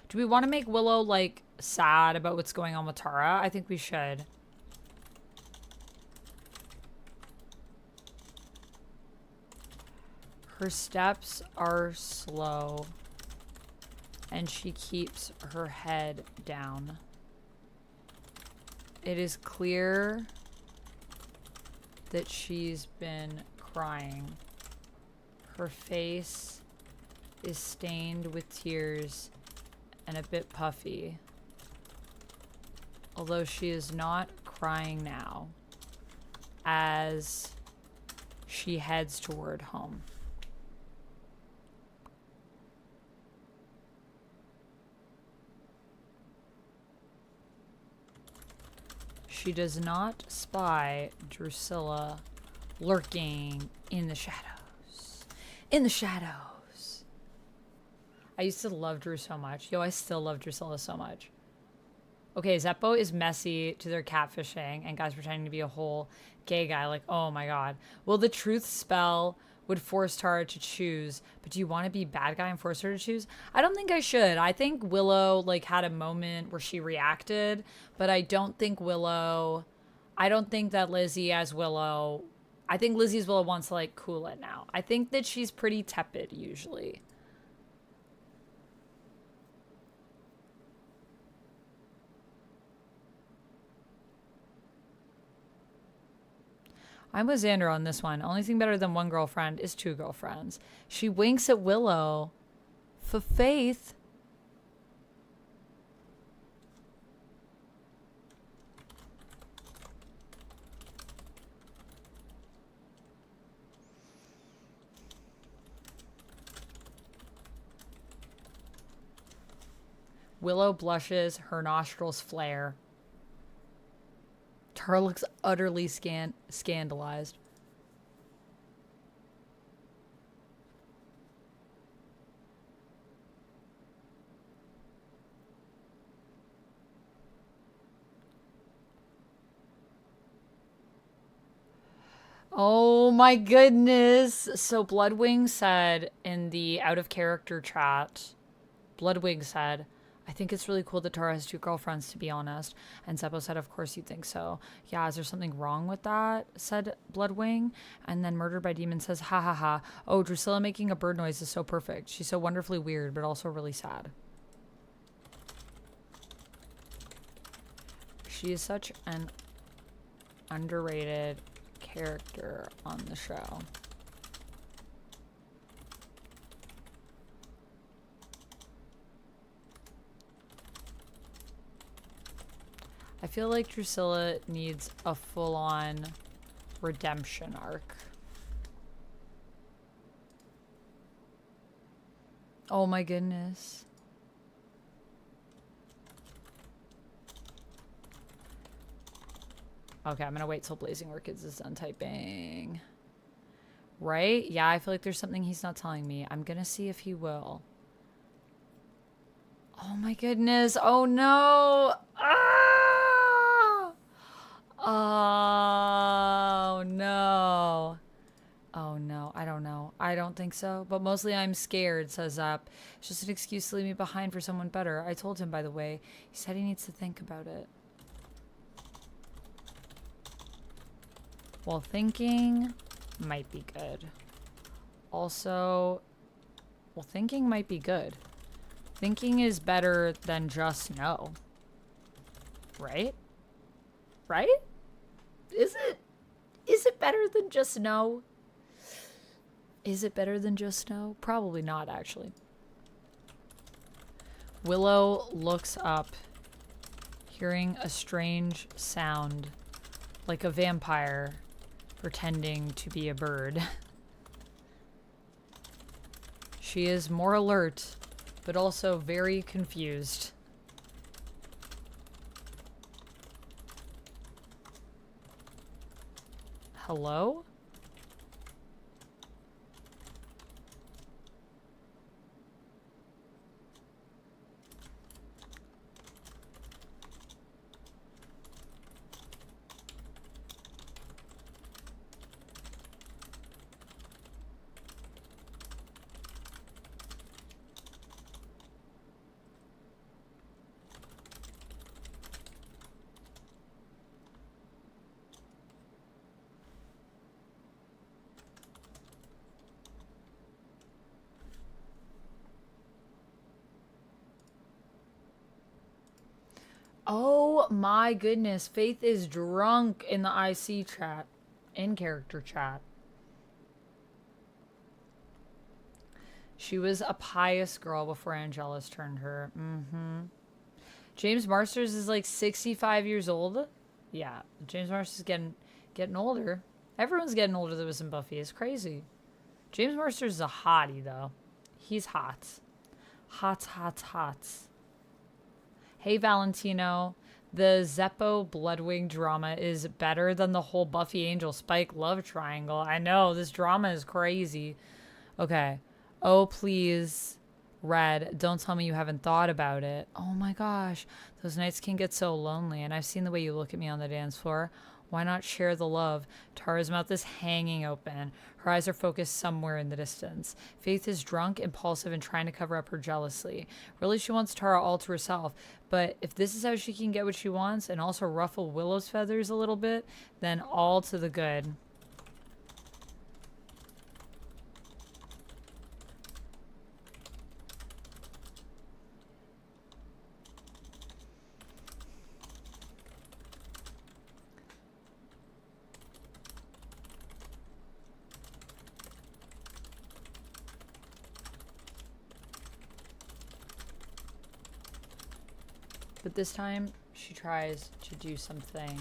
Do we want to make Willow, like, sad about what's going on with Tara? I think we should. Her steps are slow, and she keeps her head down. It is clear that she's been crying. Her face is stained with tears and a bit puffy, although she is not crying now as she heads toward home. She does not spy Drusilla lurking in the shadows. In the shadows. I used to love Drew so much. Yo, I still love Drusilla so much. Okay, Zeppo is messy to their catfishing and guys pretending to be a whole gay guy. Like, oh my god. Well, the truth spell would force Tara to choose, but do you want to be bad guy and force her to choose? I don't think I should. I think Willow like had a moment where she reacted, but I don't think that Lizzy as Willow, I think Lizzy's Willow wants to like cool it now. I think that she's pretty tepid usually. I'm with Xander on this one. Only thing better than one girlfriend is two girlfriends. She winks at Willow for faith. Willow blushes, her nostrils flare. Tara looks utterly scandalized. Oh my goodness. So Bloodwing said in the out of character chat, Bloodwing said, I think it's really cool that Tara has two girlfriends, to be honest. And Zeppo said, of course you think so. Yeah, is there something wrong with that? Said Bloodwing. And then Murdered by Demon says, ha ha ha. Oh, Drusilla making a bird noise is so perfect. She's so wonderfully weird, but also really sad. She is such an underrated character on the show. I feel like Drusilla needs a full-on redemption arc. Oh my goodness. Okay, I'm gonna wait till Blazing Orchids is done typing. Right? Yeah, I feel like there's something he's not telling me. I'm gonna see if he will. Oh my goodness. Oh no. Ah! Oh no. Oh no. I don't know. don't think so. But mostly I'm scared, says Up. It's just an excuse to leave me behind for someone better. I told him, by the way. He said he needs to think about it. Well, thinking might be good. Also, well, thinking might be good. Thinking is better than just no. Right? Right? Is it? Is it better than just no? Is it better than just no? Probably not, actually. Willow looks up, hearing a strange sound, like a vampire pretending to be a bird. She is more alert, but also very confused. Hello? Oh my goodness. Faith is drunk in the IC chat. In character chat. She was a pious girl before Angelus turned her. James Marsters is like 65 years old. Yeah, James Marsters is getting older. Everyone's getting older that was in Buffy. It's crazy. James Marsters is a hottie, though. He's hot. Hot. Hey, Valentino. The Zeppo Bloodwing drama is better than the whole Buffy Angel Spike love triangle. I know, this drama is crazy. Okay. Oh, please, Red, don't tell me you haven't thought about it. Oh my gosh, those nights can get so lonely, and I've seen the way you look at me on the dance floor. Why not share the love? Tara's mouth is hanging open. Her eyes are focused somewhere in the distance. Faith is drunk, impulsive, and trying to cover up her jealousy. Really, she wants Tara all to herself. But if this is how she can get what she wants and also ruffle Willow's feathers a little bit, then all to the good. But this time, she tries to do something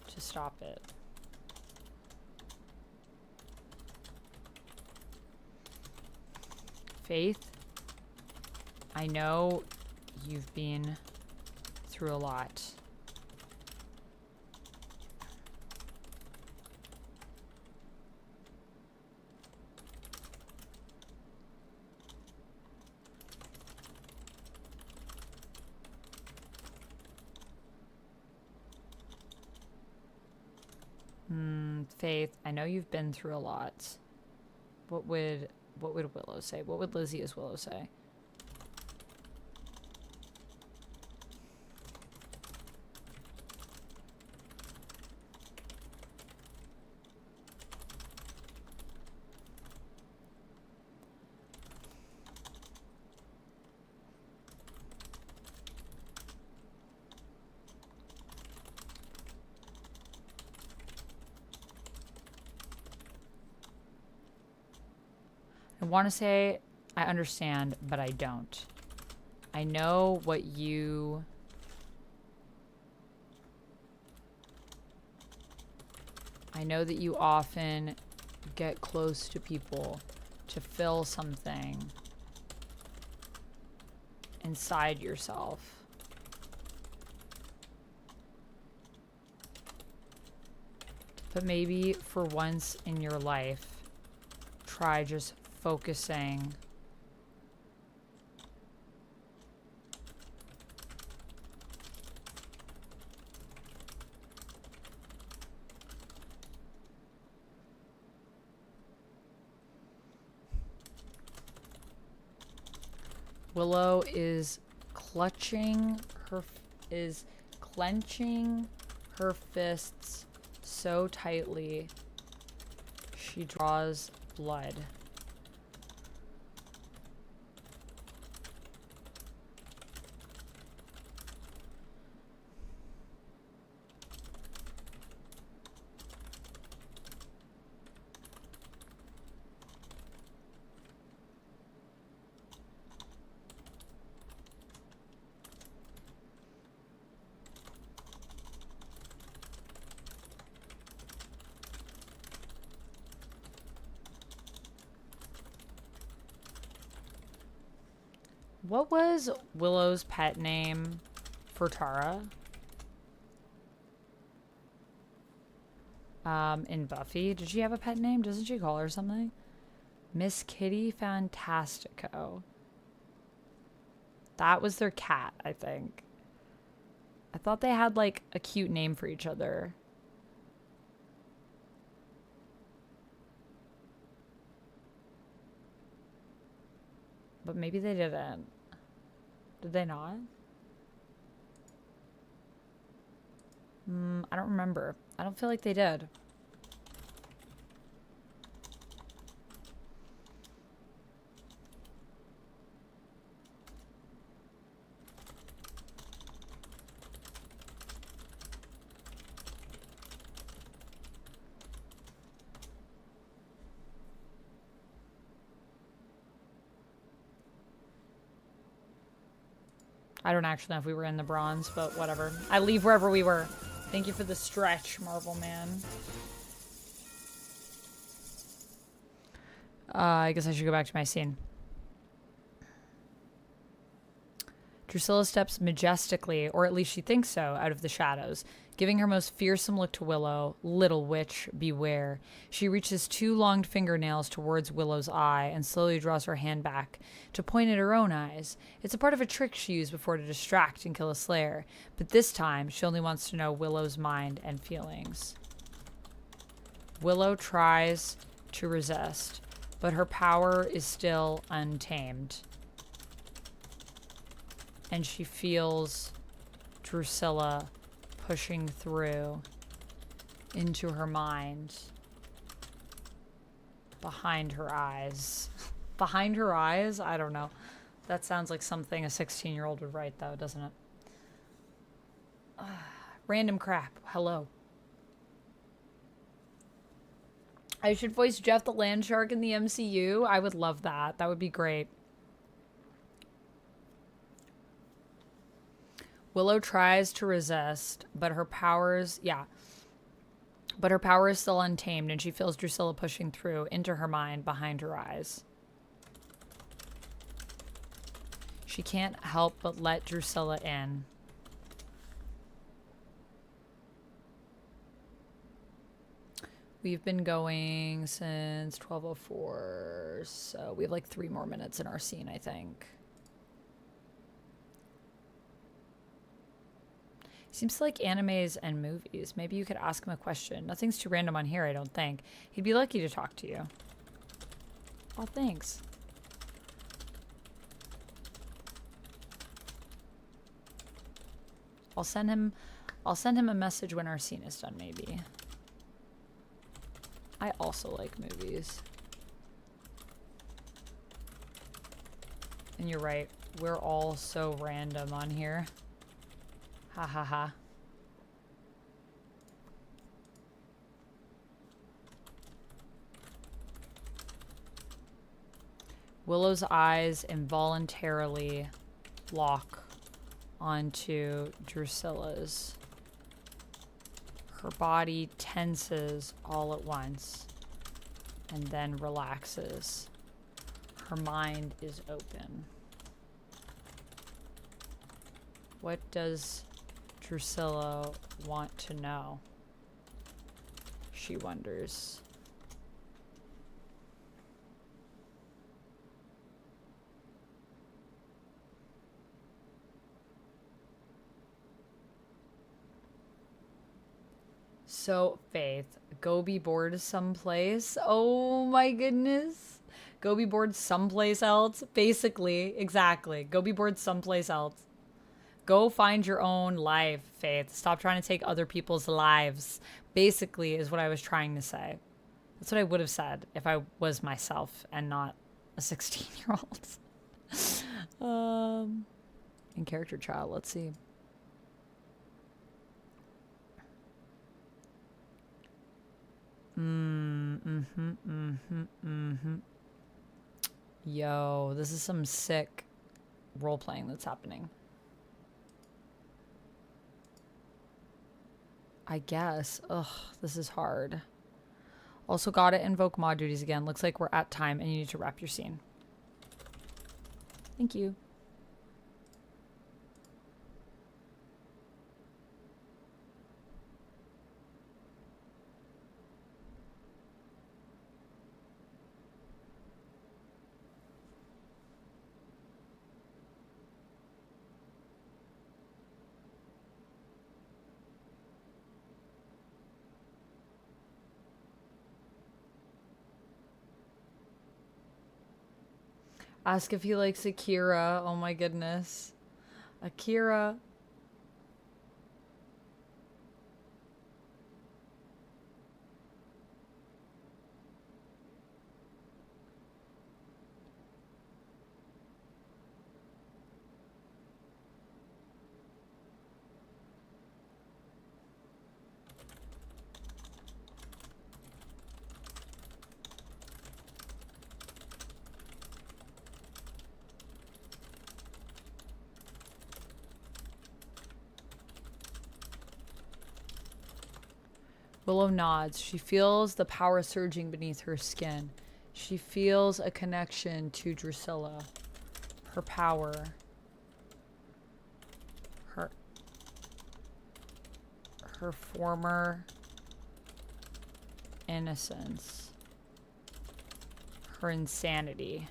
to stop it. Faith, I know you've been through a lot. Faith, I know you've been through a lot. What would Willow say? What would Lizzy as Willow say? I want to say I understand, but I don't. I know what you... I know that you often get close to people to fill something inside yourself. But maybe for once in your life, try just focusing Willow is clenching her fists so tightly she draws blood. What was Willow's pet name for Tara? In Buffy? Did she have a pet name? Doesn't she call her something? Miss Kitty Fantastico. That was their cat, I think. I thought they had, like, a cute name for each other. But maybe they didn't. Did they not? I don't remember. I don't feel like they did. I don't actually know if we were in the bronze, but whatever. I leave wherever we were. Thank you for the stretch, Marvel Man. I guess I should go back to my scene. Drusilla steps majestically, or at least she thinks so, out of the shadows, giving her most fearsome look to Willow. Little witch, beware. She reaches 2 long fingernails towards Willow's eye and slowly draws her hand back to point at her own eyes. It's a part of a trick she used before to distract and kill a slayer, but this time she only wants to know Willow's mind and feelings. Willow tries to resist, but her power is still untamed. And she feels Drusilla pushing through into her mind. Behind her eyes. Behind her eyes? I don't know. That sounds like something a 16-year-old would write, though, doesn't it? Random crap. Hello. I should voice Jeff the Land Shark in the MCU. I would love that. That would be great. Willow tries to resist, but her powers, but her power is still untamed, and she feels Drusilla pushing through into her mind behind her eyes. She can't help but let Drusilla in. We've been going since 12:04, so we have like 3 more minutes in our scene, I think. Seems to like animes and movies. Maybe you could ask him a question. Nothing's too random on here, I don't think. He'd be lucky to talk to you. Oh, thanks. I'll send him a message when our scene is done, maybe. I also like movies. And you're right. We're all so random on here. Ha ha ha. Willow's eyes involuntarily lock onto Drusilla's. Her body tenses all at once and then relaxes. Her mind is open. What does Drusilla want to know? She wonders. So, Faith, go be bored someplace. Oh my goodness. Go be bored someplace else. Basically, exactly. Go be bored someplace else. Go find your own life, Faith. Stop trying to take other people's lives. Basically, is what I was trying to say. That's what I would have said if I was myself and not a 16-year-old. In character child, let's see. Yo, this is some sick role-playing that's happening. I guess. Ugh, this is hard. Also gotta invoke mod duties again. Looks like we're at time and you need to wrap your scene. Thank you. Ask if he likes Akira. Oh my goodness. Akira. Willow nods. She feels the power surging beneath her skin. She feels a connection to Drusilla. Her power. Her former innocence. Her insanity.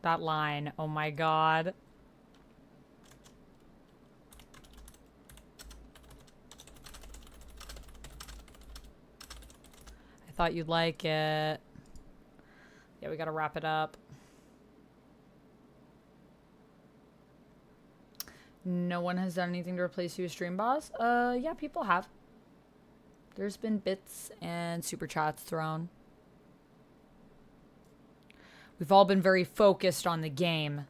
That line, oh my god. I thought you'd like it. Yeah, we gotta wrap it up. No one has done anything to replace you as stream boss? Yeah, people have. There's been bits and super chats thrown. We've all been very focused on the game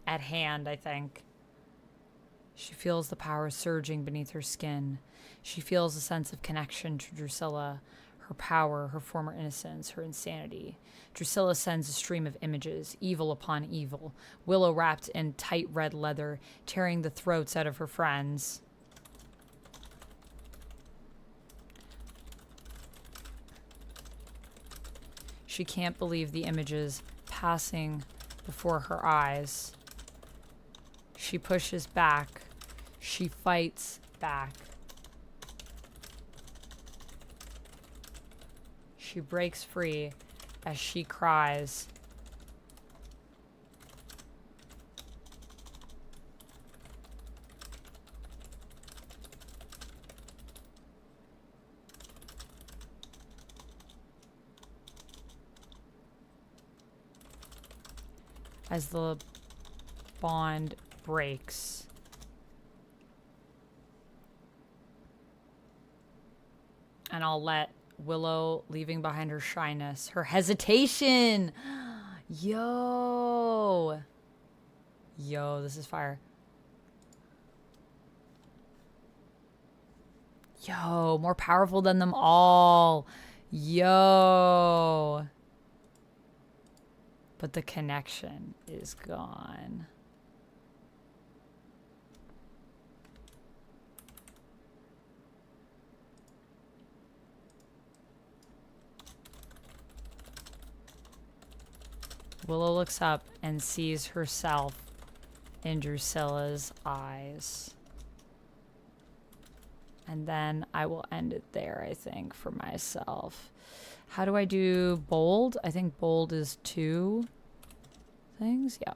at hand, I think. She feels the power surging beneath her skin. She feels a sense of connection to Drusilla, her power, her former innocence, her insanity. Drusilla sends a stream of images, evil upon evil. Willow wrapped in tight red leather, tearing the throats out of her friends. She can't believe the images passing before her eyes. She pushes back. She fights back. She breaks free as she cries. As the bond breaks. And I'll let Willow, leaving behind her shyness, her hesitation. Yo, this is fire. Yo, more powerful than them all. Yo. But the connection is gone. Willow looks up and sees herself in Drusilla's eyes. And then I will end it there, I think, for myself. How do I do bold? I think bold is 2 things. Yeah.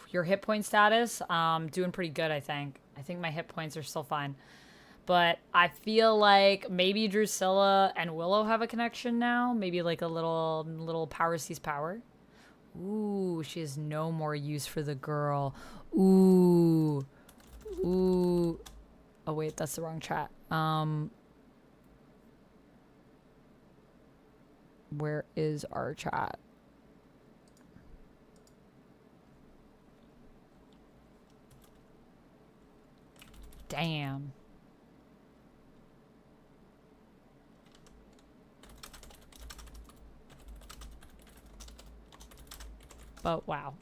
Your hit point status, doing pretty good, I think. I think my hit points are still fine. But I feel like maybe Drusilla and Willow have a connection now. Maybe like a little power sees power. Ooh, she has no more use for the girl. Ooh. Ooh. Oh, wait, that's the wrong chat. Where is our chat? Damn. But wow.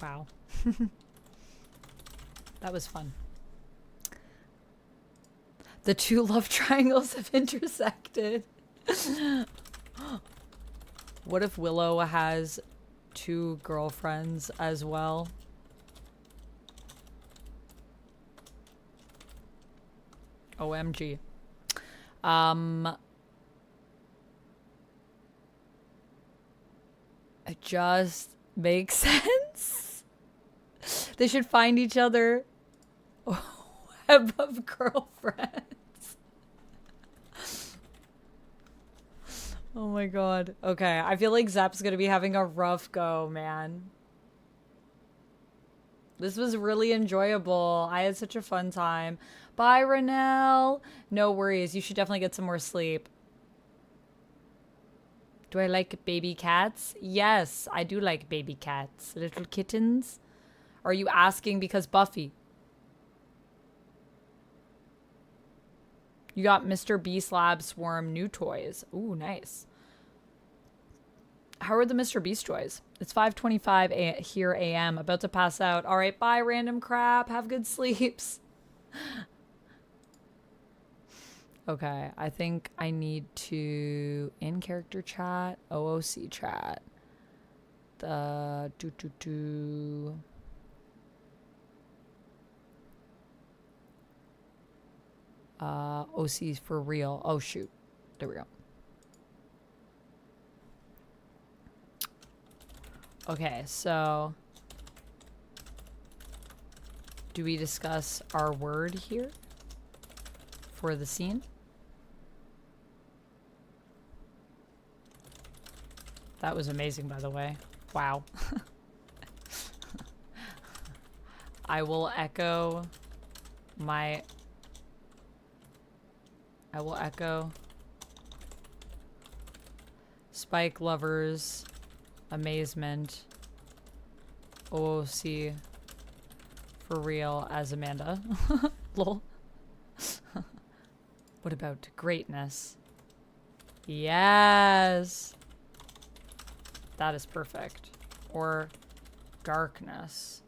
Wow. That was fun. The 2 love triangles have intersected. What if Willow has 2 girlfriends as well? OMG. It just makes sense. They should find each other. Web of girlfriends. Oh my god. Okay, I feel like Zep's gonna be having a rough go, man. This was really enjoyable. I had such a fun time. Bye, Renelle. No worries. You should definitely get some more sleep. Do I like baby cats? Yes, I do like baby cats. Little kittens. Are you asking because Buffy? You got Mr. Beast Lab Swarm new toys. Ooh, nice. How are the Mr. Beast toys? It's 5:25 here a.m. About to pass out. All right, bye, random crap. Have good sleeps. Okay, I think I need to in-character chat, OOC chat. The OC's for real. Oh shoot. There we go. Okay, so do we discuss our word here for the scene? That was amazing, by the way. Wow. I will echo Spike Lovers amazement. OOC for real as Amanda. Lol. What about greatness? Yes. That is perfect. Or darkness.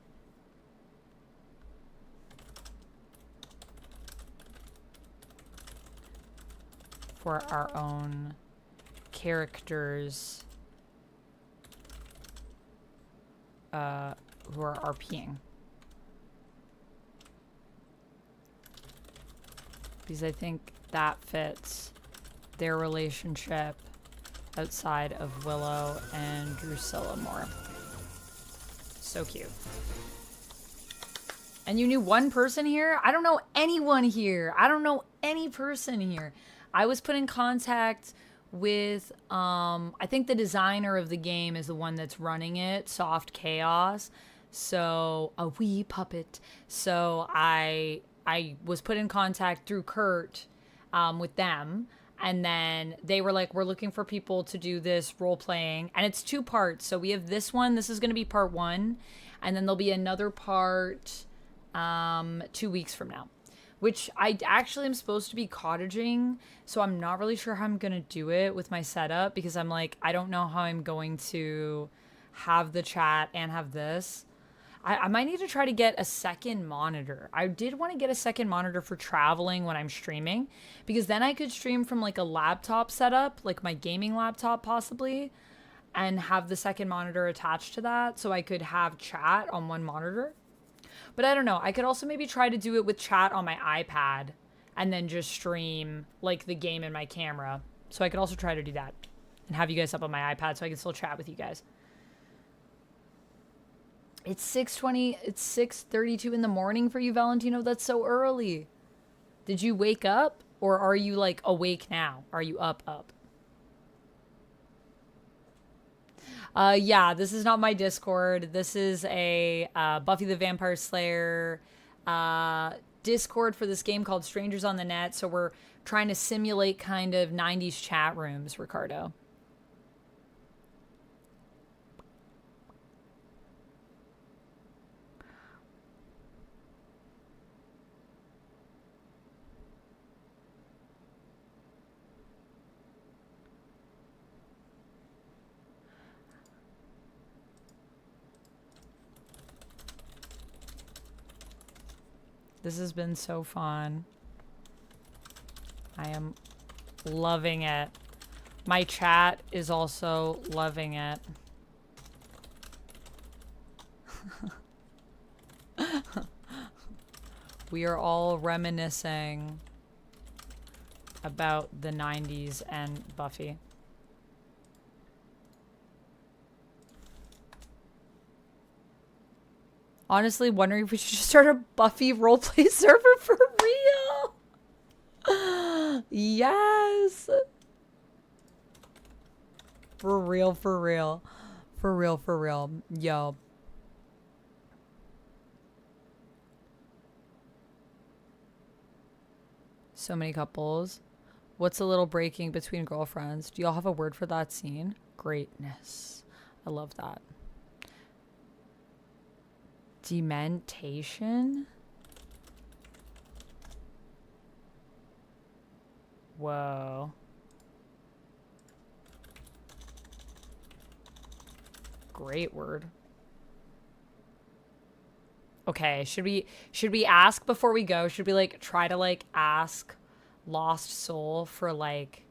For our own characters who are RPing. Because I think that fits their relationship outside of Willow and Drusilla more. So cute. And you knew one person here? I don't know anyone here. I don't know any person here. I was put in contact with I think the designer of the game is the one that's running it, SoftChaos. So a wee puppet. So I was put in contact through Kurt with them. And then they were like, we're looking for people to do this role playing. And it's 2 parts. So we have this one. This is going to be part 1. And then there'll be another part 2 weeks from now, which I actually am supposed to be cottaging. So I'm not really sure how I'm going to do it with my setup because I'm like, I don't know how I'm going to have the chat and have this. I might need to try to get a second monitor. I did want to get a second monitor for traveling when I'm streaming because then I could stream from like a laptop setup, like my gaming laptop possibly, and have the second monitor attached to that so I could have chat on one monitor. But I don't know. I could also maybe try to do it with chat on my iPad and then just stream like the game in my camera. So I could also try to do that and have you guys up on my iPad so I can still chat with you guys. It's 6:20. It's 6:32 in the morning for you, Valentino. That's so early. Did you wake up or are you like awake now? Are you up? Yeah, this is not my Discord. This is a Buffy the Vampire Slayer Discord for this game called Strangers on the Net. So we're trying to simulate kind of 90s chat rooms, Ricardo. This has been so fun. I am loving it. My chat is also loving it. We are all reminiscing about the 90s and Buffy. Honestly, wondering if we should just start a Buffy roleplay server for real. Yes. For real, for real. For real, for real. Yo. So many couples. What's a little breaking between girlfriends? Do y'all have a word for that scene? Greatness. I love that. Dementation? Whoa. Great word. Okay, should we ask before we go? Should we like try to like ask Lost Soul for like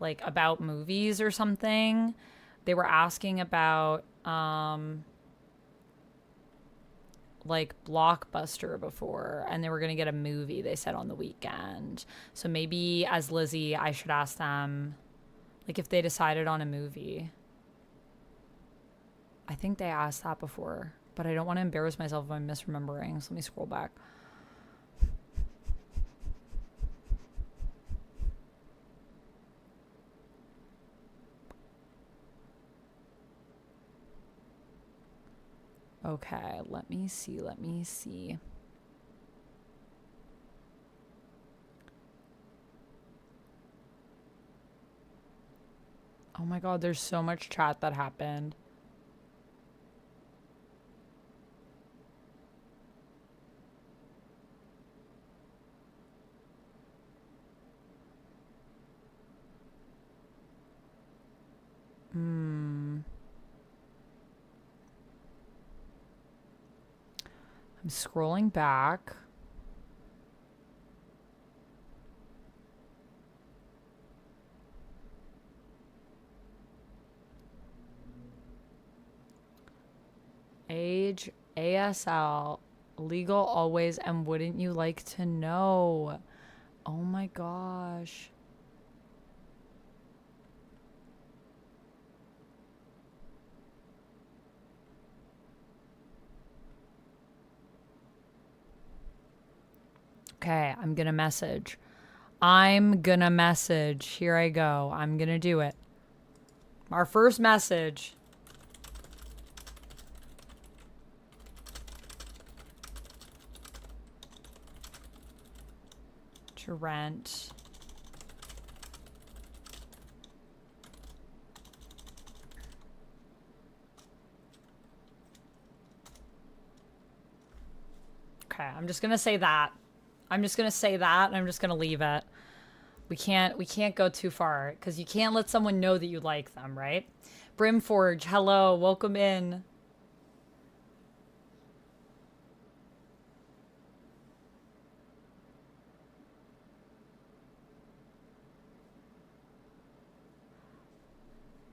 about movies or something? They were asking about like Blockbuster before, and they were gonna get a movie, they said, on the weekend. So maybe as Lizzy I should ask them like if they decided on a movie. I think they asked that before, but I don't want to embarrass myself if I'm misremembering, so let me scroll back. Okay, let me see. Oh my god, there's so much chat that happened. I'm scrolling back. Age, ASL, legal always, and wouldn't you like to know? Oh my gosh. Okay, I'm gonna message. I'm gonna message. Here I go. I'm gonna do it. Our first message. To rent. Okay, I'm just gonna say that. I'm just gonna say that, and I'm just gonna leave it. We can't go too far, because you can't let someone know that you like them, right? Brimforge, hello, welcome in.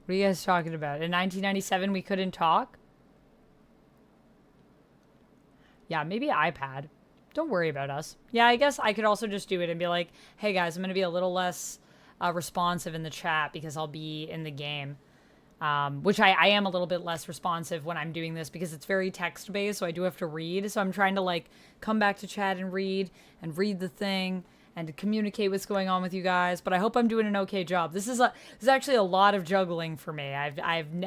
What are you guys talking about? In 1997, we couldn't talk? Yeah, maybe iPad. Don't worry about us. Yeah, I guess I could also just do it and be like, hey guys, I'm going to be a little less responsive in the chat because I'll be in the game. Which I am a little bit less responsive when I'm doing this because it's very text-based, so I do have to read. So I'm trying to like come back to chat and read the thing and to communicate what's going on with you guys. But I hope I'm doing an okay job. This is actually a lot of juggling for me.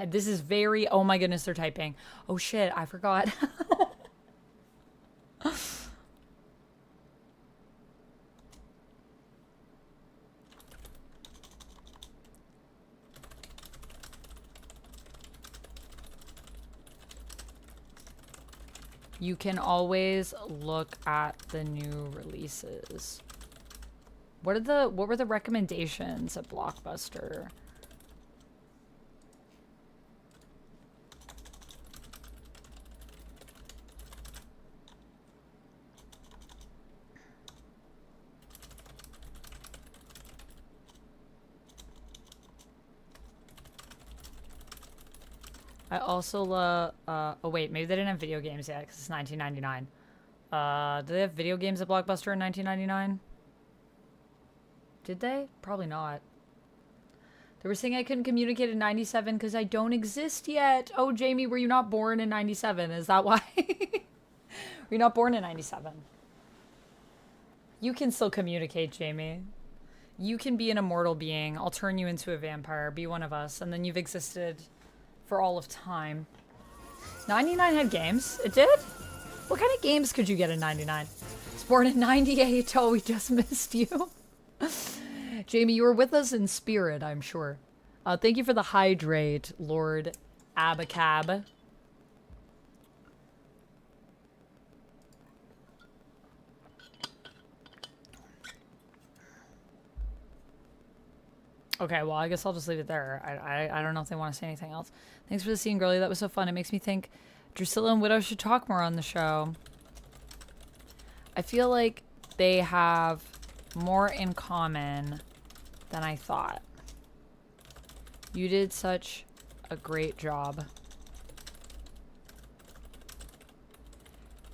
This is very, oh my goodness, they're typing. Oh shit, I forgot. You can always look at the new releases. What were the recommendations at Blockbuster? I also love, oh wait, maybe they didn't have video games yet because it's 1999. Did they have video games at Blockbuster in 1999? Did they? Probably not. They were saying I couldn't communicate in 97 because I don't exist yet. Oh, Jamie, were you not born in 97? Is that why? Were you not born in 97? You can still communicate, Jamie. You can be an immortal being. I'll turn you into a vampire. Be one of us. And then you've existed for all of time. 99 had games? It did? What kind of games could you get in 99? I was born in 98. Oh, we just missed you. Jamie, you were with us in spirit, I'm sure. Thank you for the hydrate, Lord Abacab. Okay, well, I guess I'll just leave it there. I don't know if they want to say anything else. Thanks for the scene, girlie. That was so fun. It makes me think Drusilla and Widow should talk more on the show. I feel like they have more in common than I thought. You did such a great job.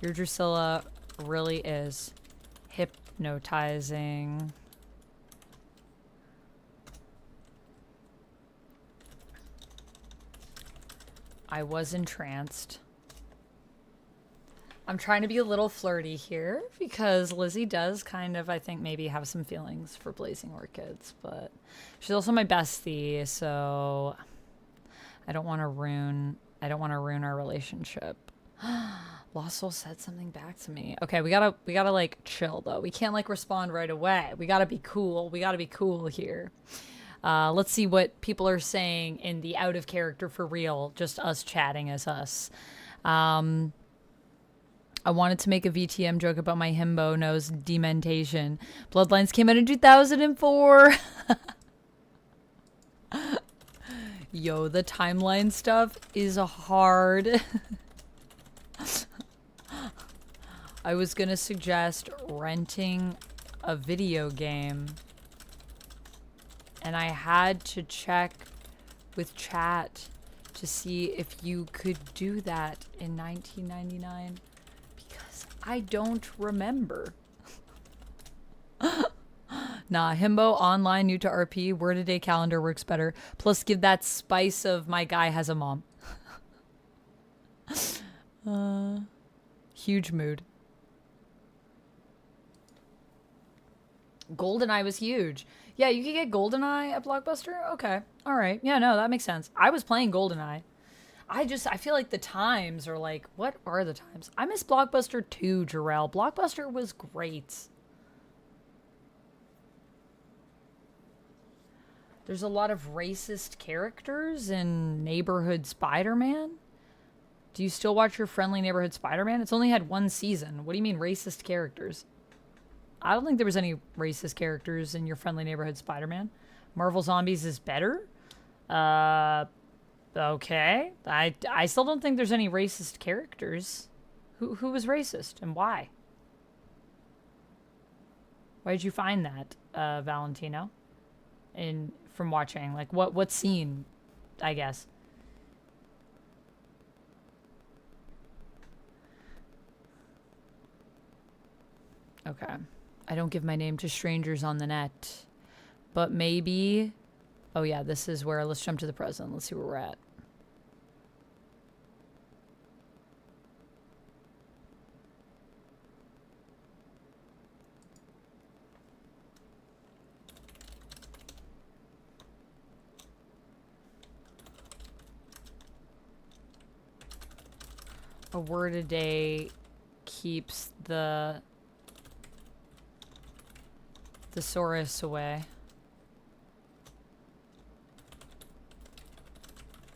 Your Drusilla really is hypnotizing. I was entranced. I'm trying to be a little flirty here because Lizzie does kind of, I think, maybe have some feelings for Blazing Orchids, but she's also my bestie, so I don't want to ruin our relationship. Lost Soul said something back to me. Okay, we gotta like chill though. We can't like respond right away. We gotta be cool. We gotta be cool here. Let's see what people are saying in the out of character for real, just us chatting as us. I wanted to make a VTM joke about my himbo nose dementation. Bloodlines came out in 2004. Yo, the timeline stuff is hard. I was gonna suggest renting a video game. And I had to check with chat to see if you could do that in 1999 because I don't remember. Nah, Himbo online new to RP, word a day calendar works better. Plus give that spice of my guy has a mom. Huge mood. GoldenEye was huge. Yeah, you could get GoldenEye at Blockbuster? Okay. All right. Yeah, no, that makes sense. I was playing GoldenEye. I feel like the times are like, what are the times? I miss Blockbuster too, Jarrell. Blockbuster was great. There's a lot of racist characters in Neighborhood Spider-Man. Do you still watch your Friendly Neighborhood Spider-Man? It's only had one season. What do you mean racist characters? I don't think there was any racist characters in your Friendly Neighborhood Spider-Man. Marvel Zombies is better? Okay. I still don't think there's any racist characters. Who was racist and why? Why did you find that, Valentino? From watching, like what scene, I guess. Okay. I don't give my name to strangers on the net. But maybe... Oh yeah, this is where... Let's jump to the present. Let's see where we're at. A word a day keeps the thesaurus away.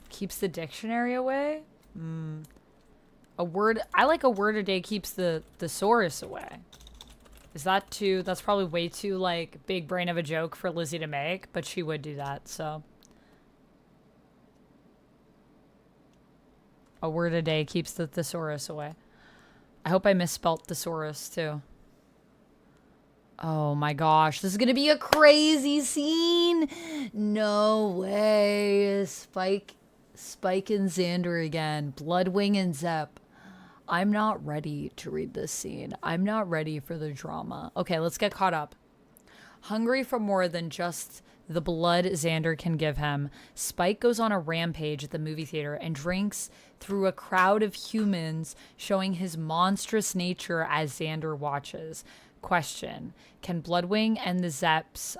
Keeps the dictionary away? I like a word a day keeps the thesaurus away. Is that too... That's probably way too, like, big brain of a joke for Lizzy to make, but she would do that, so... A word a day keeps the thesaurus away. I hope I misspelt thesaurus, too. Oh my gosh, this is gonna be a crazy scene! No way. Spike and Xander again. Bloodwing and Zep. I'm not ready to read this scene. I'm not ready for the drama. Okay, let's get caught up. Hungry for more than just the blood Xander can give him, Spike goes on a rampage at the movie theater and drinks through a crowd of humans, showing his monstrous nature as Xander watches. Question: can Bloodwing and the Zep's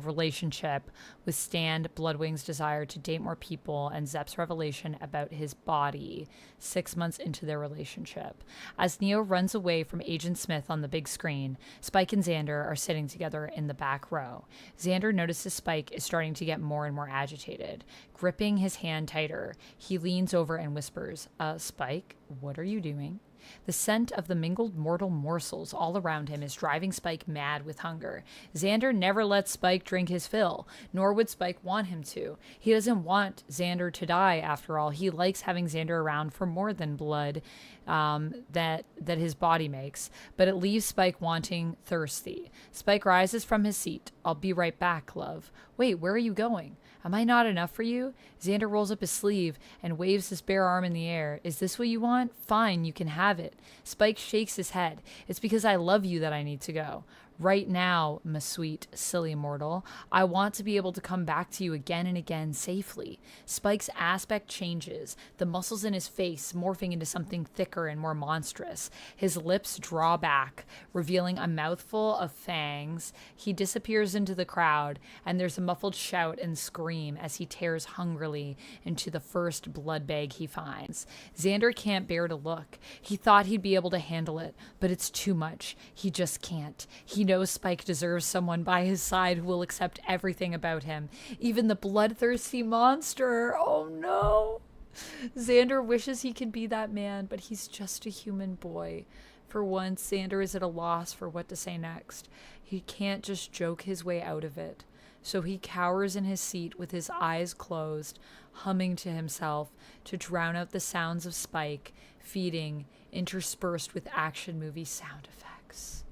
relationship withstand Bloodwing's desire to date more people and Zep's revelation about his body 6 months into their relationship? As Neo runs away from Agent Smith on the big screen, Spike and Xander are sitting together in the back row. Xander notices Spike is starting to get more and more agitated. Gripping his hand tighter, he leans over and whispers, Spike, what are you doing? The scent of the mingled mortal morsels all around him is driving Spike mad with hunger. Xander never lets Spike drink his fill, nor would Spike want him to. He doesn't want Xander to die, after all. He likes having Xander around for more than blood that his body makes, but it leaves Spike wanting, thirsty. Spike rises from his seat. I'll be right back, love. Wait, where are you going? Am I not enough for you? Xander rolls up his sleeve and waves his bare arm in the air. Is this what you want? Fine, you can have it. Spike shakes his head. It's because I love you that I need to go. Right now, my sweet, silly mortal, I want to be able to come back to you again and again safely. Spike's aspect changes, the muscles in his face morphing into something thicker and more monstrous. His lips draw back, revealing a mouthful of fangs. He disappears into the crowd, and there's a muffled shout and scream as he tears hungrily into the first blood bag he finds. Xander can't bear to look. He thought he'd be able to handle it, but it's too much. He just can't. He knows Spike deserves someone by his side who will accept everything about him, even the bloodthirsty monster. Oh no. Xander wishes he could be that man, but he's just a human boy. For once, Xander is at a loss for what to say next. He can't just joke his way out of it. So he cowers in his seat with his eyes closed, humming to himself to drown out the sounds of Spike feeding, interspersed with action movie sound effects.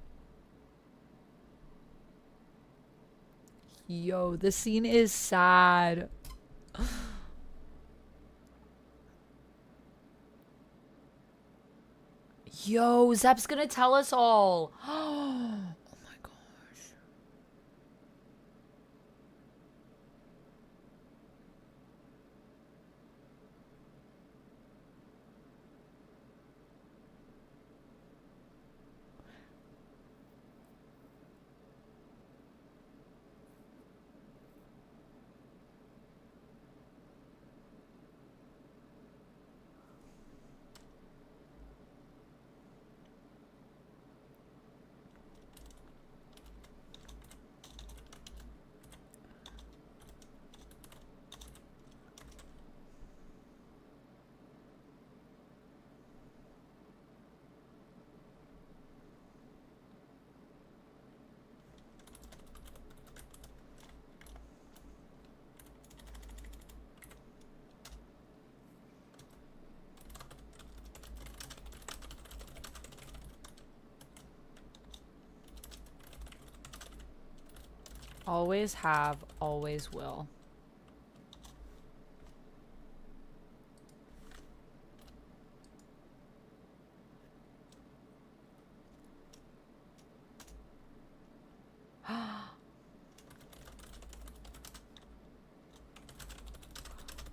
Yo, this scene is sad. Yo, Zep's gonna tell us all. Oh my gosh. Always have, always will.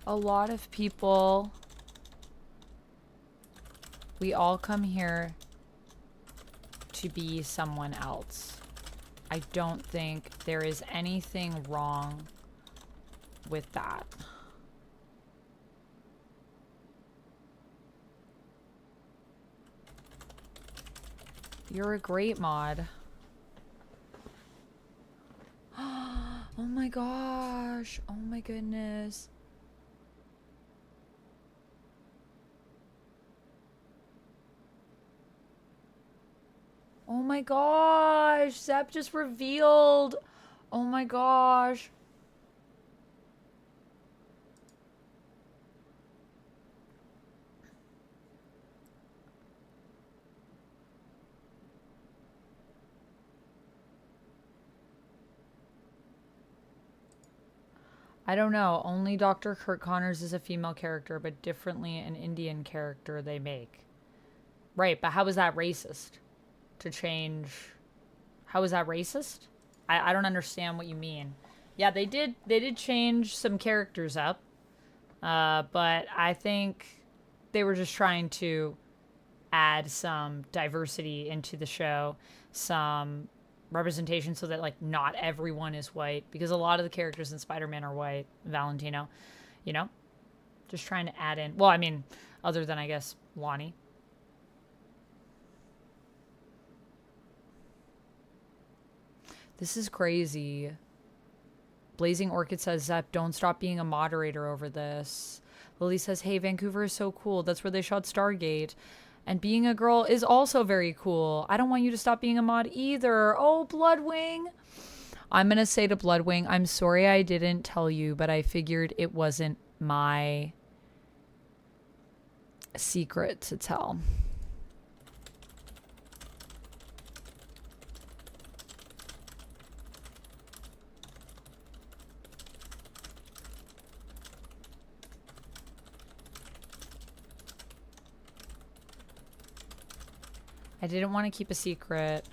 A lot of people, we all come here to be someone else. I don't think there is anything wrong with that. You're a great mod. Oh my gosh. Oh my goodness. Oh my gosh. Zep just revealed. Oh my gosh. I don't know. Only Dr. Kurt Connors is a female character, but differently an Indian character they make. Right, but how is that racist? To change... How is that racist? I don't understand what you mean. Yeah, they did change some characters up. But I think they were just trying to add some diversity into the show. Some representation so that, like, not everyone is white. Because a lot of the characters in Spider-Man are white. Valentino. You know? Just trying to add in... Well, I mean, other than, I guess, Lonnie. This is crazy. Blazing Orchid says, Zep, don't stop being a moderator over this. Lily says, hey, Vancouver is so cool. That's where they shot Stargate. And being a girl is also very cool. I don't want you to stop being a mod either. Oh, Bloodwing. I'm going to say to Bloodwing, I'm sorry I didn't tell you, but I figured it wasn't my secret to tell. I didn't want to keep a secret.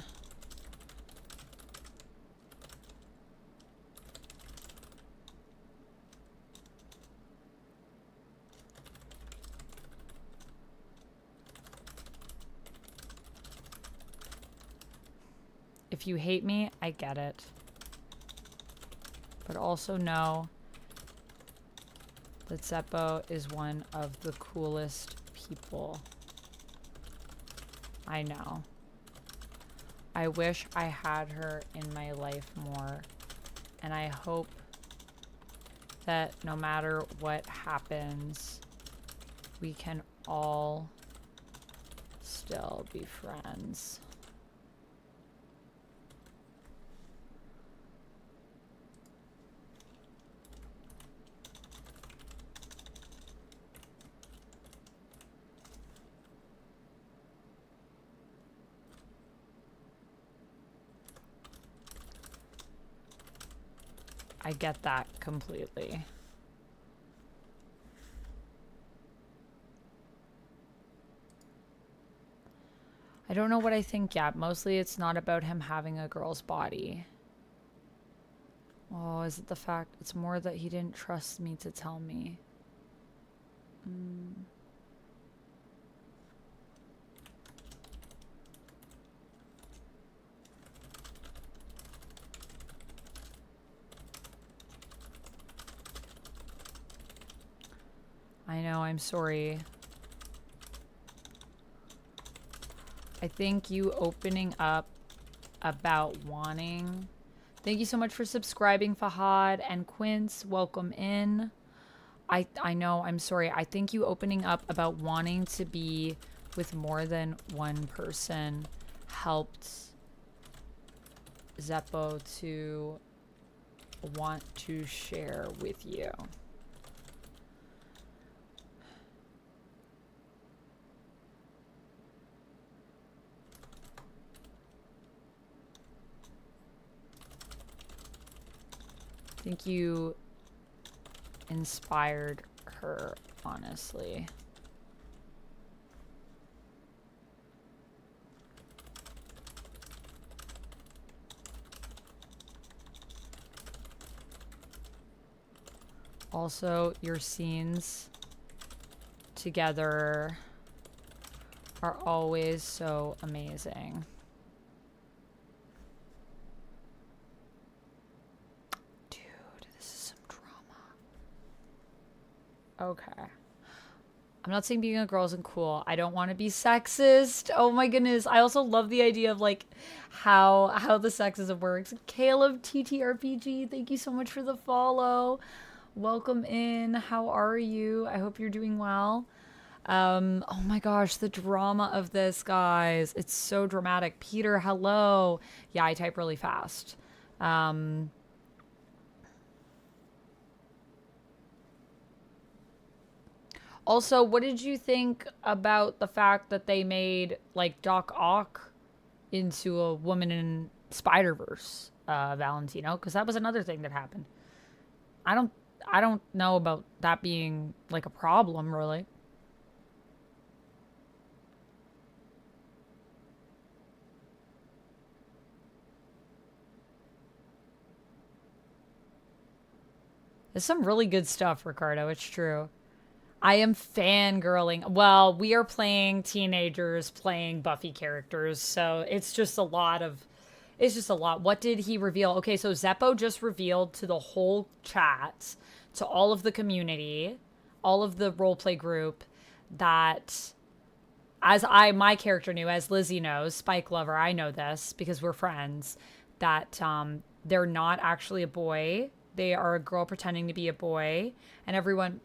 If you hate me, I get it. But also know that Zeppo is one of the coolest people. I know. I wish I had her in my life more. And I hope that no matter what happens, we can all still be friends. I get that completely. I don't know what I think yet. Mostly it's not about him having a girl's body. Oh, is it the fact? It's more that he didn't trust me to tell me. I know, I'm sorry. I think you opening up about wanting... Thank you so much for subscribing, Fahad and Quince. Welcome in. I know, I'm sorry. I think you opening up about wanting to be with more than one person helped Zeppo to want to share with you. think you inspired her, honestly. Also, your scenes together are always so amazing. Dude, this is some drama. Okay. I'm not saying being a girl isn't cool. I don't want to be sexist. Oh my goodness. I also love the idea of like how the sexism works. Caleb TTRPG, thank you so much for the follow. Welcome in. How are you? I hope you're doing well. Oh my gosh, the drama of this, guys. It's so dramatic. Peter, hello. Yeah, I type really fast. Also, what did you think about the fact that they made like Doc Ock into a woman in Spider-Verse, Valentino? Because that was another thing that happened. I don't know about that being like a problem, really. There's some really good stuff, Ricardo. It's true. I am fangirling. Well, we are playing teenagers playing Buffy characters, so it's just a lot of... It's just a lot. What did he reveal? Okay, so Zeppo just revealed to the whole chat, to all of the community, all of the roleplay group, that my character knew, as Lizzie knows, Spike Lover, I know this because we're friends, that they're not actually a boy. They are a girl pretending to be a boy, and everyone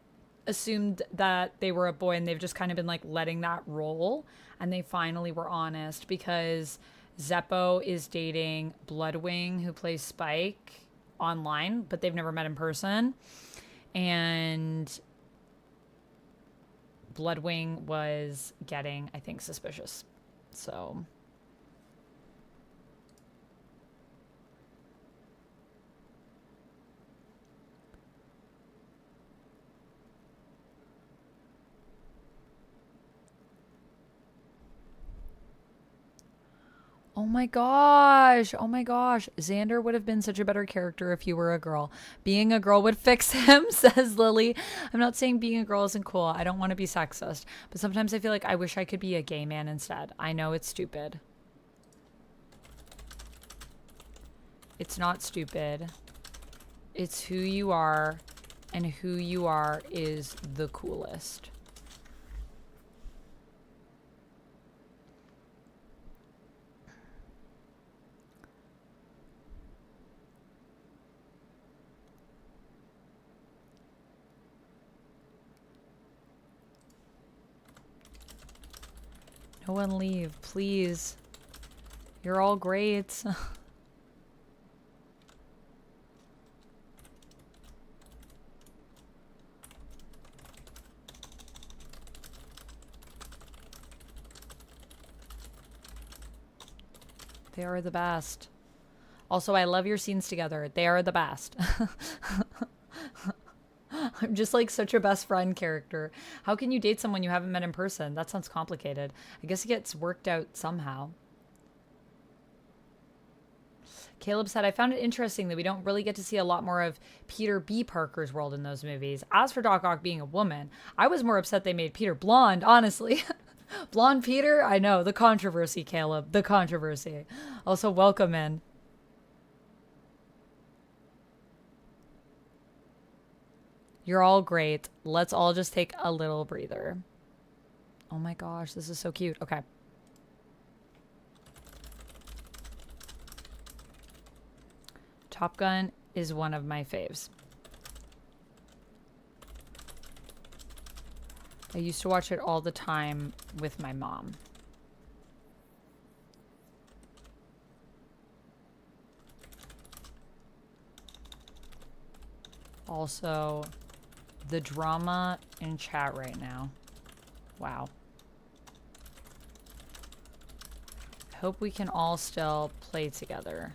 assumed that they were a boy, and they've just kind of been like letting that roll, and they finally were honest because Zeppo is dating Bloodwing, who plays Spike online, but they've never met in person, and Bloodwing was getting, I think, suspicious. So oh my gosh. Oh my gosh. Xander would have been such a better character if you were a girl. Being a girl would fix him, says Lily. I'm not saying being a girl isn't cool. I don't want to be sexist. But sometimes I feel like I wish I could be a gay man instead. I know it's stupid. It's not stupid. It's who you are, and who you are is the coolest. No one leave, please. You're all great. They are the best. Also, I love your scenes together. They are the best. I'm just like such a best friend character. How can you date someone you haven't met in person? That sounds complicated. I guess it gets worked out somehow. Caleb said, I found it interesting that we don't really get to see a lot more of Peter B. Parker's world in those movies. As for Doc Ock being a woman, I was more upset they made Peter blonde, honestly. Blonde Peter? I know. The controversy, Caleb. The controversy. Also, welcome in. You're all great. Let's all just take a little breather. Oh my gosh, this is so cute. Okay. Top Gun is one of my faves. I used to watch it all the time with my mom. Also, the drama in chat right now. Wow. I hope we can all still play together.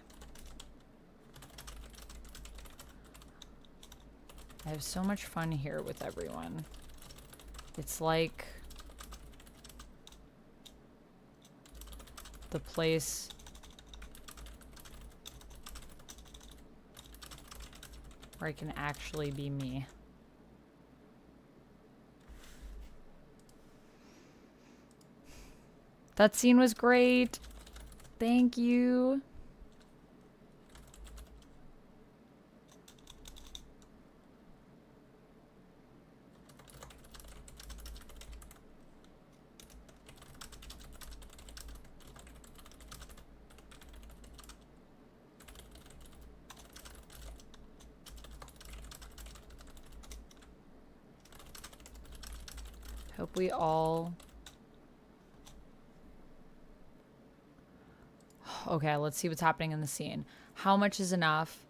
I have so much fun here with everyone. It's like the place where I can actually be me. That scene was great. Thank you. Hope we all... Okay, let's see what's happening in the scene. How much is enough?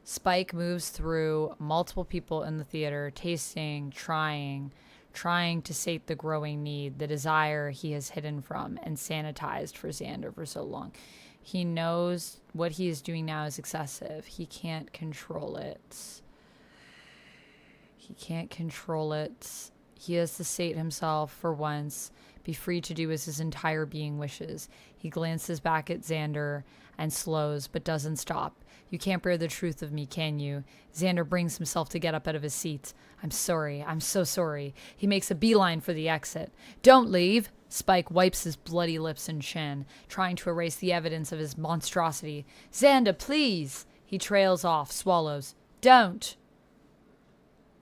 Spike moves through multiple people in the theater, tasting, trying to sate the growing need, the desire he has hidden from and sanitized for Xander for so long. He knows what he is doing now is excessive. He can't control it. He can't control it. He has to sate himself for once, be free to do as his entire being wishes. He glances back at Xander and slows, but doesn't stop. You can't bear the truth of me, can you? Xander brings himself to get up out of his seat. I'm sorry. I'm so sorry. He makes a beeline for the exit. Don't leave. Spike wipes his bloody lips and chin, trying to erase the evidence of his monstrosity. Xander, please. He trails off, swallows. Don't.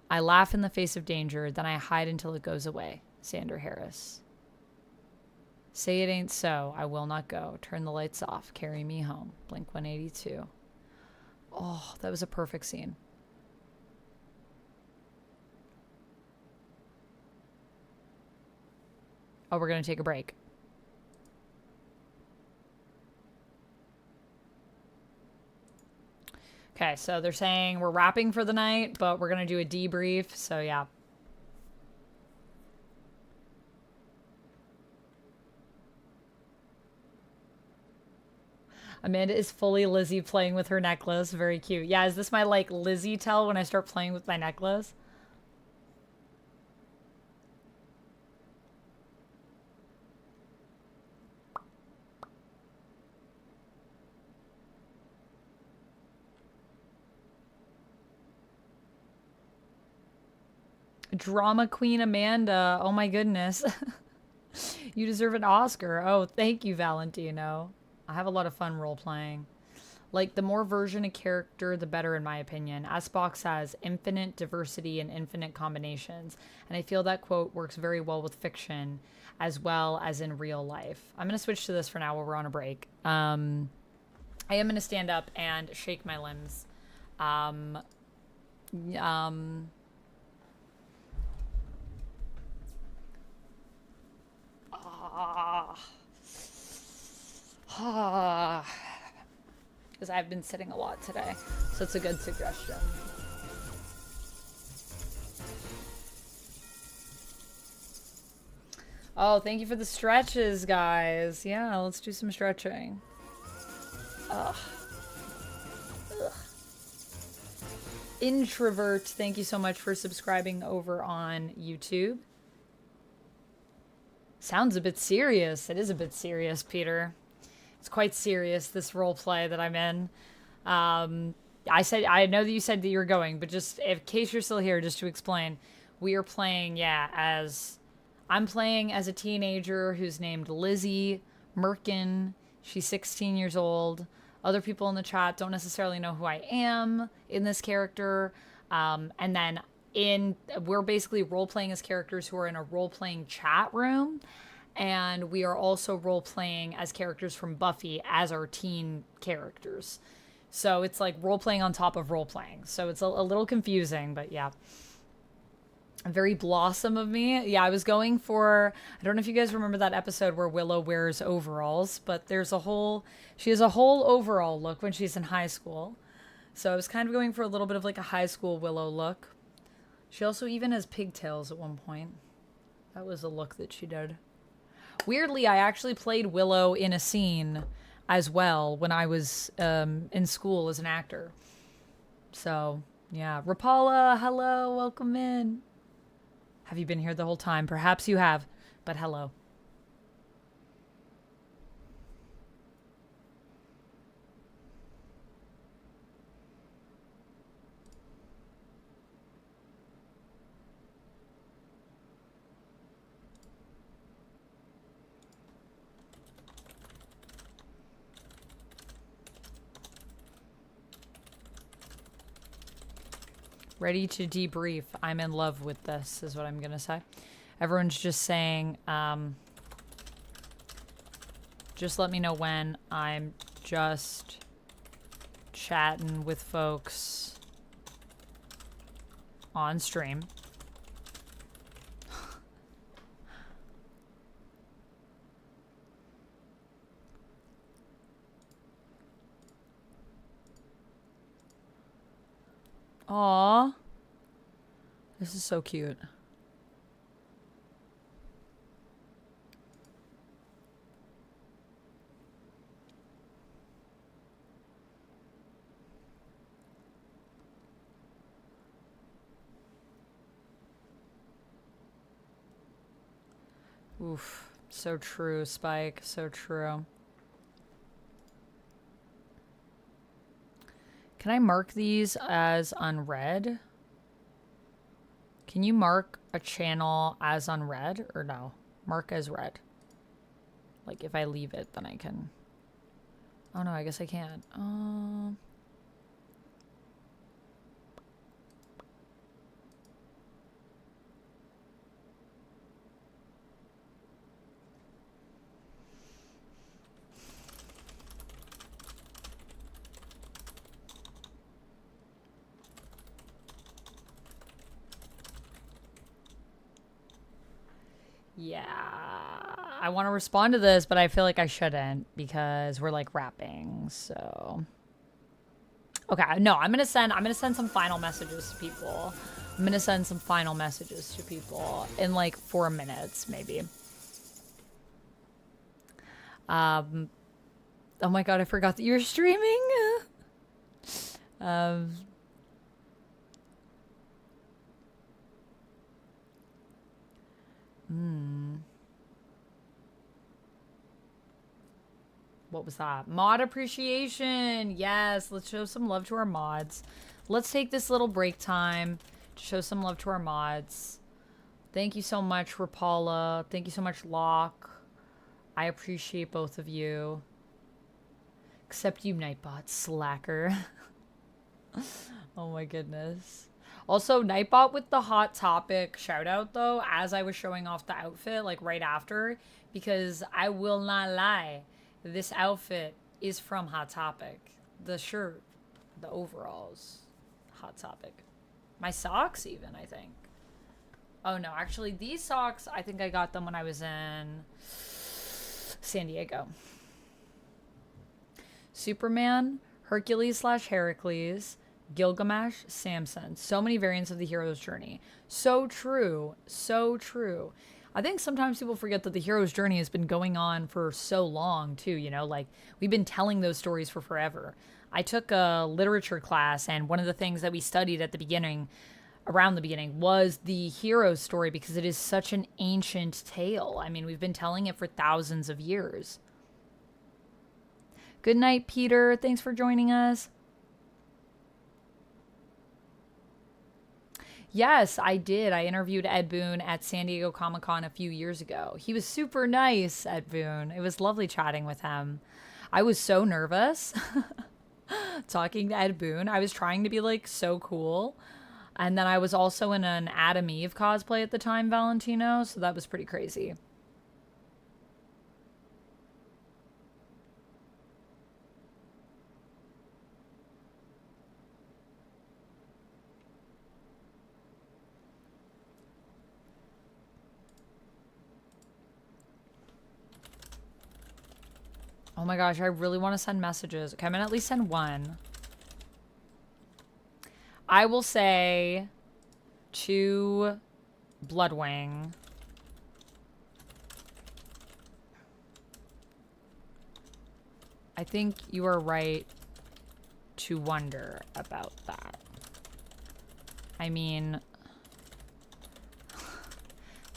I laugh in the face of danger, then I hide until it goes away. Xander Harris. Say it ain't so. I will not go. Turn the lights off. Carry me home. Blink 182. Oh, that was a perfect scene. Oh, we're going to take a break. Okay, so they're saying we're wrapping for the night, but we're going to do a debrief. So, yeah. Amanda is fully Lizzy playing with her necklace. Very cute. Yeah, is this my, like, Lizzy tell when I start playing with my necklace? Drama Queen Amanda. Oh my goodness. You deserve an Oscar. Oh, thank you, Valentino. I have a lot of fun role-playing. Like, the more version of character, the better, in my opinion. As Spock says, infinite diversity and infinite combinations. And I feel that quote works very well with fiction as well as in real life. I'm going to switch to this for now while we're on a break. I am going to stand up and shake my limbs. Because I've been sitting a lot today, so it's a good suggestion. Oh, thank you for the stretches, guys. Yeah, let's do some stretching. Ugh. Ugh. Introvert, thank you so much for subscribing over on YouTube. Sounds a bit serious. It is a bit serious, Peter. It's quite serious, this role play that I'm in. I know that you said that you were going, but just in case you're still here, just to explain, we are playing, I'm playing as a teenager who's named Lizzy Merkin. She's 16 years old. Other people in the chat don't necessarily know who I am in this character. And then we're basically role-playing as characters who are in a role-playing chat room, and we are also role-playing as characters from Buffy as our teen characters. So it's like role-playing on top of role-playing. So it's a little confusing, but yeah. Very Blossom of me. Yeah, I was going for, I don't know if you guys remember that episode where Willow wears overalls, but she has a whole overall look when she's in high school. So I was kind of going for a little bit of like a high school Willow look. She also even has pigtails at one point. That was a look that she did. Weirdly, I actually played Willow in a scene as well when I was in school as an actor. So, Yeah. Rapala, hello, welcome in. Have you been here the whole time? Perhaps you have, but hello. Ready to debrief. I'm in love with this, is what I'm gonna say. Everyone's just saying, just let me know when. I'm just chatting with folks on stream. Aww. This is so cute. Oof. So true, Spike. So true. Can I mark these as unread? Can you mark a channel as unread or no? Mark as read. Like if I leave it, then I can. Oh no, I guess I can't. Yeah, I want to respond to this, but I feel like I shouldn't because we're like wrapping. So, okay, no, I'm gonna send some final messages to people. I'm gonna send some final messages to people in like 4 minutes, maybe. Oh my god, I forgot that you're streaming. What was that? Mod appreciation. Yes, let's show some love to our mods. Let's take this little break time to show some love to our mods. Thank you so much, Rapala. Thank you so much, Locke. I appreciate both of you. Except you, Nightbot, slacker. Oh my goodness. Also, Nightbot with the Hot Topic shout out though, as I was showing off the outfit, like right after, because I will not lie, this outfit is from Hot Topic. The shirt, the overalls, Hot Topic. My socks even, I think. Oh no, actually these socks, I think I got them when I was in San Diego. Superman, Hercules / Heracles, Gilgamesh, Samson. So many variants of the hero's journey. So true. So true. I think sometimes people forget that the hero's journey has been going on for so long too, you know, like we've been telling those stories for forever. I took a literature class and one of the things that we studied at the beginning, around the beginning, was the hero's story because it is such an ancient tale. I mean, we've been telling it for thousands of years. Good night, Peter. Thanks for joining us. Yes, I did. I interviewed Ed Boon at San Diego Comic-Con a few years ago. He was super nice, Ed Boon. It was lovely chatting with him. I was so nervous talking to Ed Boon. I was trying to be like so cool. And then I was also in an Adam Eve cosplay at the time, Valentino, so that was pretty crazy. Oh my gosh, I really want to send messages. Okay, I'm gonna at least send one. I will say to Bloodwing. I think you are right to wonder about that. I mean,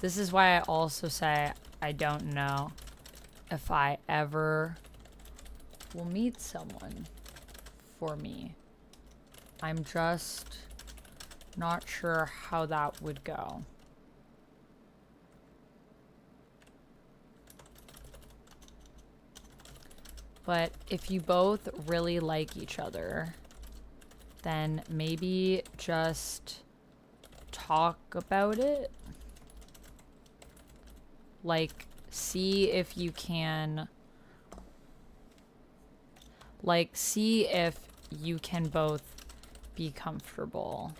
this is why I also say I don't know if I ever will meet someone for me. I'm just not sure how that would go. But if you both really like each other, then maybe just talk about it. Like, see if you can... Like, see if you can both be comfortable.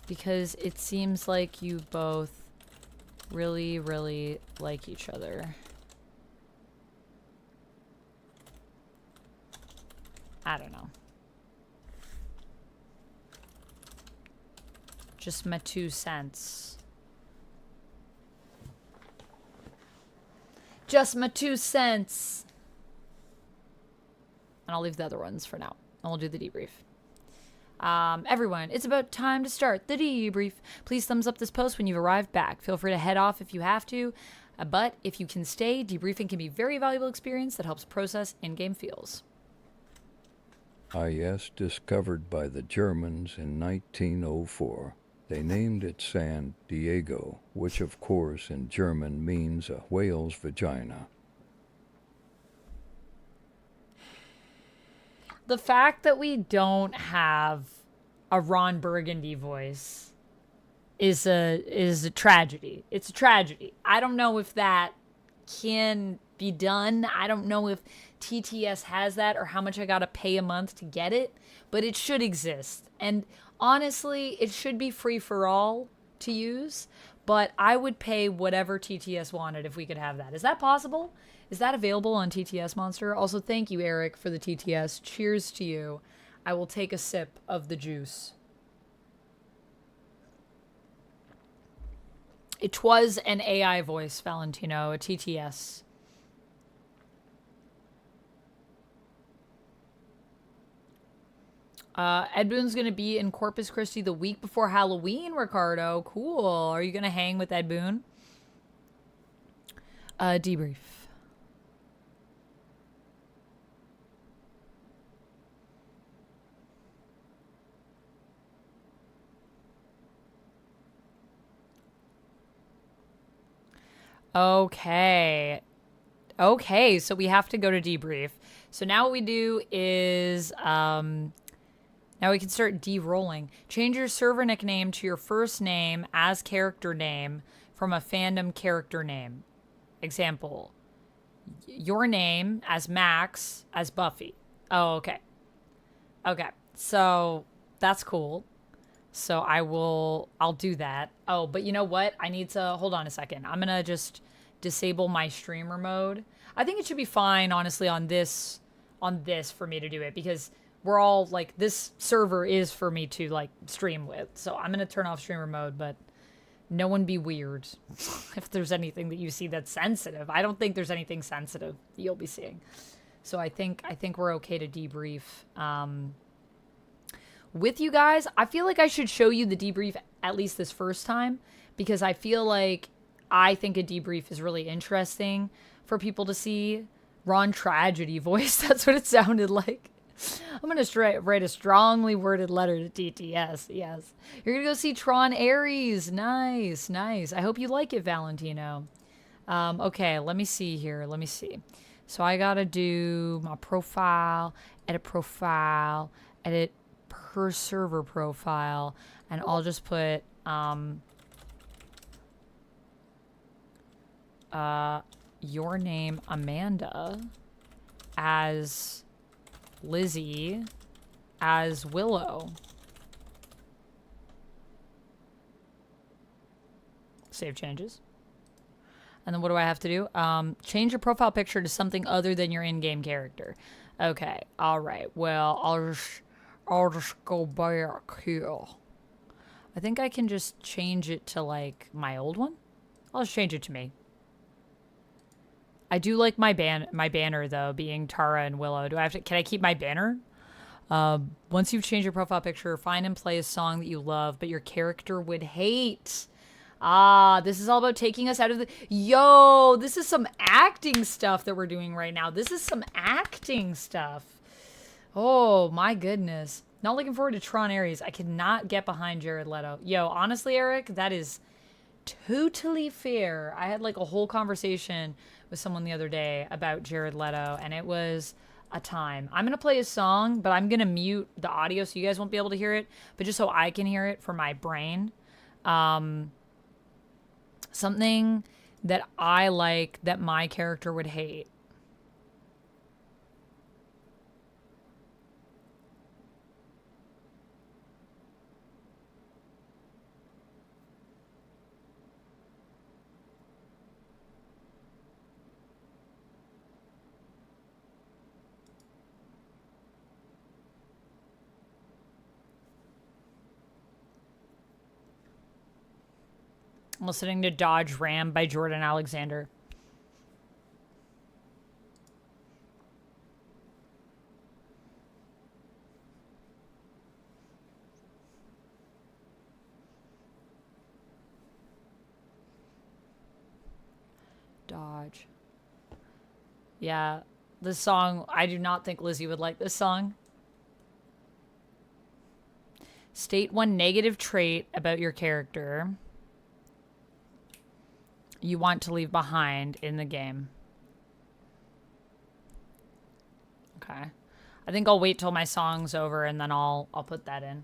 Because it seems like you both really, really like each other. I don't know. Just my 2 cents. Just my 2 cents. And I'll leave the other ones for now. And we'll do the debrief. Everyone, it's about time to start the debrief. Please thumbs up this post when you've arrived back. Feel free to head off if you have to. But if you can stay, debriefing can be a very valuable experience that helps process in-game feels. IS discovered by the Germans in 1904. They named it San Diego, which of course in German means a whale's vagina. The fact that we don't have a Ron Burgundy voice is a tragedy. It's a tragedy. I don't know if that can be done. I don't know if TTS has that or how much I gotta pay a month to get it, but it should exist. And honestly, it should be free for all to use, but I would pay whatever TTS wanted if we could have that. Is that possible? Is that available on TTS Monster? Also, thank you, Eric, for the TTS. Cheers to you. I will take a sip of the juice. It was an AI voice, Valentino, a TTS. Ed Boon's going to be in Corpus Christi the week before Halloween, Ricardo. Cool. Are you going to hang with Ed Boon? Debrief. Okay. Okay, so we have to go to debrief. So now what we do is, now we can start de-rolling. Change your server nickname to your first name as character name from a fandom character name. Example, your name as Max as Buffy. Oh, okay. Okay, so that's cool. So I'll do that. Oh, but you know what? I need to, hold on a second. I'm gonna just disable my streamer mode. I think it should be fine, honestly, on this for me to do it, because we're all, like, this server is for me to, like, stream with. So I'm gonna turn off streamer mode, but no one be weird if there's anything that you see that's sensitive. I don't think there's anything sensitive you'll be seeing. So I think we're okay to debrief. With you guys, I feel like I should show you the debrief at least this first time, because I feel like I think a debrief is really interesting for people to see. Ron Tragedy voice, that's what it sounded like. I'm going to write a strongly worded letter to TTS, yes. You're going to go see Tron Ares. Nice, nice. I hope you like it, Valentino. Okay, let me see here. Let me see. So I got to do my profile, edit per server profile, and I'll just put your name Amanda as Lizzy as Willow. Save changes. And then what do I have to do? Change your profile picture to something other than your in-game character. Okay, all right. Well, I'll just go back here. I think I can just change it to, like, my old one. I'll just change it to me. I do like my banner though, being Tara and Willow. Do I have to? Can I keep my banner? Once you've changed your profile picture, find and play a song that you love, but your character would hate. Ah, this is all about taking us out of the... Yo, this is some acting stuff that we're doing right now. This is some acting stuff. Oh, my goodness. Not looking forward to Tron Ares. I cannot get behind Jared Leto. Yo, honestly, Eric, that is totally fair. I had like a whole conversation with someone the other day about Jared Leto, and it was a time. I'm going to play a song, but I'm going to mute the audio so you guys won't be able to hear it, but just so I can hear it for my brain. Something that I like that my character would hate. I'm listening to Dodge Ram by Jordan Alexander. Dodge. Yeah, this song, I do not think Lizzy would like this song. State one negative trait about your character you want to leave behind in the game. Okay. I think I'll wait till my song's over and then I'll put that in.